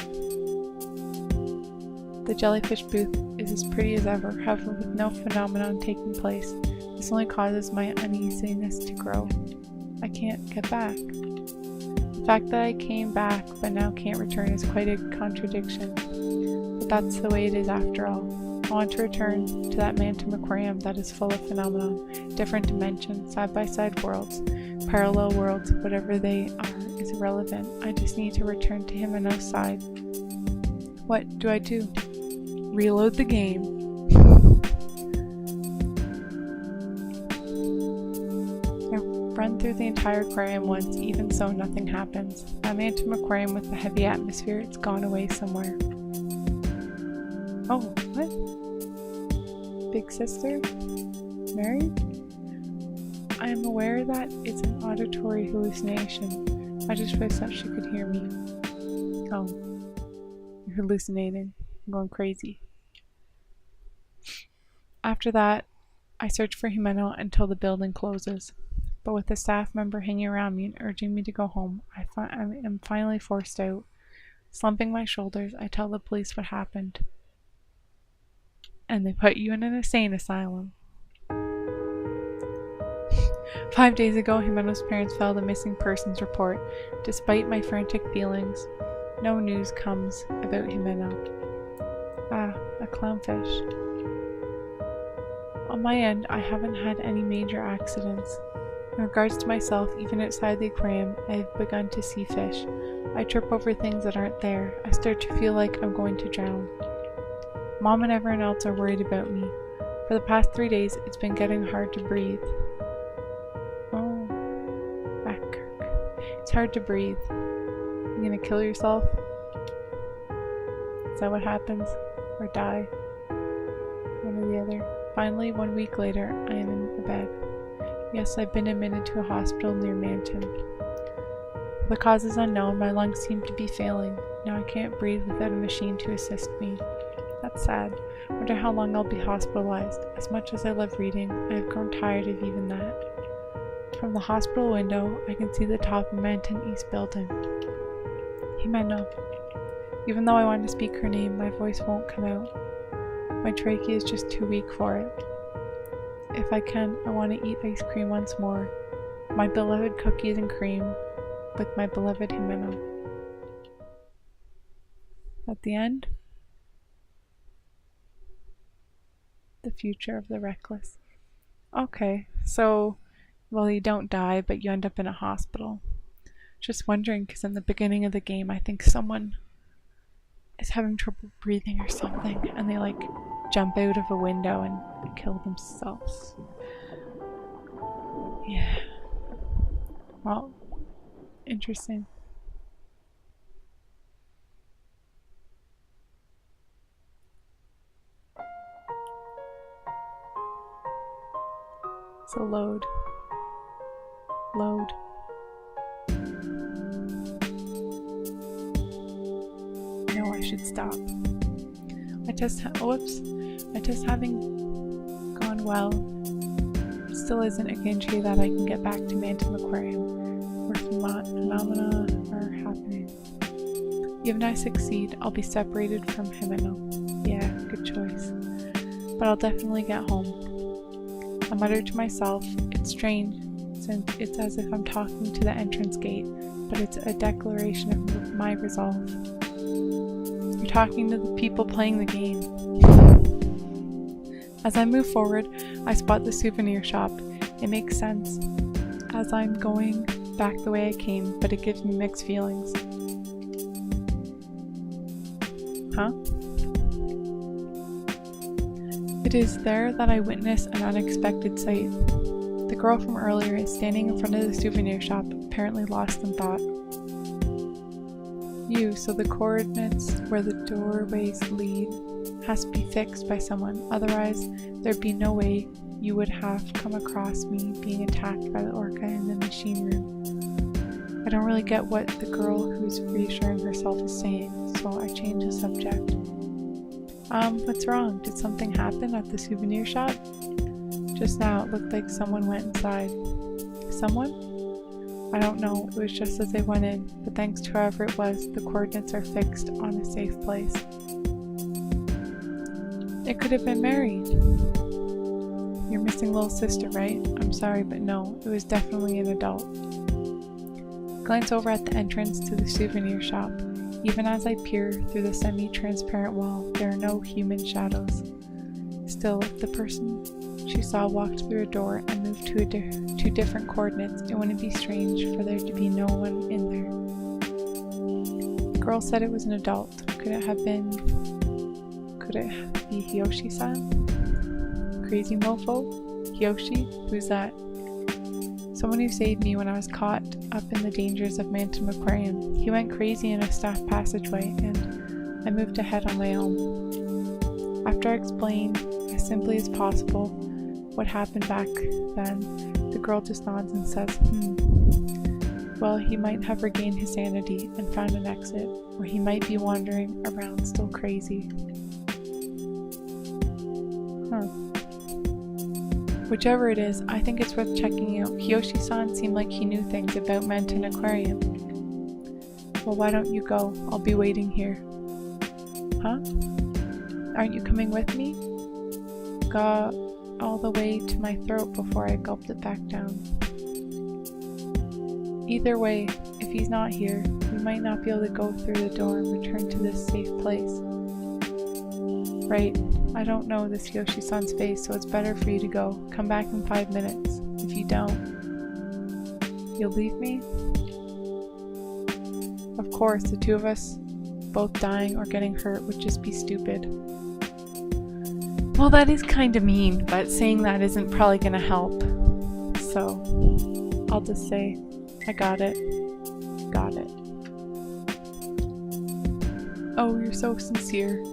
The jellyfish booth is as pretty as ever, however with no phenomenon taking place. This only causes my uneasiness to grow. I can't get back. The fact that I came back but now can't return is quite a contradiction. But that's the way it is after all. I want to return to that Manton Aquarium that is full of phenomenon, different dimensions, side-by-side worlds, parallel worlds, whatever they are is irrelevant. I just need to return to Himeno's side. What do I do? Reload the game. I run through the entire aquarium once, even so nothing happens. That Manton Aquarium with the heavy atmosphere, it's gone away somewhere. Oh, what? Big sister? Married? I am aware that it's an auditory hallucination. I just wish that she could hear me. Oh, you're hallucinating. I'm going crazy. After that, I search for Himeno until the building closes. But with a staff member hanging around me and urging me to go home, I am finally forced out. Slumping my shoulders, I tell the police what happened. And they put you in an insane asylum. 5 days ago, Himeno's parents filed a missing persons report. Despite my frantic feelings, no news comes about Himeno. Ah, a clownfish. On my end, I haven't had any major accidents. In regards to myself, even outside the aquarium, I have begun to see fish. I trip over things that aren't there. I start to feel like I'm going to drown. Mom and everyone else are worried about me. For the past 3 days, it's been getting hard to breathe. Oh, Kirk. It's hard to breathe. You gonna kill yourself? Is that what happens? Or die? One or the other. Finally, 1 week later, I am in the bed. Yes, I've been admitted to a hospital near Manton. The cause is unknown. My lungs seem to be failing. Now I can't breathe without a machine to assist me. That's sad. Wonder how long I'll be hospitalized. As much as I love reading, I have grown tired of even that. From the hospital window, I can see the top of Manton East building. Himeno. Even though I want to speak her name, my voice won't come out. My trachea is just too weak for it. If I can, I want to eat ice cream once more. My beloved cookies and cream with my beloved Himeno. At the end, the future of the reckless. Okay, so, well, you don't die, but you end up in a hospital. Just wondering, because in the beginning of the game, I think someone is having trouble breathing or something, and they like jump out of a window and kill themselves. Yeah. Well, interesting. So load. No, I should stop. My test having gone well. Still isn't a guarantee that I can get back to Manton Aquarium, where phenomena are happening. Even if I succeed, I'll be separated from Himeno. Yeah, good choice. But I'll definitely get home. I muttered to myself, it's strange, since it's as if I'm talking to the entrance gate, but it's a declaration of my resolve. You're talking to the people playing the game. As I move forward, I spot the souvenir shop. It makes sense, as I'm going back the way I came, but it gives me mixed feelings. Huh? It is there that I witness an unexpected sight. The girl from earlier is standing in front of the souvenir shop, apparently lost in thought. So the coordinates where the doorways lead has to be fixed by someone, otherwise there'd be no way you would have come across me being attacked by the orca in the machine room. I don't really get what the girl who's reassuring herself is saying, so I change the subject. What's wrong? Did something happen at the souvenir shop? Just now it looked like someone went inside. Someone? I don't know, it was just as they went in, but thanks to whoever it was, the coordinates are fixed on a safe place. It could have been Mary. Your missing little sister, right? I'm sorry, but no, it was definitely an adult. Glance over at the entrance to the souvenir shop. Even as I peer through the semi-transparent wall, there are no human shadows. Still, if the person she saw walked through a door and moved to two different coordinates, it wouldn't be strange for there to be no one in there. The girl said it was an adult. Could it be Hiyoshi-san? Crazy mofo? Hiyoshi? Who's that? Someone who saved me when I was caught up in the dangers of Manton Aquarium. He went crazy in a staff passageway, and I moved ahead on my own. After I explain as simply as possible what happened back then, the girl just nods and says, Well, he might have regained his sanity and found an exit, or he might be wandering around still crazy. Whichever it is, I think it's worth checking out. Hiyoshi-san seemed like he knew things about Manton Aquarium. Well, why don't you go? I'll be waiting here. Huh? Aren't you coming with me? Got all the way to my throat before I gulped it back down. Either way, if he's not here, we might not be able to go through the door and return to this safe place. Right. I don't know this Hiyoshi-san's face, so it's better for you to go. Come back in 5 minutes. If you don't, you'll leave me? Of course, the two of us both dying or getting hurt would just be stupid. Well, that is kinda mean, but saying that isn't probably gonna help. So, I'll just say, I got it. Got it. Oh, you're so sincere.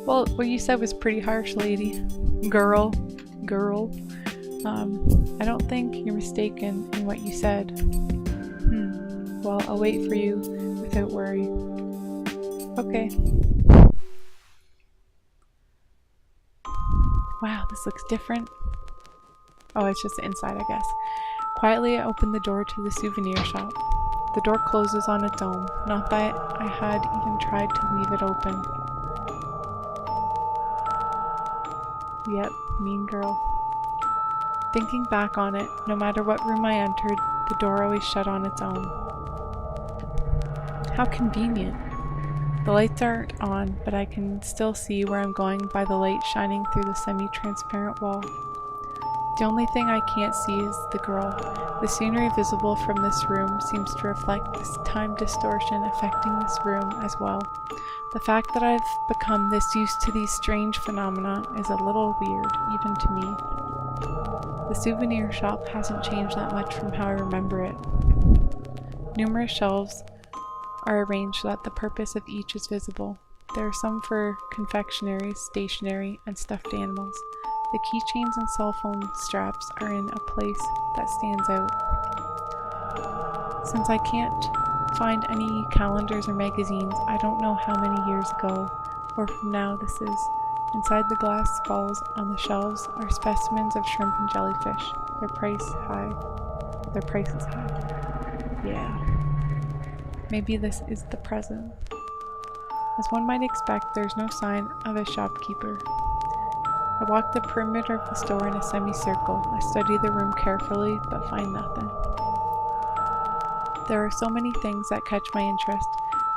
Well, what you said was pretty harsh, lady. Girl. I don't think you're mistaken in what you said. Well, I'll wait for you without worry. Okay. Wow, this looks different. Oh, it's just the inside, I guess. Quietly, I opened the door to the souvenir shop. The door closes on its own, not that I had even tried to leave it open. Yep, mean girl. Thinking back on it, no matter what room I entered, the door always shut on its own. How convenient. The lights aren't on, but I can still see where I'm going by the light shining through the semi-transparent wall. The only thing I can't see is the girl. The scenery visible from this room seems to reflect this time distortion affecting this room as well. The fact that I've become this used to these strange phenomena is a little weird, even to me. The souvenir shop hasn't changed that much from how I remember it. Numerous shelves are arranged so that the purpose of each is visible. There are some for confectionery, stationery, and stuffed animals. The keychains and cell phone straps are in a place that stands out. Since I can't find any calendars or magazines, I don't know how many years ago or from now this is. Inside the glass balls on the shelves are specimens of shrimp and jellyfish. Their price is high. Yeah. Maybe this is the present. As one might expect, there's no sign of a shopkeeper. I walk the perimeter of the store in a semicircle. I study the room carefully, but find nothing. There are so many things that catch my interest,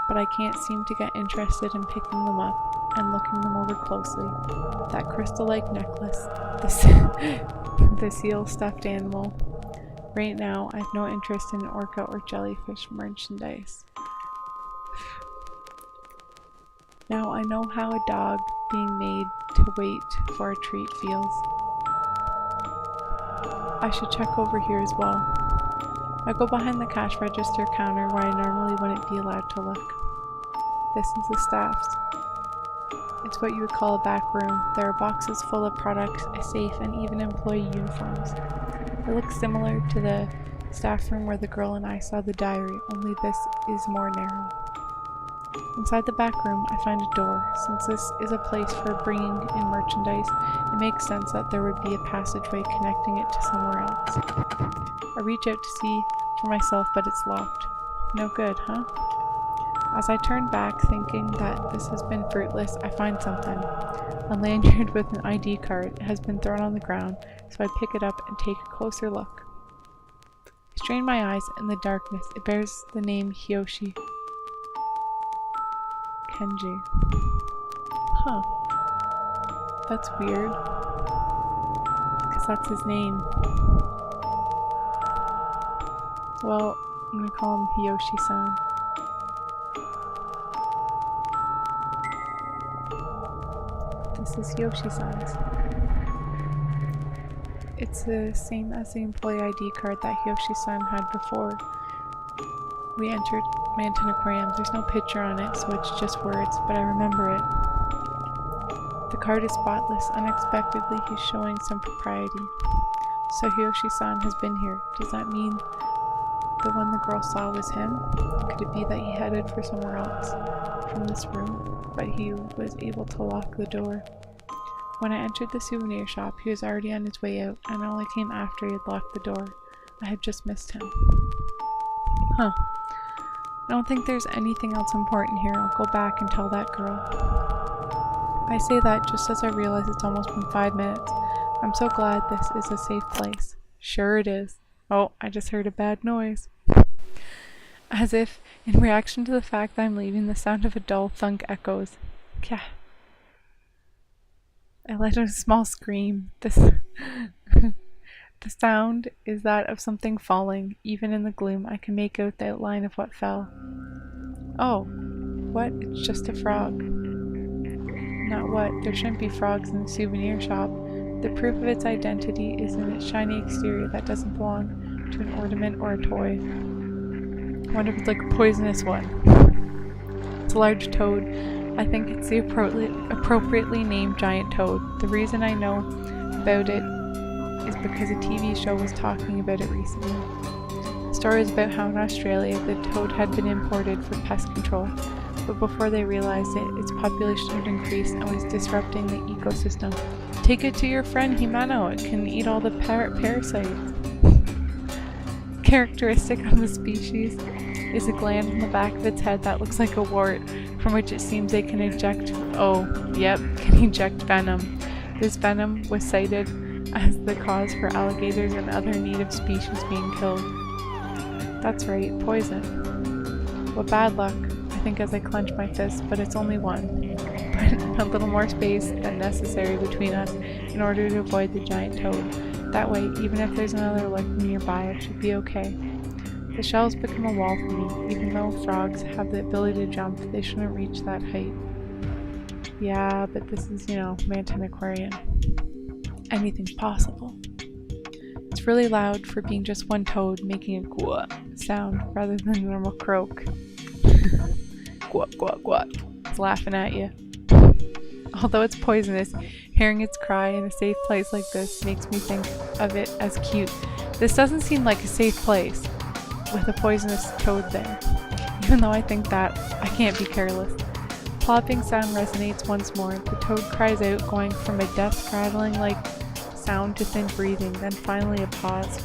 but I can't seem to get interested in picking them up and looking them over closely. That crystal-like necklace, the seal stuffed animal. Right now, I have no interest in orca or jellyfish merchandise. Now I know how a dog being made to wait for a treat feels. I should check over here as well. I go behind the cash register counter where I normally wouldn't be allowed to look. This is the staff's. It's what you would call a back room. There are boxes full of products, a safe, and even employee uniforms. It looks similar to the staff room where the girl and I saw the diary, only this is more narrow. Inside the back room, I find a door. Since this is a place for bringing in merchandise, it makes sense that there would be a passageway connecting it to somewhere else. I reach out to see for myself, but it's locked. No good, huh? As I turn back, thinking that this has been fruitless, I find something. A lanyard with an ID card. It has been thrown on the ground, so I pick it up and take a closer look. I strain my eyes in the darkness. It bears the name Hiyoshi Kenji. Huh. That's weird. Because that's his name. Well, I'm gonna call him Hiyoshi-san. This is Yoshi-san's. It's the same as the employee ID card that Hiyoshi-san had before we entered Manton Aquarium. There's no picture on it, so it's just words, but I remember it. The card is spotless. Unexpectedly, he's showing some propriety. So Hiyoshi-san has been here. Does that mean the one the girl saw was him? Could it be that he headed for somewhere else from this room, but he was able to lock the door? When I entered the souvenir shop, he was already on his way out, and I only came after he had locked the door. I had just missed him. Huh. I don't think there's anything else important here. I'll go back and tell that girl. I say that just as I realize it's almost been 5 minutes. I'm so glad this is a safe place. Sure it is. Oh, I just heard a bad noise. As if in reaction to the fact that I'm leaving, the sound of a dull thunk echoes. Kah. I let out a small scream. The sound is that of something falling. Even in the gloom, I can make out the outline of what fell. Oh, what? It's just a frog. Not what? There shouldn't be frogs in the souvenir shop. The proof of its identity is in its shiny exterior that doesn't belong to an ornament or a toy. I wonder if it's like a poisonous one. It's a large toad. I think it's the appropriately named giant toad. The reason I know about it is because a TV show was talking about it recently. story is about how in Australia the toad had been imported for pest control, but before they realized it, its population had increased and was disrupting the ecosystem. Take it to your friend Himeno, it can eat all the parasites. Characteristic of the species is a gland on the back of its head that looks like a wart, from which it seems they can eject venom. This venom was cited as the cause for alligators and other native species being killed. That's right, poison. What bad luck, I think as I clench my fist, but it's only one. Put a little more space than necessary between us in order to avoid the giant toad. That way, even if there's another lurking nearby, it should be okay. The shells become a wall for me. Even though frogs have the ability to jump, they shouldn't reach that height. Yeah, but this is, Manton Aquarium. Anything's possible. It's really loud for being just one toad making a gwah sound rather than a normal croak. Gwah, gwah, gwah. It's laughing at you. Although it's poisonous, hearing its cry in a safe place like this makes me think of it as cute. This doesn't seem like a safe place with a poisonous toad there. Even though I think that, I can't be careless. Plopping sound resonates once more. The toad cries out, going from a death rattling like sound to thin breathing, then finally a pause.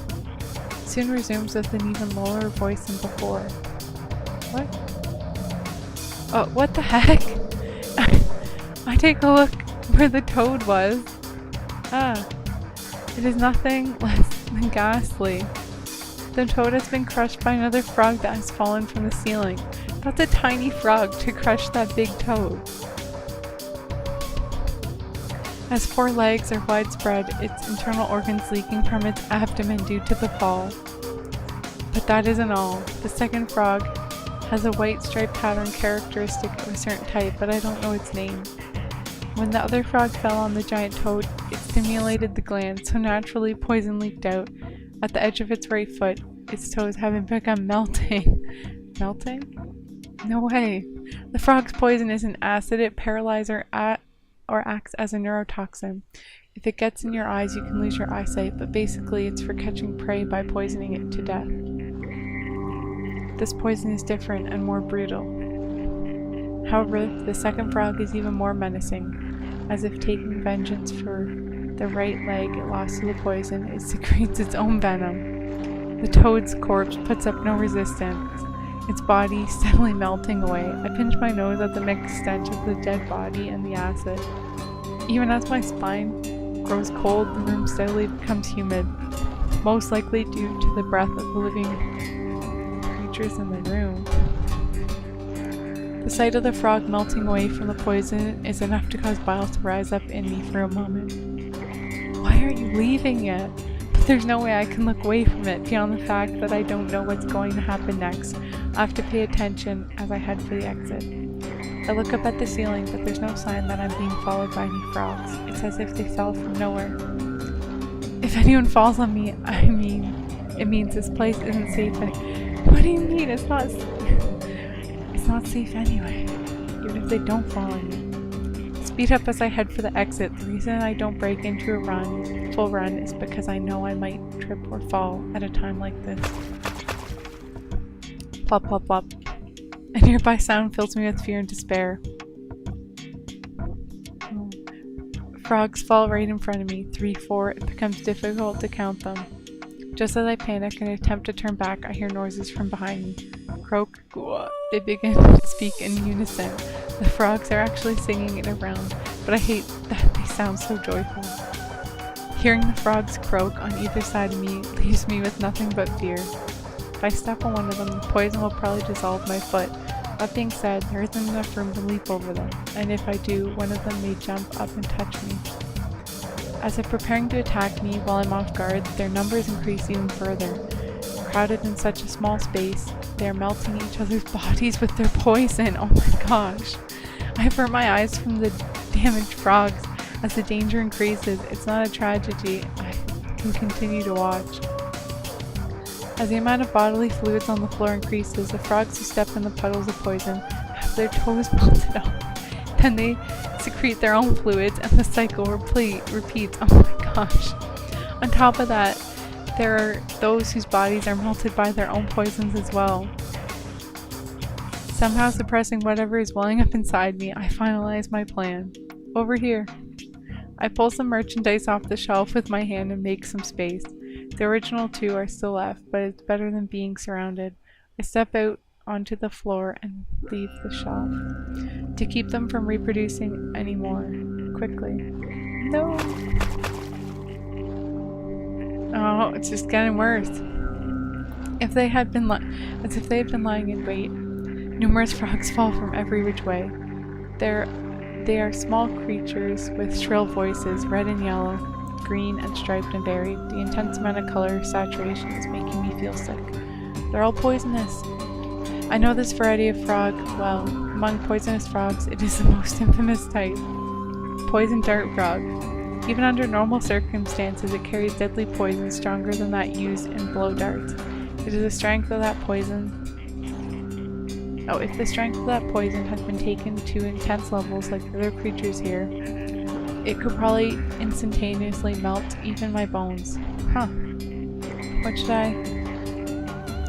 Soon resumes with an even lower voice than before. What? Oh, what the heck? I take a look where the toad was. It is nothing less than ghastly. The toad has been crushed by another frog that has fallen from the ceiling. That's a tiny frog to crush that big toad. As 4 legs are widespread, its internal organs leaking from its abdomen due to the fall. But that isn't all. The second frog has a white striped pattern characteristic of a certain type, but I don't know its name. When the other frog fell on the giant toad, it stimulated the gland, so naturally poison leaked out. At the edge of its right foot, its toes having become melting. Melting? No way. The frog's poison is an acid. It paralyzes or acts as a neurotoxin. If it gets in your eyes, you can lose your eyesight, but basically it's for catching prey by poisoning it to death. This poison is different and more brutal. However, the second frog is even more menacing. As if taking vengeance for the right leg it lost to the poison, it secretes its own venom. The toad's corpse puts up no resistance, its body steadily melting away. I pinch my nose at the mixed stench of the dead body and the acid. Even as my spine grows cold, the room steadily becomes humid, most likely due to the breath of the living creatures in the room. The sight of the frog melting away from the poison is enough to cause bile to rise up in me for a moment. Why aren't you leaving yet? But there's no way I can look away from it beyond the fact that I don't know what's going to happen next. I have to pay attention as I head for the exit. I look up at the ceiling, but there's no sign that I'm being followed by any frogs. It's as if they fell from nowhere. If anyone falls on me, it means this place isn't safe. What do you mean? It's not safe anyway, even if they don't fall on you. Speed up as I head for the exit. The reason I don't break into a full run is because I know I might trip or fall at a time like this. Plop, plop, plop. A nearby sound fills me with fear and despair. Frogs fall right in front of me. 3, 4, it becomes difficult to count them. Just as I panic and attempt to turn back, I hear noises from behind me. Croak, gwah. They begin to speak in unison. The frogs are actually singing it around, but I hate that they sound so joyful. Hearing the frogs croak on either side of me leaves me with nothing but fear. If I step on one of them, the poison will probably dissolve my foot. That being said, there isn't enough room to leap over them, and if I do, one of them may jump up and touch me. As they're preparing to attack me while I'm off guard, their numbers increase even further. Crowded in such a small space, they are melting each other's bodies with their poison. Oh my gosh. I avert my eyes from the damaged frogs. As the danger increases, it's not a tragedy. I can continue to watch. As the amount of bodily fluids on the floor increases, the frogs who step in the puddles of poison have their toes melted off. Then they secrete their own fluids and the cycle repeats. Oh my gosh. On top of that, there are those whose bodies are melted by their own poisons as well. Somehow suppressing whatever is welling up inside me, I finalize my plan. Over here. I pull some merchandise off the shelf with my hand and make some space. The original two are still left, but it's better than being surrounded. I step out onto the floor and leave the shelf to keep them from reproducing anymore quickly. No! Oh, it's just getting worse. As if they had been lying in wait. Numerous frogs fall from every which way. They are small creatures with shrill voices, red and yellow, green and striped and varied. The intense amount of color saturation is making me feel sick. They're all poisonous. I know this variety of frog well. Among poisonous frogs, it is the most infamous type. Poison dart frog. Even under normal circumstances, it carries deadly poison stronger than that used in blow darts. It is the strength of that poison. Oh, if the strength of that poison has been taken to intense levels like the other creatures here, it could probably instantaneously melt even my bones. Huh. What should I...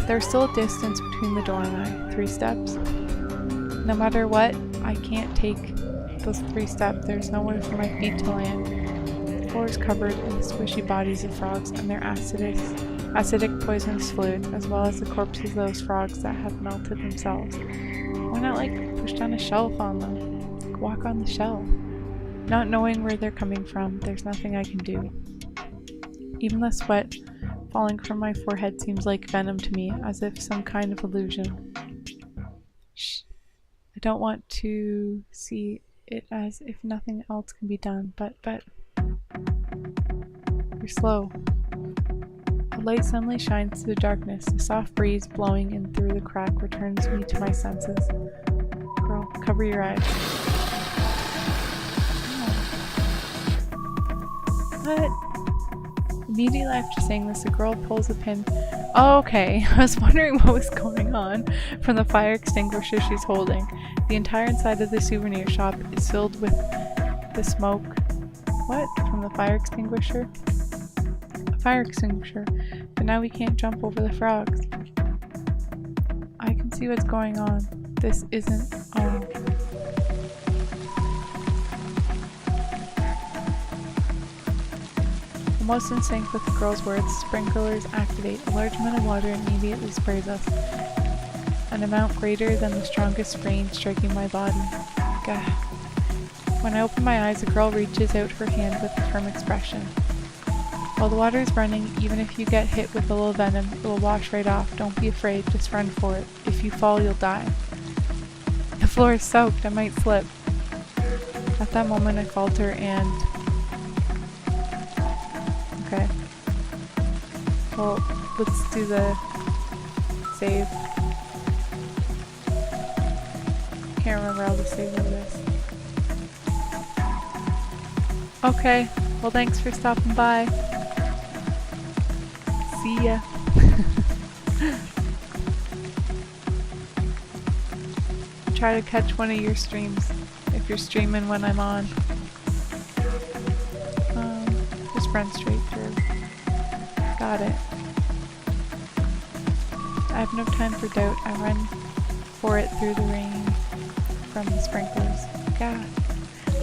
There's still a distance between the door and I. 3 steps. No matter what, I can't take those 3 steps. There's nowhere for my feet to land. The floor is covered in the squishy bodies of frogs and their acidic poisonous fluid, as well as the corpses of those frogs that have melted themselves. Why not, like, push down a shelf on them? Like, walk on the shelf. Not knowing where they're coming from, there's nothing I can do. Even the sweat falling from my forehead seems like venom to me, as if some kind of illusion. Shh. I don't want to see it as if nothing else can be done, but... You're slow. The light suddenly shines through the darkness. A soft breeze blowing in through the crack returns me to my senses. Girl, cover your eyes. What? Immediately after saying this, the girl pulls a pin. Oh, okay. I was wondering what was going on from the fire extinguisher she's holding. The entire inside of the souvenir shop is filled with the smoke. What? From the fire extinguisher? A fire extinguisher. But now we can't jump over the frogs. I can see what's going on. This isn't all. Almost in sync with the girl's words, sprinklers activate. A large amount of water immediately sprays us. An amount greater than the strongest rain striking my body. Gah. When I open my eyes, the girl reaches out her hand with a firm expression. While the water is running, even if you get hit with a little venom, it will wash right off. Don't be afraid, just run for it. If you fall, you'll die. The floor is soaked, I might slip. At that moment, I falter and... Okay. Well, let's do the save. Can't remember how to save all this. Okay, well thanks for stopping by. See ya. Try to catch one of your streams if you're streaming when I'm on. Just run straight through. Got it. I have no time for doubt. I run for it through the rain from the sprinklers. God.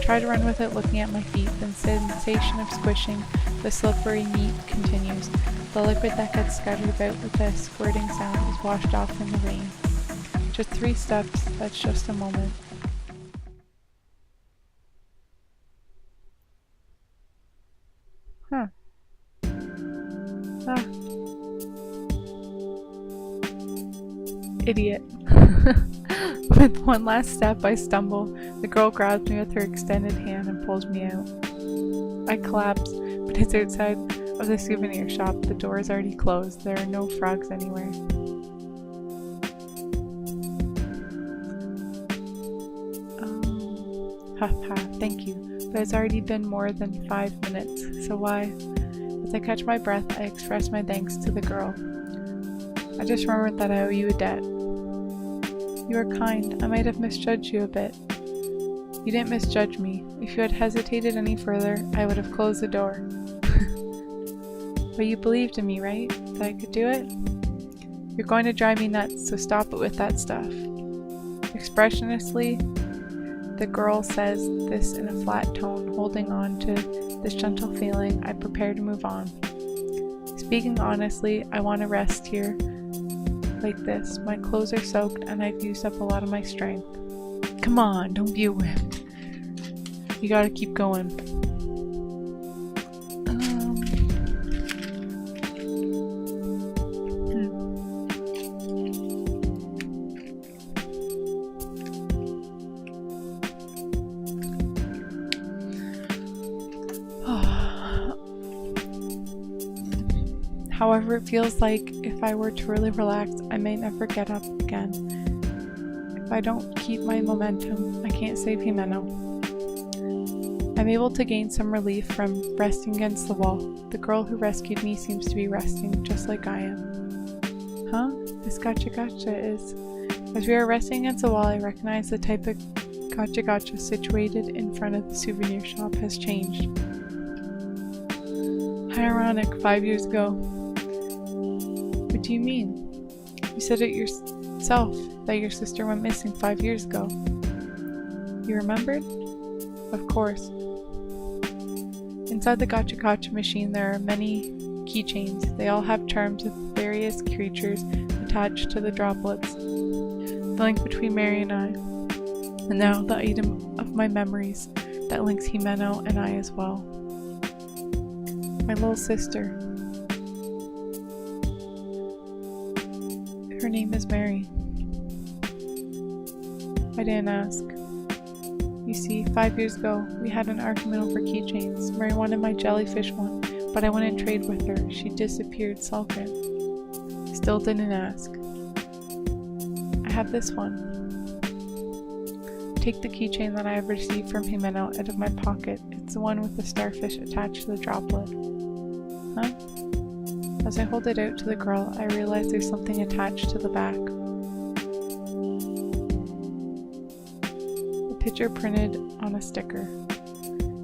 Try to run with it, looking at my feet. The sensation of squishing the slippery meat continues. The liquid that gets scattered about with a squirting sound is washed off in the rain. Just 3 steps, that's just a moment. Huh. Ah. Idiot. With one last step, I stumble. The girl grabs me with her extended hand and pulls me out. I collapse, but it's outside of the souvenir shop. The door is already closed. There are no frogs anywhere. Haha, thank you. But it's already been more than 5 minutes, so why? As I catch my breath, I express my thanks to the girl. I just remembered that I owe you a debt. You are kind. I might have misjudged you a bit. You didn't misjudge me. If you had hesitated any further, I would have closed the door. But you believed in me, right? That I could do it? You're going to drive me nuts, so stop it with that stuff. Expressionlessly, the girl says this in a flat tone, holding on to this gentle feeling. I prepare to move on. Speaking honestly, I want to rest here like this. My clothes are soaked and I've used up a lot of my strength. Come on, don't be a wimp. You gotta keep going. However, it feels like if I were to really relax, I may never get up again. If I don't keep my momentum, I can't save Jimeno. I'm able to gain some relief from resting against the wall. The girl who rescued me seems to be resting just like I am. Huh? This gotcha is... As we are resting against the wall, I recognize the type of gotcha situated in front of the souvenir shop has changed. How ironic, 5 years ago. What do you mean? You said it yourself that your sister went missing 5 years ago. You remembered? Of course. Inside the gotcha machine there are many keychains. They all have charms of various creatures attached to the droplets. The link between Mary and I. And now the item of my memories that links Jimeno and I as well. My little sister. Her name is Mary. I didn't ask. You see, 5 years ago, we had an argument over keychains. Mary wanted my jellyfish one, but I wouldn't trade with her. She disappeared sulking. Still didn't ask. I have this one. Take the keychain that I have received from Jimeno out of my pocket. It's the one with the starfish attached to the droplet. Huh? As I hold it out to the girl, I realize there's something attached to the back. A picture printed on a sticker.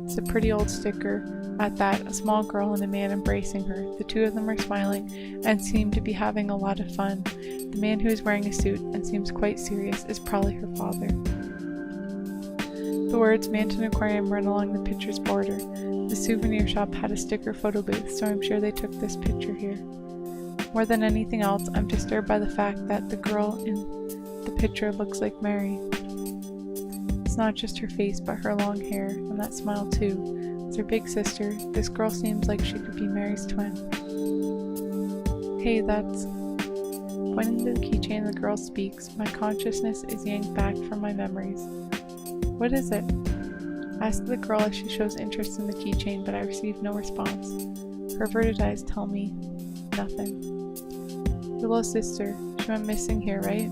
It's a pretty old sticker. At that, a small girl and a man embracing her. The two of them are smiling and seem to be having a lot of fun. The man who is wearing a suit and seems quite serious is probably her father. The words Manton Aquarium run along the picture's border. The souvenir shop had a sticker photo booth, so I'm sure they took this picture here. More than anything else, I'm disturbed by the fact that the girl in the picture looks like Mary. It's not just her face, but her long hair, and that smile too. As her big sister, this girl seems like she could be Mary's twin. Hey, that's... Pointing to the keychain, the girl speaks. My consciousness is yanked back from my memories. What is it? I ask the girl as she shows interest in the keychain, but I receive no response. Her averted eyes tell me nothing. Your little sister, she went missing here, right?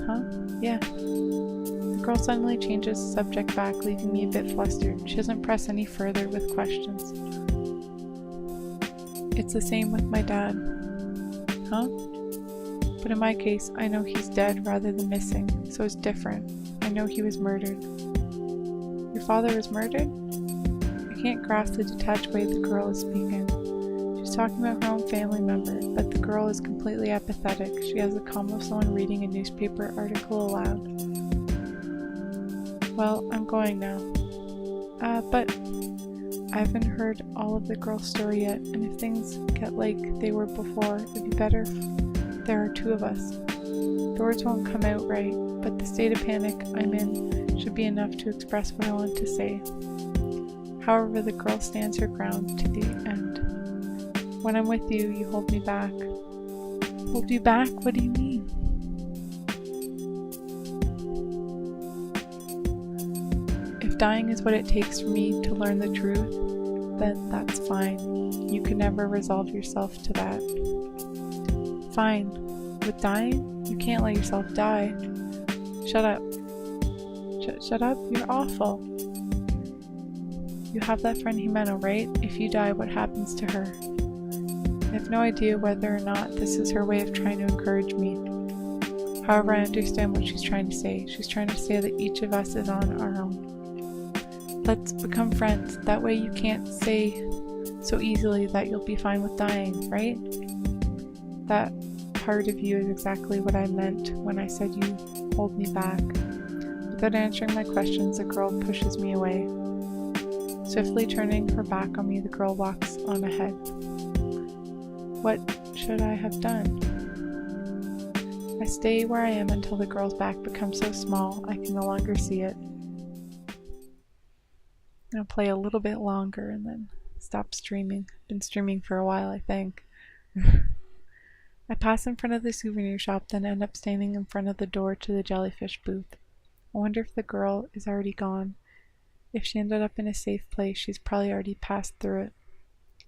Huh? Yeah. The girl suddenly changes the subject back, leaving me a bit flustered. She doesn't press any further with questions. It's the same with my dad. Huh? But in my case, I know he's dead rather than missing, so it's different. I know he was murdered. Your father was murdered? I can't grasp the detached way the girl is speaking. She's talking about her own family member, but the girl is completely apathetic. She has the calm of someone reading a newspaper article aloud. Well, I'm going now. But I haven't heard all of the girl's story yet, and if things get like they were before, it'd be better if there are two of us. The words won't come out right, but the state of panic I'm in should be enough to express what I want to say. However, the girl stands her ground to the end. When I'm with you, you hold me back. Hold you back? What do you mean? If dying is what it takes for me to learn the truth, then that's fine. You can never resolve yourself to that. Fine. With dying, you can't let yourself die. Shut up. Shut up? You're awful. You have that friend Jimeno, right? If you die, what happens to her? I have no idea whether or not this is her way of trying to encourage me. However, I understand what she's trying to say. She's trying to say that each of us is on our own. Let's become friends. That way you can't say so easily that you'll be fine with dying, right? That part of you is exactly what I meant when I said you hold me back. Without answering my questions, the girl pushes me away. Swiftly turning her back on me, the girl walks on ahead. What should I have done? I stay where I am until the girl's back becomes so small I can no longer see it. I'll play a little bit longer and then stop streaming. Been streaming for a while, I think. I pass in front of the souvenir shop, then end up standing in front of the door to the jellyfish booth. I wonder if the girl is already gone. If she ended up in a safe place, she's probably already passed through it.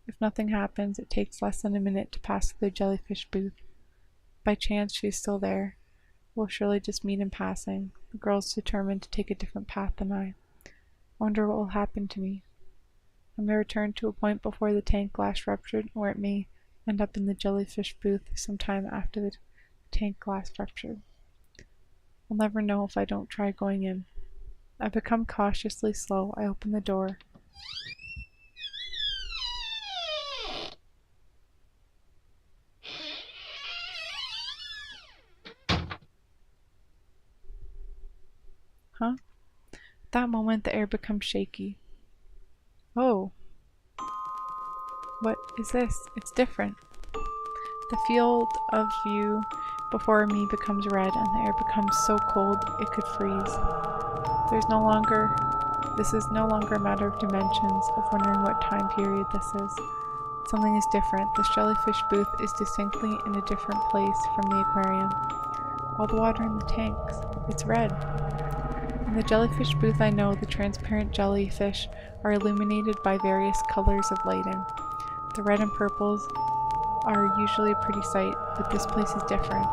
If nothing happens, it takes less than a minute to pass through the jellyfish booth. By chance, she's still there. We'll surely just meet in passing. The girl's determined to take a different path than I. I wonder what will happen to me. I may return to a point before the tank glass ruptured, or it may end up in the jellyfish booth sometime after the tank glass ruptured. I'll never know if I don't try going in. I become cautiously slow. I open the door. Huh? At that moment, the air becomes shaky. Oh. What is this? It's different. The field of view before me becomes red, and the air becomes so cold it could freeze. This is no longer a matter of dimensions, of wondering what time period this is. Something is different. This jellyfish booth is distinctly in a different place from the aquarium. All the water in the tanks, it's red. In the jellyfish booth, I know the transparent jellyfish are illuminated by various colors of lighting. The red and purples are usually a pretty sight, but this place is different.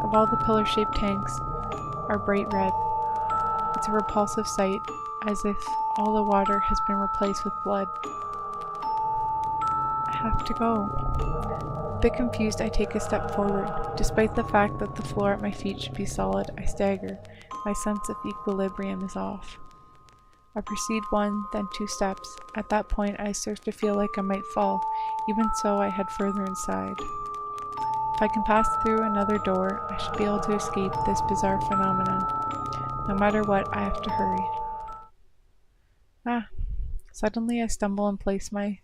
Of all the pillar-shaped tanks are bright red. It's a repulsive sight, as if all the water has been replaced with blood. I have to go. A bit confused, I take a step forward. Despite the fact that the floor at my feet should be solid, I stagger. My sense of equilibrium is off. I proceed 1, then 2 steps. At that point, I start to feel like I might fall. Even so, I head further inside. If I can pass through another door, I should be able to escape this bizarre phenomenon. No matter what, I have to hurry. Suddenly I stumble and place my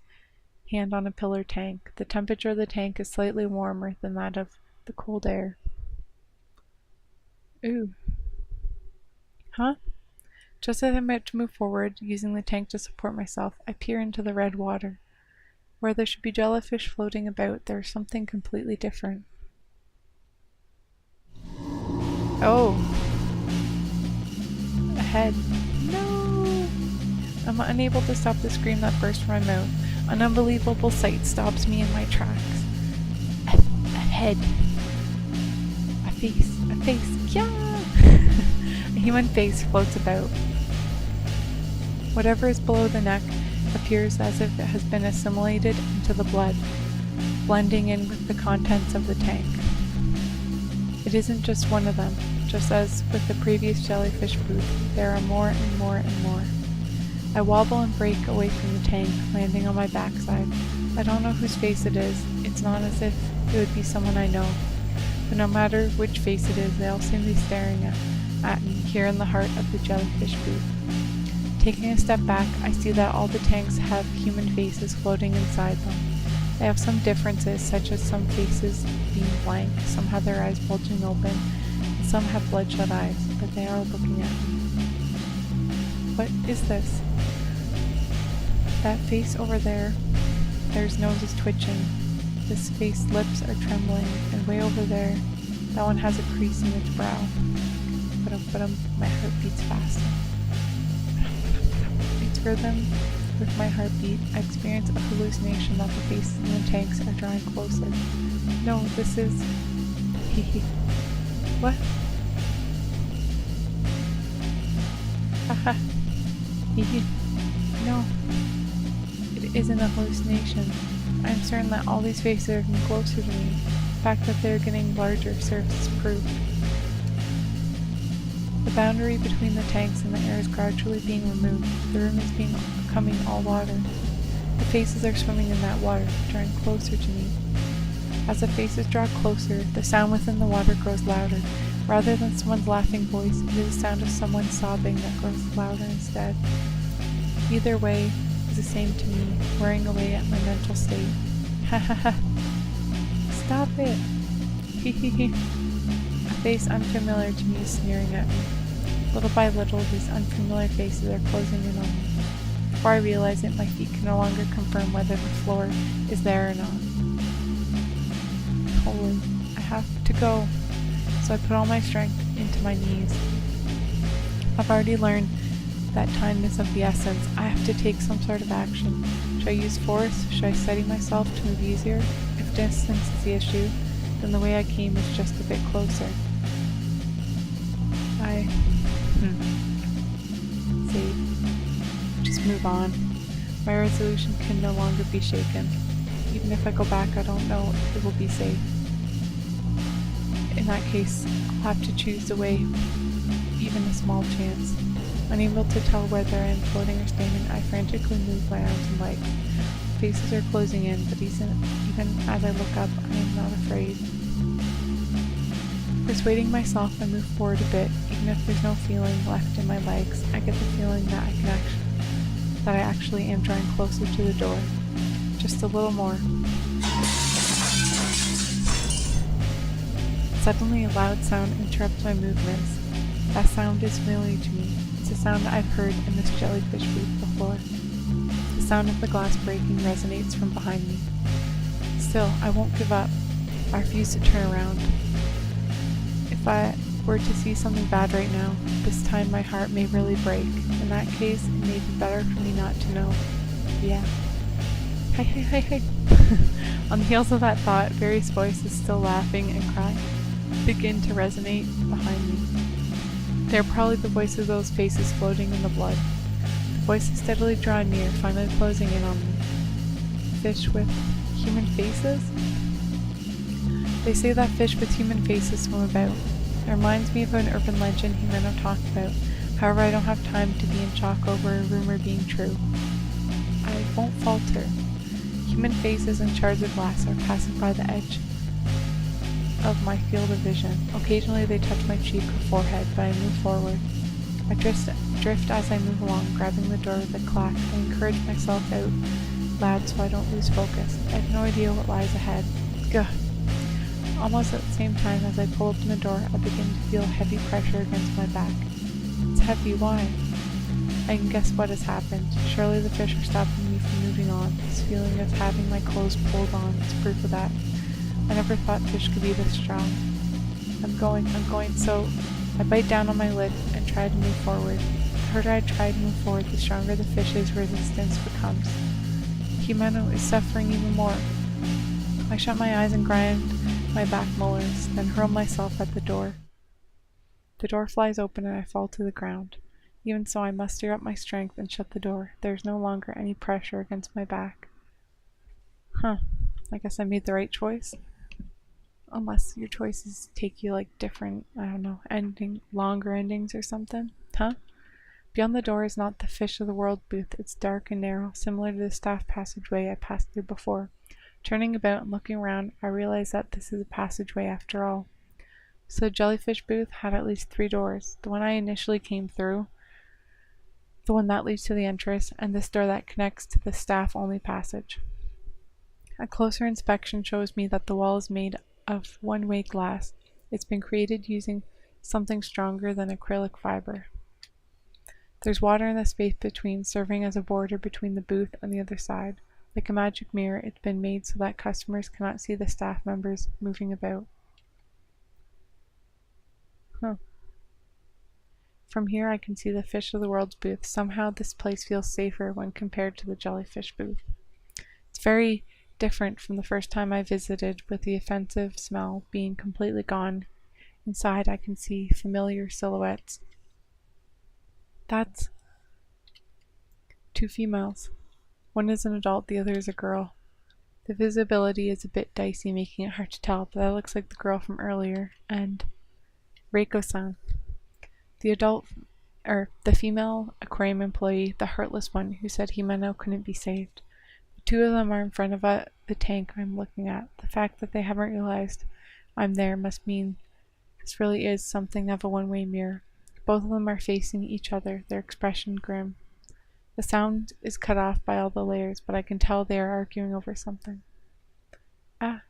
hand on a pillar tank. The temperature of the tank is slightly warmer than that of the cold air. Ooh. Huh? Just as I'm about to move forward, using the tank to support myself, I peer into the red water. Where there should be jellyfish floating about, there is something completely different. Oh! Ahead. No! I'm unable to stop the scream that burst from my mouth. An unbelievable sight stops me in my tracks. Ahead. A face. Yeah! A human face floats about. Whatever is below the neck appears as if it has been assimilated into the blood, blending in with the contents of the tank. It isn't just one of them. Just as with the previous jellyfish booth, there are more and more and more. I wobble and break away from the tank, landing on my backside. I don't know whose face it is. It's not as if it would be someone I know. But no matter which face it is, they all seem to be staring at me here in the heart of the jellyfish booth. Taking a step back, I see that all the tanks have human faces floating inside them. They have some differences, such as some faces being blank, some have their eyes bulging open, and some have bloodshot eyes, but they are looking at me. What is this? That face over there, their nose is twitching. This face lips are trembling, and way over there, that one has a crease in its brow. But my heart beats faster. It's rhythm with my heartbeat. I experience a hallucination that the faces in the tanks are drawing closer. No, this is... What? Haha. No. It isn't a hallucination. I'm certain that all these faces are getting closer to me. The fact that they're getting larger serves as proof. The boundary between the tanks and the air is gradually being removed. The room is becoming all water. The faces are swimming in that water, drawing closer to me. As the faces draw closer, the sound within the water grows louder. Rather than someone's laughing voice, it is the sound of someone sobbing that grows louder instead. Either way is the same to me, wearing away at my mental state. Ha ha ha. Stop it. Hee hee hee. A face unfamiliar to me is sneering at me. Little by little, these unfamiliar faces are closing in on me. Before I realize it, my feet can no longer confirm whether the floor is there or not. Holy, I have to go. So I put all my strength into my knees. I've already learned that time is of the essence. I have to take some sort of action. Should I use force? Should I steady myself to move easier? If distance is the issue, then the way I came is just a bit closer. Save. Just move on. My resolution can no longer be shaken. Even if I go back, I don't know if it will be safe. In that case, I'll have to choose the way, even a small chance. Unable to tell whether I am floating or standing, I frantically move my arms and legs. Faces are closing in, but even as I look up, I am not afraid. Persuading myself, I move forward a bit. Even if there's no feeling left in my legs, I get the feeling that I actually am drawing closer to the door. Just a little more. Suddenly, a loud sound interrupts my movements. That sound is familiar to me. It's a sound I've heard in this jellyfish booth before. The sound of the glass breaking resonates from behind me. Still, I won't give up. I refuse to turn around. If I were to see something bad right now, this time my heart may really break. In that case, it may be better for me not to know. Yeah. Hi, hi, hi, hi. On the heels of that thought, various voices still laughing and crying begin to resonate behind me. They are probably the voices of those faces floating in the blood. The voices steadily draw near, finally closing in on me. Fish with human faces? They say that fish with human faces swim about. It reminds me of an urban legend Himeno talked about. However, I don't have time to be in shock over a rumor being true. I won't falter. Human faces and shards of glass are passing by the edge of my field of vision. Occasionally they touch my cheek or forehead, but I move forward. I drift as I move along, grabbing the door with a clack. I encourage myself out loud so I don't lose focus. I have no idea what lies ahead. Gah! Almost at the same time as I pull open the door, I begin to feel heavy pressure against my back. It's heavy, why? I can guess what has happened. Surely the fish are stopping me from moving on. This feeling of having my clothes pulled on is proof of that. I never thought fish could be this strong. I'm going, so I bite down on my lip and try to move forward. The harder I try to move forward, the stronger the fish's resistance becomes. Himeno is suffering even more. I shut my eyes and grind my back molars, then hurl myself at the door. The door flies open and I fall to the ground. Even so, I muster up my strength and shut the door. There is no longer any pressure against my back. I guess I made the right choice. Unless your choices take you like different, I don't know, longer endings or something. Beyond the door is not the Fish of the World booth. It's dark and narrow, similar to the staff passageway I passed through before. Turning about and looking around, I realize that this is a passageway after all. So the jellyfish booth had at least 3 doors. The one I initially came through, the one that leads to the entrance, and this door that connects to the staff-only passage. A closer inspection shows me that the wall is made of one-way glass. It's been created using something stronger than acrylic fiber. There's water in the space between, serving as a border between the booth and the other side. Like a magic mirror, it's been made so that customers cannot see the staff members moving about. From here I can see the Fish of the World's booth. Somehow this place feels safer when compared to the jellyfish booth. It's very different from the first time I visited, with the offensive smell being completely gone. Inside I can see familiar silhouettes. That's 2 females. One is an adult, the other is a girl. The visibility is a bit dicey, making it hard to tell, but that looks like the girl from earlier, and Reiko-san. The female aquarium employee, the heartless one who said Himeno couldn't be saved. Two of them are in front of the tank I'm looking at. The fact that they haven't realized I'm there must mean this really is something of a one-way mirror. Both of them are facing each other, their expression grim. The sound is cut off by all the layers, but I can tell they are arguing over something. Ah!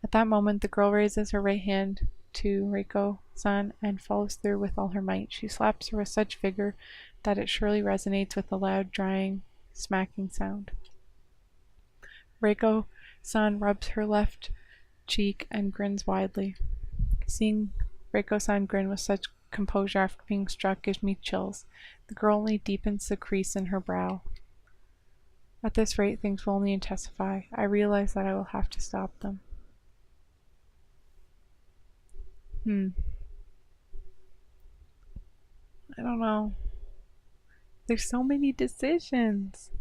At that moment, the girl raises her right hand to Reiko-san and follows through with all her might. She slaps her with such vigor that it surely resonates with the loud, drying, smacking sound. Reiko-san rubs her left cheek and grins widely. Seeing Reiko-san grin with such composure after being struck gives me chills. The girl only deepens the crease in her brow. At this rate, things will only intensify. I realize that I will have to stop them. I don't know. There's so many decisions.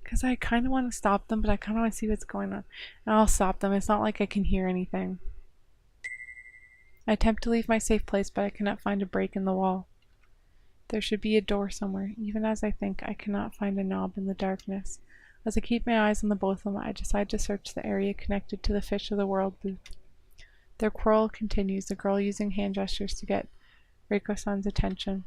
Because I kind of want to stop them, but I kind of want to see what's going on. And I'll stop them. It's not like I can hear anything. I attempt to leave my safe place, but I cannot find a break in the wall. There should be a door somewhere. Even as I think, I cannot find a knob in the darkness. As I keep my eyes on the both of them, I decide to search the area connected to the Fish of the World booth. Their quarrel continues, the girl using hand gestures to get Reiko-san's attention.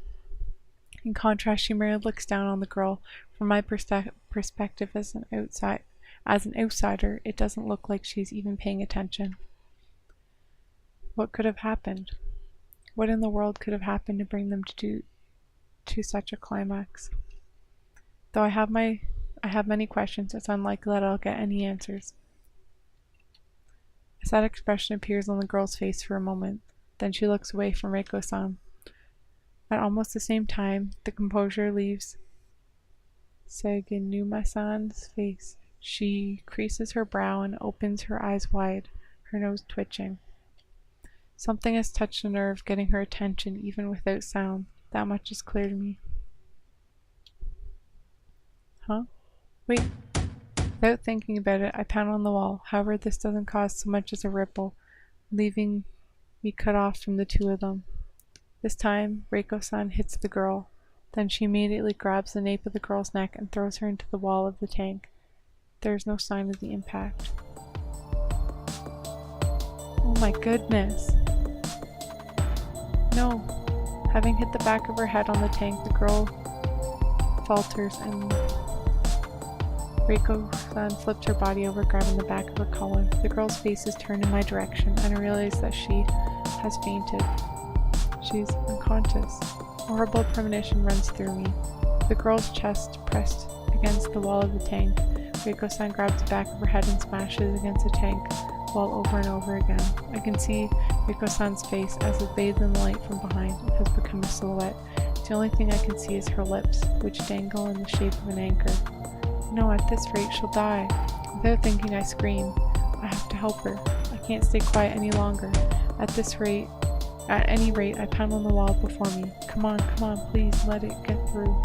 In contrast, she merely looks down on the girl. From my perspective as an outsider, it doesn't look like she's even paying attention. What could have happened? What in the world could have happened to bring them to such a climax? Though I have many questions, it's unlikely that I'll get any answers. A sad expression appears on the girl's face for a moment, then she looks away from Reiko-san. At almost the same time, the composure leaves Sagenuma-san's face. She creases her brow and opens her eyes wide, her nose twitching. Something has touched a nerve, getting her attention even without sound. That much is clear to me. Huh? Wait. Without thinking about it, I pound on the wall. However, this doesn't cause so much as a ripple, leaving me cut off from the two of them. This time, Reiko-san hits the girl. Then she immediately grabs the nape of the girl's neck and throws her into the wall of the tank. There is no sign of the impact. Oh my goodness. No. Having hit the back of her head on the tank, the girl falters and Reiko-san flips her body over, grabbing the back of her collar. The girl's face is turned in my direction, and I realize that she has fainted. She's unconscious. A horrible premonition runs through me. The girl's chest pressed against the wall of the tank. Reiko-san grabs the back of her head and smashes against the tank wall over and over again. I can see Reiko-san's face as it bathed in the light from behind. It has become a silhouette. The only thing I can see is her lips, which dangle in the shape of an anchor. No, at this rate she'll die. Without thinking, I scream. I have to help her. I can't stay quiet any longer. At any rate, I pound on the wall before me. Come on, please, let it get through.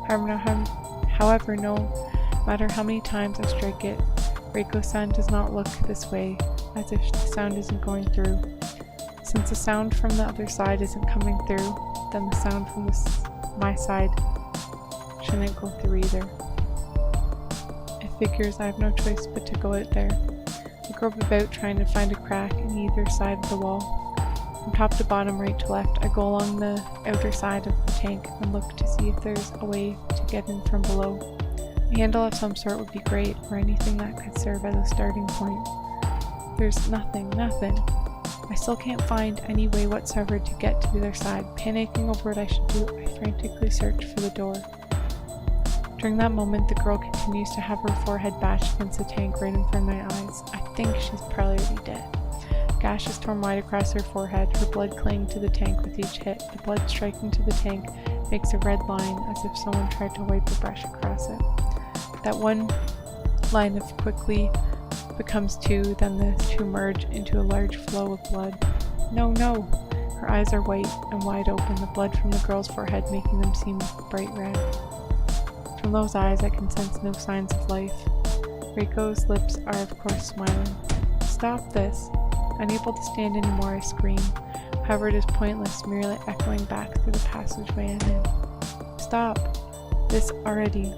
However, no matter how many times I strike it, Reiko-san does not look this way, as if the sound isn't going through. Since the sound from the other side isn't coming through, then the sound from my side shouldn't go through either. It figures I have no choice but to go out there. I grope about trying to find a crack in either side of the wall. From top to bottom, right to left, I go along the outer side of the tank and look to see if there's a way to get in from below. A handle of some sort would be great, or anything that could serve as a starting point. There's nothing. I still can't find any way whatsoever to get to the other side. Panicking over what I should do, I frantically search for the door. During that moment, the girl continues to have her forehead bashed against the tank right in front of my eyes. I think she's probably already dead. Gash is torn wide across her forehead, her blood clinging to the tank with each hit. The blood striking to the tank makes a red line as if someone tried to wipe a brush across it. That one line of quickly becomes two, then the two merge into a large flow of blood. No! Her eyes are white and wide open, the blood from the girl's forehead making them seem bright red. From those eyes I can sense no signs of life. Reiko's lips are of course smiling. Stop this! Unable to stand anymore, I scream. However, it is pointless, merely echoing back through the passageway I'm in. stop. This already.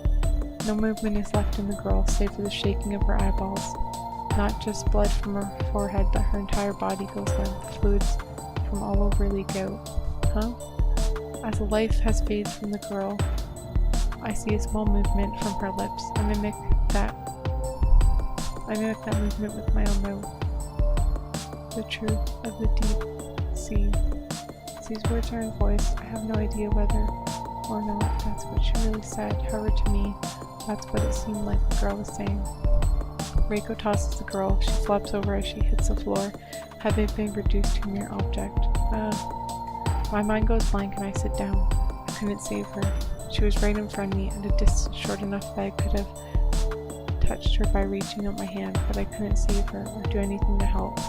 No movement is left in the girl, save for the shaking of her eyeballs. Not just blood from her forehead, but her entire body goes limp. Fluids from all over leak out. Huh? As the life has faded from the girl, I see a small movement from her lips. I mimic that movement with my own mouth. The truth of the deep sea. These words are in voice. I have no idea whether or not that's what she really said. However, to me, that's what it seemed like the girl was saying. Reiko tosses the girl. She flops over as she hits the floor, having been reduced to a mere object. My mind goes blank and I sit down. I couldn't save her. She was right in front of me at a distance short enough that I could have touched her by reaching out my hand, but I couldn't save her or do anything to help.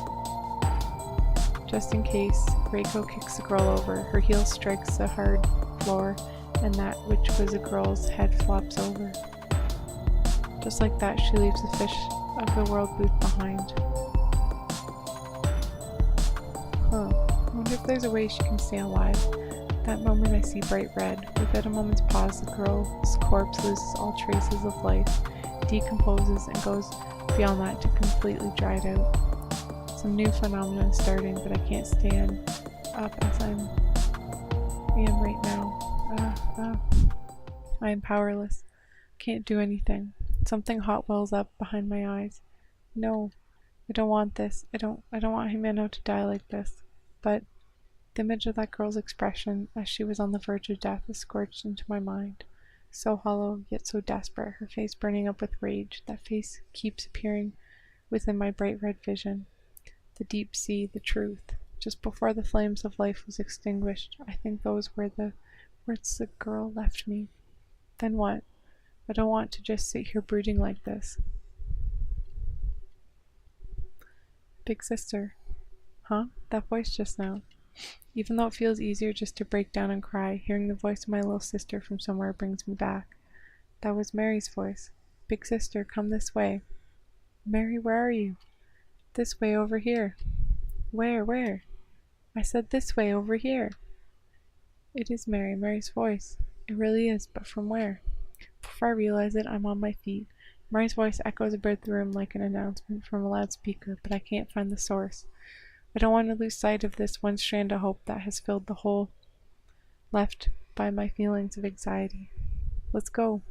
Just in case, Reiko kicks the girl over. Her heel strikes the hard floor, and that which was the girl's head flops over. Just like that, she leaves the fish of the world booth behind. I wonder if there's a way she can stay alive. At that moment I see bright red. Without a moment's pause, the girl's corpse loses all traces of life, decomposes, and goes beyond that to completely dried out. Some new phenomenon starting, but I can't stand up as I am right now. I am powerless. Can't do anything. Something hot wells up behind my eyes. No, I don't want this. I don't want Himeno to die like this. But the image of that girl's expression as she was on the verge of death is scorched into my mind. So hollow, yet so desperate, her face burning up with rage. That face keeps appearing within my bright red vision. The deep sea, the truth. Just before the flames of life was extinguished, I think those were the words the girl left me. Then what? I don't want to just sit here brooding like this. Big sister. Huh? That voice just now. Even though it feels easier just to break down and cry, hearing the voice of my little sister from somewhere brings me back. That was Mary's voice. Big sister, come this way. Mary, where are you? This way over here. Where? I said this way over here. It is Mary's voice. It really is, but from where? Before I realize it, I'm on my feet. Mary's voice echoes about the room like an announcement from a loudspeaker, but I can't find the source. I don't want to lose sight of this one strand of hope that has filled the hole left by my feelings of anxiety. Let's go.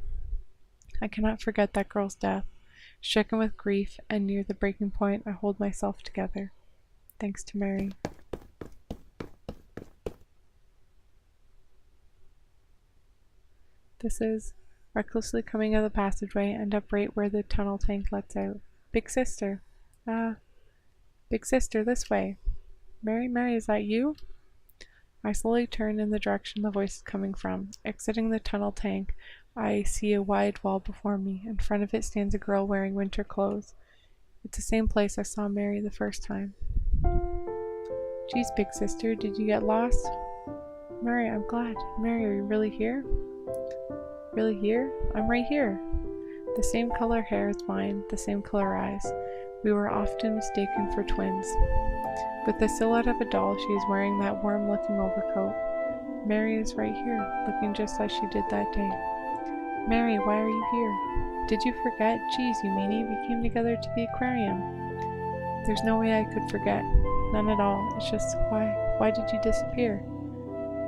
I cannot forget that girl's death. Stricken with grief and near the breaking point, I hold myself together. Thanks to Mary. This is recklessly coming out of the passageway, end up right where the tunnel tank lets out. Big sister. Big sister, this way. Mary, is that you? I slowly turn in the direction the voice is coming from. Exiting the tunnel tank, I see a wide wall before me. In front of it stands a girl wearing winter clothes. It's the same place I saw Mary the first time. Geez, big sister, did you get lost? Mary, I'm glad. Mary, are you really here? Really here? I'm right here. The same color hair as mine, the same color eyes. We were often mistaken for twins. With the silhouette of a doll, she is wearing that warm-looking overcoat. Mary is right here, looking just as she did that day. Mary, why are you here? Did you forget? Geez, you meanie, we came together to the aquarium. There's no way I could forget. None at all. It's just, why did you disappear?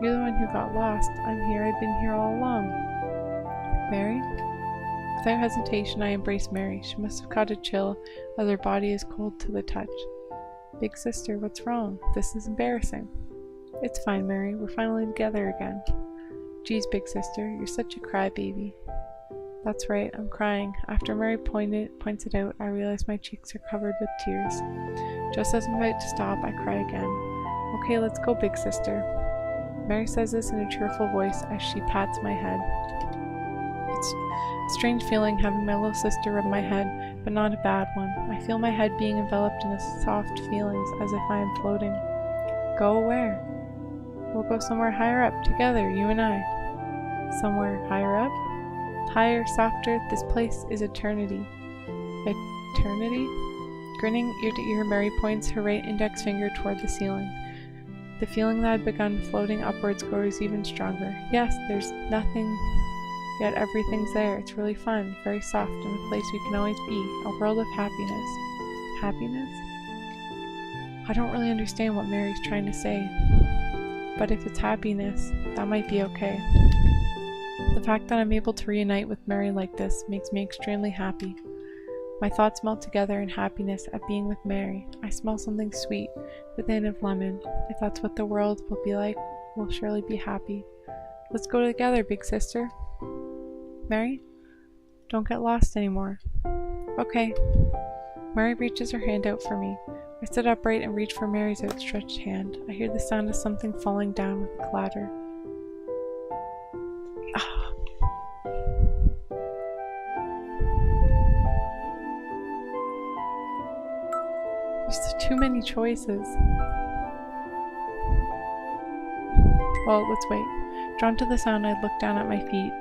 You're the one who got lost. I'm here. I've been here all along. Mary? Without hesitation, I embrace Mary. She must have caught a chill, as her body is cold to the touch. Big sister, what's wrong? This is embarrassing. It's fine, Mary. We're finally together again. Geez, big sister, you're such a crybaby. That's right, I'm crying. After Mary points it out, I realize my cheeks are covered with tears. Just as I'm about to stop, I cry again. Okay, let's go, big sister. Mary says this in a cheerful voice as she pats my head. It's a strange feeling having my little sister rub my head, but not a bad one. I feel my head being enveloped in a soft feelings as if I am floating. Go where? We'll go somewhere higher up, together, you and I. Somewhere higher up? Higher, softer, this place is eternity. Eternity? Grinning ear to ear, Mary points her right index finger toward the ceiling. The feeling that had begun floating upwards grows even stronger. Yes, there's nothing, yet everything's there. It's really fun, very soft, and a place we can always be. A world of happiness. Happiness? I don't really understand what Mary's trying to say. But if it's happiness, that might be okay. The fact that I'm able to reunite with Mary like this makes me extremely happy. My thoughts melt together in happiness at being with Mary. I smell something sweet, with a hint of lemon. If that's what the world will be like, we'll surely be happy. Let's go together, big sister. Mary? Don't get lost anymore. Okay. Mary reaches her hand out for me. I sit upright and reach for Mary's outstretched hand. I hear the sound of something falling down with a clatter. There's too many choices. Well, let's wait. Drawn to the sound, I look down at my feet.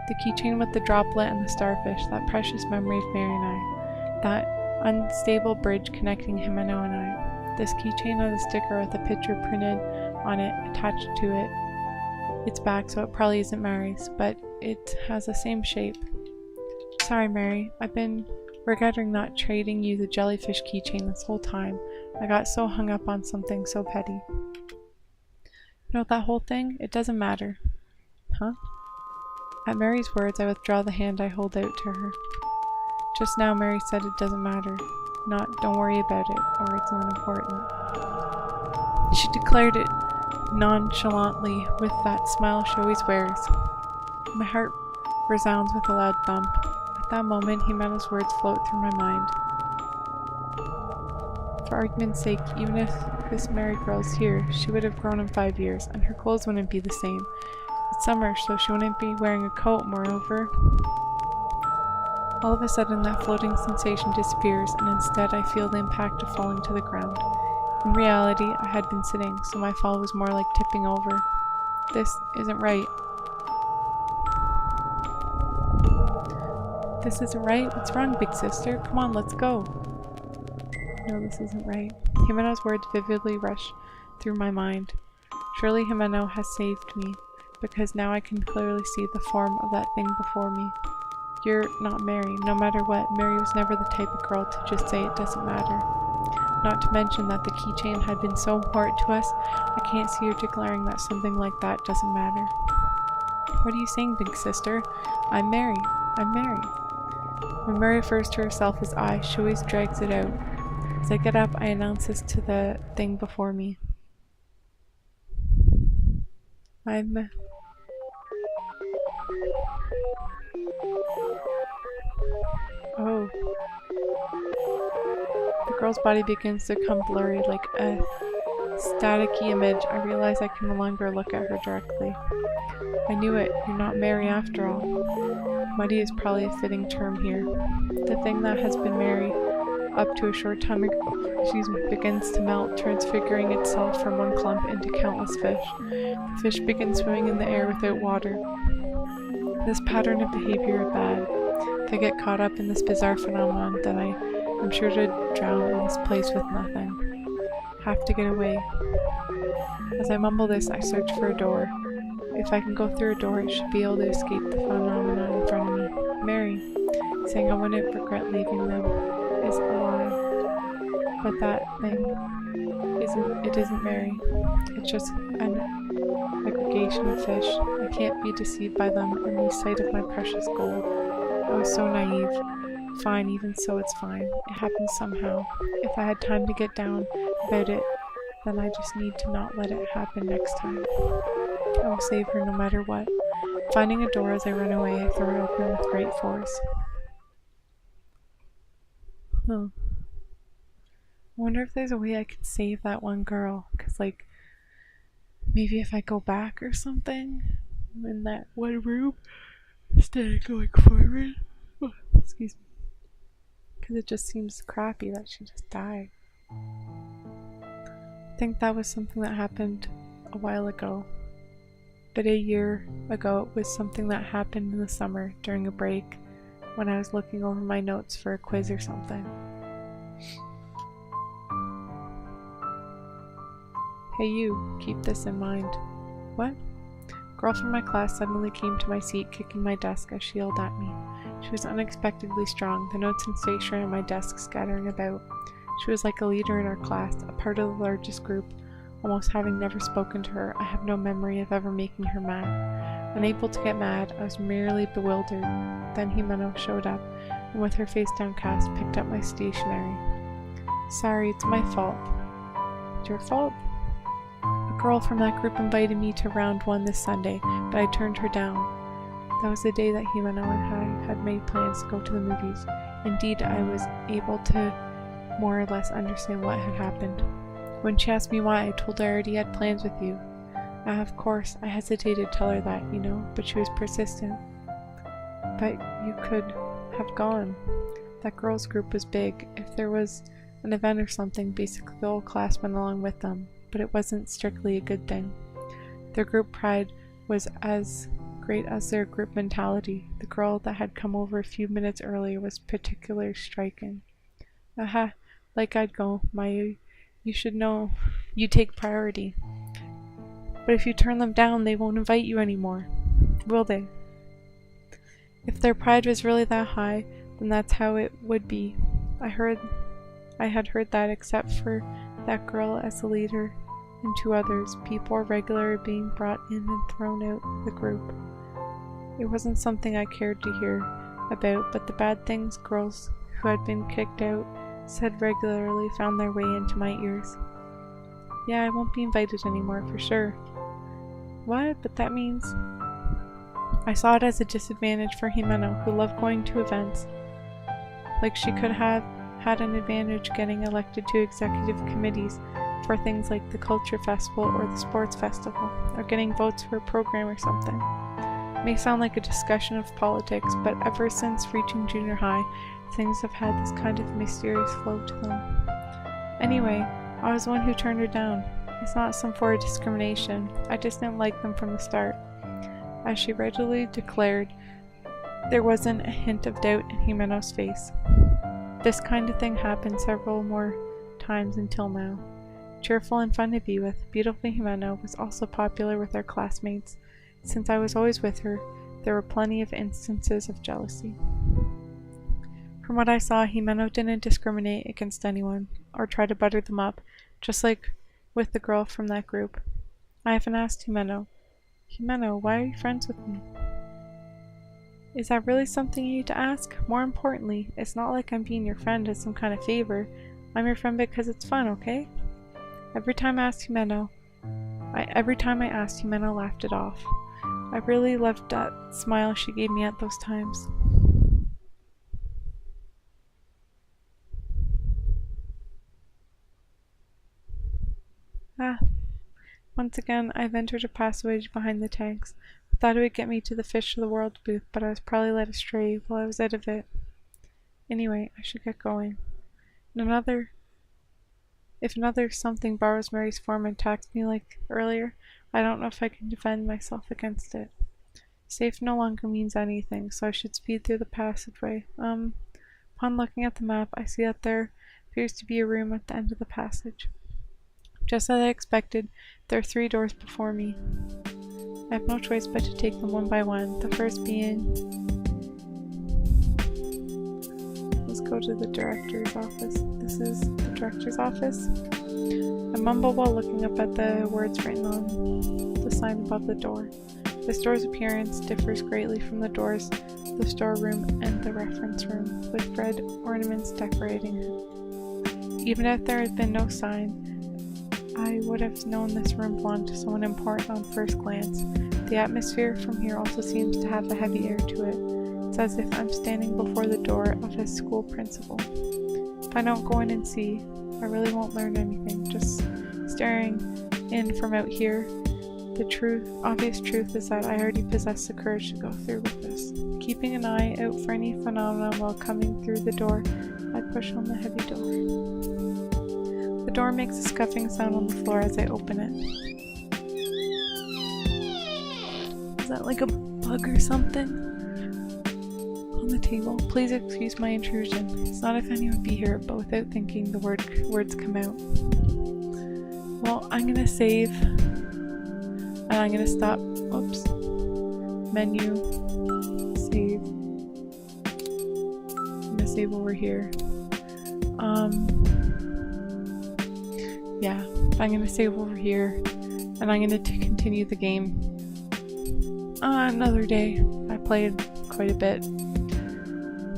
The keychain with the droplet and the starfish, that precious memory of Mary and I. That unstable bridge connecting Himeno and I. This keychain has a sticker with a picture printed on it attached to it. Its back, so it probably isn't Mary's, but it has the same shape. Sorry, Mary. I've been regretting not trading you the jellyfish keychain this whole time. I got so hung up on something so petty. You know that whole thing? It doesn't matter. Huh? At Mary's words, I withdraw the hand I hold out to her. Just now, Mary said it doesn't matter. Not, don't worry about it, or it's not important. She declared it nonchalantly, with that smile she always wears. My heart resounds with a loud thump. At that moment, Himeno's words float through my mind. For argument's sake, even if this Mary girl's here, she would have grown in 5 years, and her clothes wouldn't be the same. It's summer, so she wouldn't be wearing a coat, moreover. All of a sudden, that floating sensation disappears, and instead I feel the impact of falling to the ground. In reality, I had been sitting, so my fall was more like tipping over. This isn't right. This isn't right? What's wrong, big sister? Come on, let's go. No, this isn't right. Himeno's words vividly rush through my mind. Surely Himeno has saved me, because now I can clearly see the form of that thing before me. You're not Mary. No matter what, Mary was never the type of girl to just say it doesn't matter. Not to mention that the keychain had been so important to us, I can't see her declaring that something like that doesn't matter. What are you saying, big sister? I'm Mary. I'm Mary. When Mary refers to herself as I, she always drags it out. As I get up, I announce this to the thing before me. Oh. The girl's body begins to become blurry like a staticky image. I realize I can no longer look at her directly. I knew it. You're not Mary after all. Muddy is probably a fitting term here. The thing that has been Mary up to a short time ago, begins to melt, transfiguring itself from one clump into countless fish. The fish begin swimming in the air without water. This pattern of behavior is bad. If I get caught up in this bizarre phenomenon, then I'm sure to drown in this place with nothing. Have to get away. As I mumble this, I search for a door. If I can go through a door, I should be able to escape the phenomenon in front of me. Mary, saying I wouldn't regret leaving them, is a lie. But that thing isn't Mary. It's just an aggregation of fish. I can't be deceived by them and lose sight of my precious gold. I was so naive. Fine, even so it's fine. It happens somehow. If I had time to get down about it, then I just need to not let it happen next time. I will save her no matter what. Finding a door as I run away, I throw it open with great force. I wonder if there's a way I can save that one girl, because like, maybe if I go back or something in that one room instead of going forward. Oh, excuse me. Because it just seems crappy that she just died. I think that was something that happened a while ago. But a year ago it was something that happened in the summer during a break when I was looking over my notes for a quiz or something. Hey you, keep this in mind. What? A girl from my class suddenly came to my seat, kicking my desk as she yelled at me. She was unexpectedly strong, the notes and stationery on my desk scattering about. She was like a leader in our class, a part of the largest group. Almost having never spoken to her, I have no memory of ever making her mad. Unable to get mad, I was merely bewildered. Then Himeno showed up, and with her face downcast, picked up my stationery. Sorry, it's my fault. It's your fault? A girl from that group invited me to round 1 this Sunday, but I turned her down. That was the day that Himeno and I had made plans to go to the movies. Indeed, I was able to more or less understand what had happened. When she asked me why, I told her I already had plans with you. Of course, I hesitated to tell her that, but she was persistent. But you could have gone. That girls' group was big. If there was an event or something, basically the whole class went along with them, but it wasn't strictly a good thing. Their group pride was as great as their group mentality. The girl that had come over a few minutes earlier was particularly striking. Aha, like I'd go, Mayu. You should know you take priority. But if you turn them down, they won't invite you anymore. Will they? If their pride was really that high, then that's how it would be. I had heard that except for that girl as the leader and 2 others, people regularly being brought in and thrown out of the group. It wasn't something I cared to hear about, but the bad things girls who had been kicked out said regularly found their way into my ears. Yeah, I won't be invited anymore for sure. What? But that means... I saw it as a disadvantage for Himeno, who loved going to events. Like she could have had an advantage getting elected to executive committees for things like the culture festival or the sports festival, or getting votes for a program or something. It may sound like a discussion of politics, but ever since reaching junior high, things have had this kind of mysterious flow to them. Anyway, I was the one who turned her down. It's not some form of discrimination. I just didn't like them from the start. As she readily declared, there wasn't a hint of doubt in Himeno's face. This kind of thing happened several more times until now. Cheerful and fun to be with, beautiful Himeno was also popular with her classmates. Since I was always with her, there were plenty of instances of jealousy. From what I saw, Himeno didn't discriminate against anyone, or try to butter them up, just like with the girl from that group. I haven't asked Himeno. Himeno, why are you friends with me? Is that really something you need to ask? More importantly, it's not like I'm being your friend as some kind of favor. I'm your friend because it's fun, okay? Every time I asked, Himeno laughed it off. I really loved that smile she gave me at those times. Once again, I've entered a passage behind the tanks. I thought it would get me to the Fish of the World booth, but I was probably led astray while I was out of it. Anyway, I should get going. If another something borrows Mary's form and attacks me like earlier, I don't know if I can defend myself against it. Safe no longer means anything, so I should speed through the passageway. Upon looking at the map, I see that there appears to be a room at the end of the passage. Just as I expected, there are 3 doors before me. I have no choice but to take them one by one, the first being... Let's go to the director's office. This is the director's office. I mumble while looking up at the words written on the sign above the door. This door's appearance differs greatly from the doors, the storeroom, and the reference room, with red ornaments decorating it. Even if there had been no sign, I would have known this room belonged to someone important on first glance. The atmosphere from here also seems to have a heavy air to it. It's as if I'm standing before the door of a school principal. If I don't go in and see, I really won't learn anything. Just staring in from out here, the obvious truth is that I already possess the courage to go through with this. Keeping an eye out for any phenomenon while coming through the door, I push on the heavy door. The door makes a scuffing sound on the floor as I open it. Is that like a bug or something? On the table. Please excuse my intrusion. It's not if anyone would be here, but without thinking, the words come out. Well, I'm gonna save, and I'm gonna stop. Oops. Menu. Save. I'm gonna save over here. Yeah, I'm gonna save over here, and I'm gonna continue the game another day. I played quite a bit.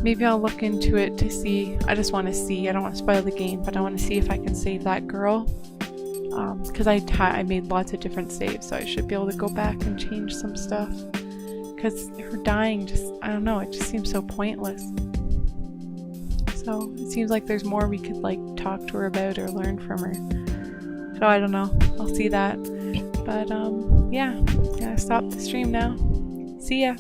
Maybe I'll look into it to see. I just want to see. I don't want to spoil the game, but I want to see if I can save that girl. Because I made lots of different saves, so I should be able to go back and change some stuff. Because her dying just, I don't know, it just seems so pointless. So it seems like there's more we could like talk to her about or learn from her. So I don't know. I'll see that. But yeah, gotta stop the stream now. See ya.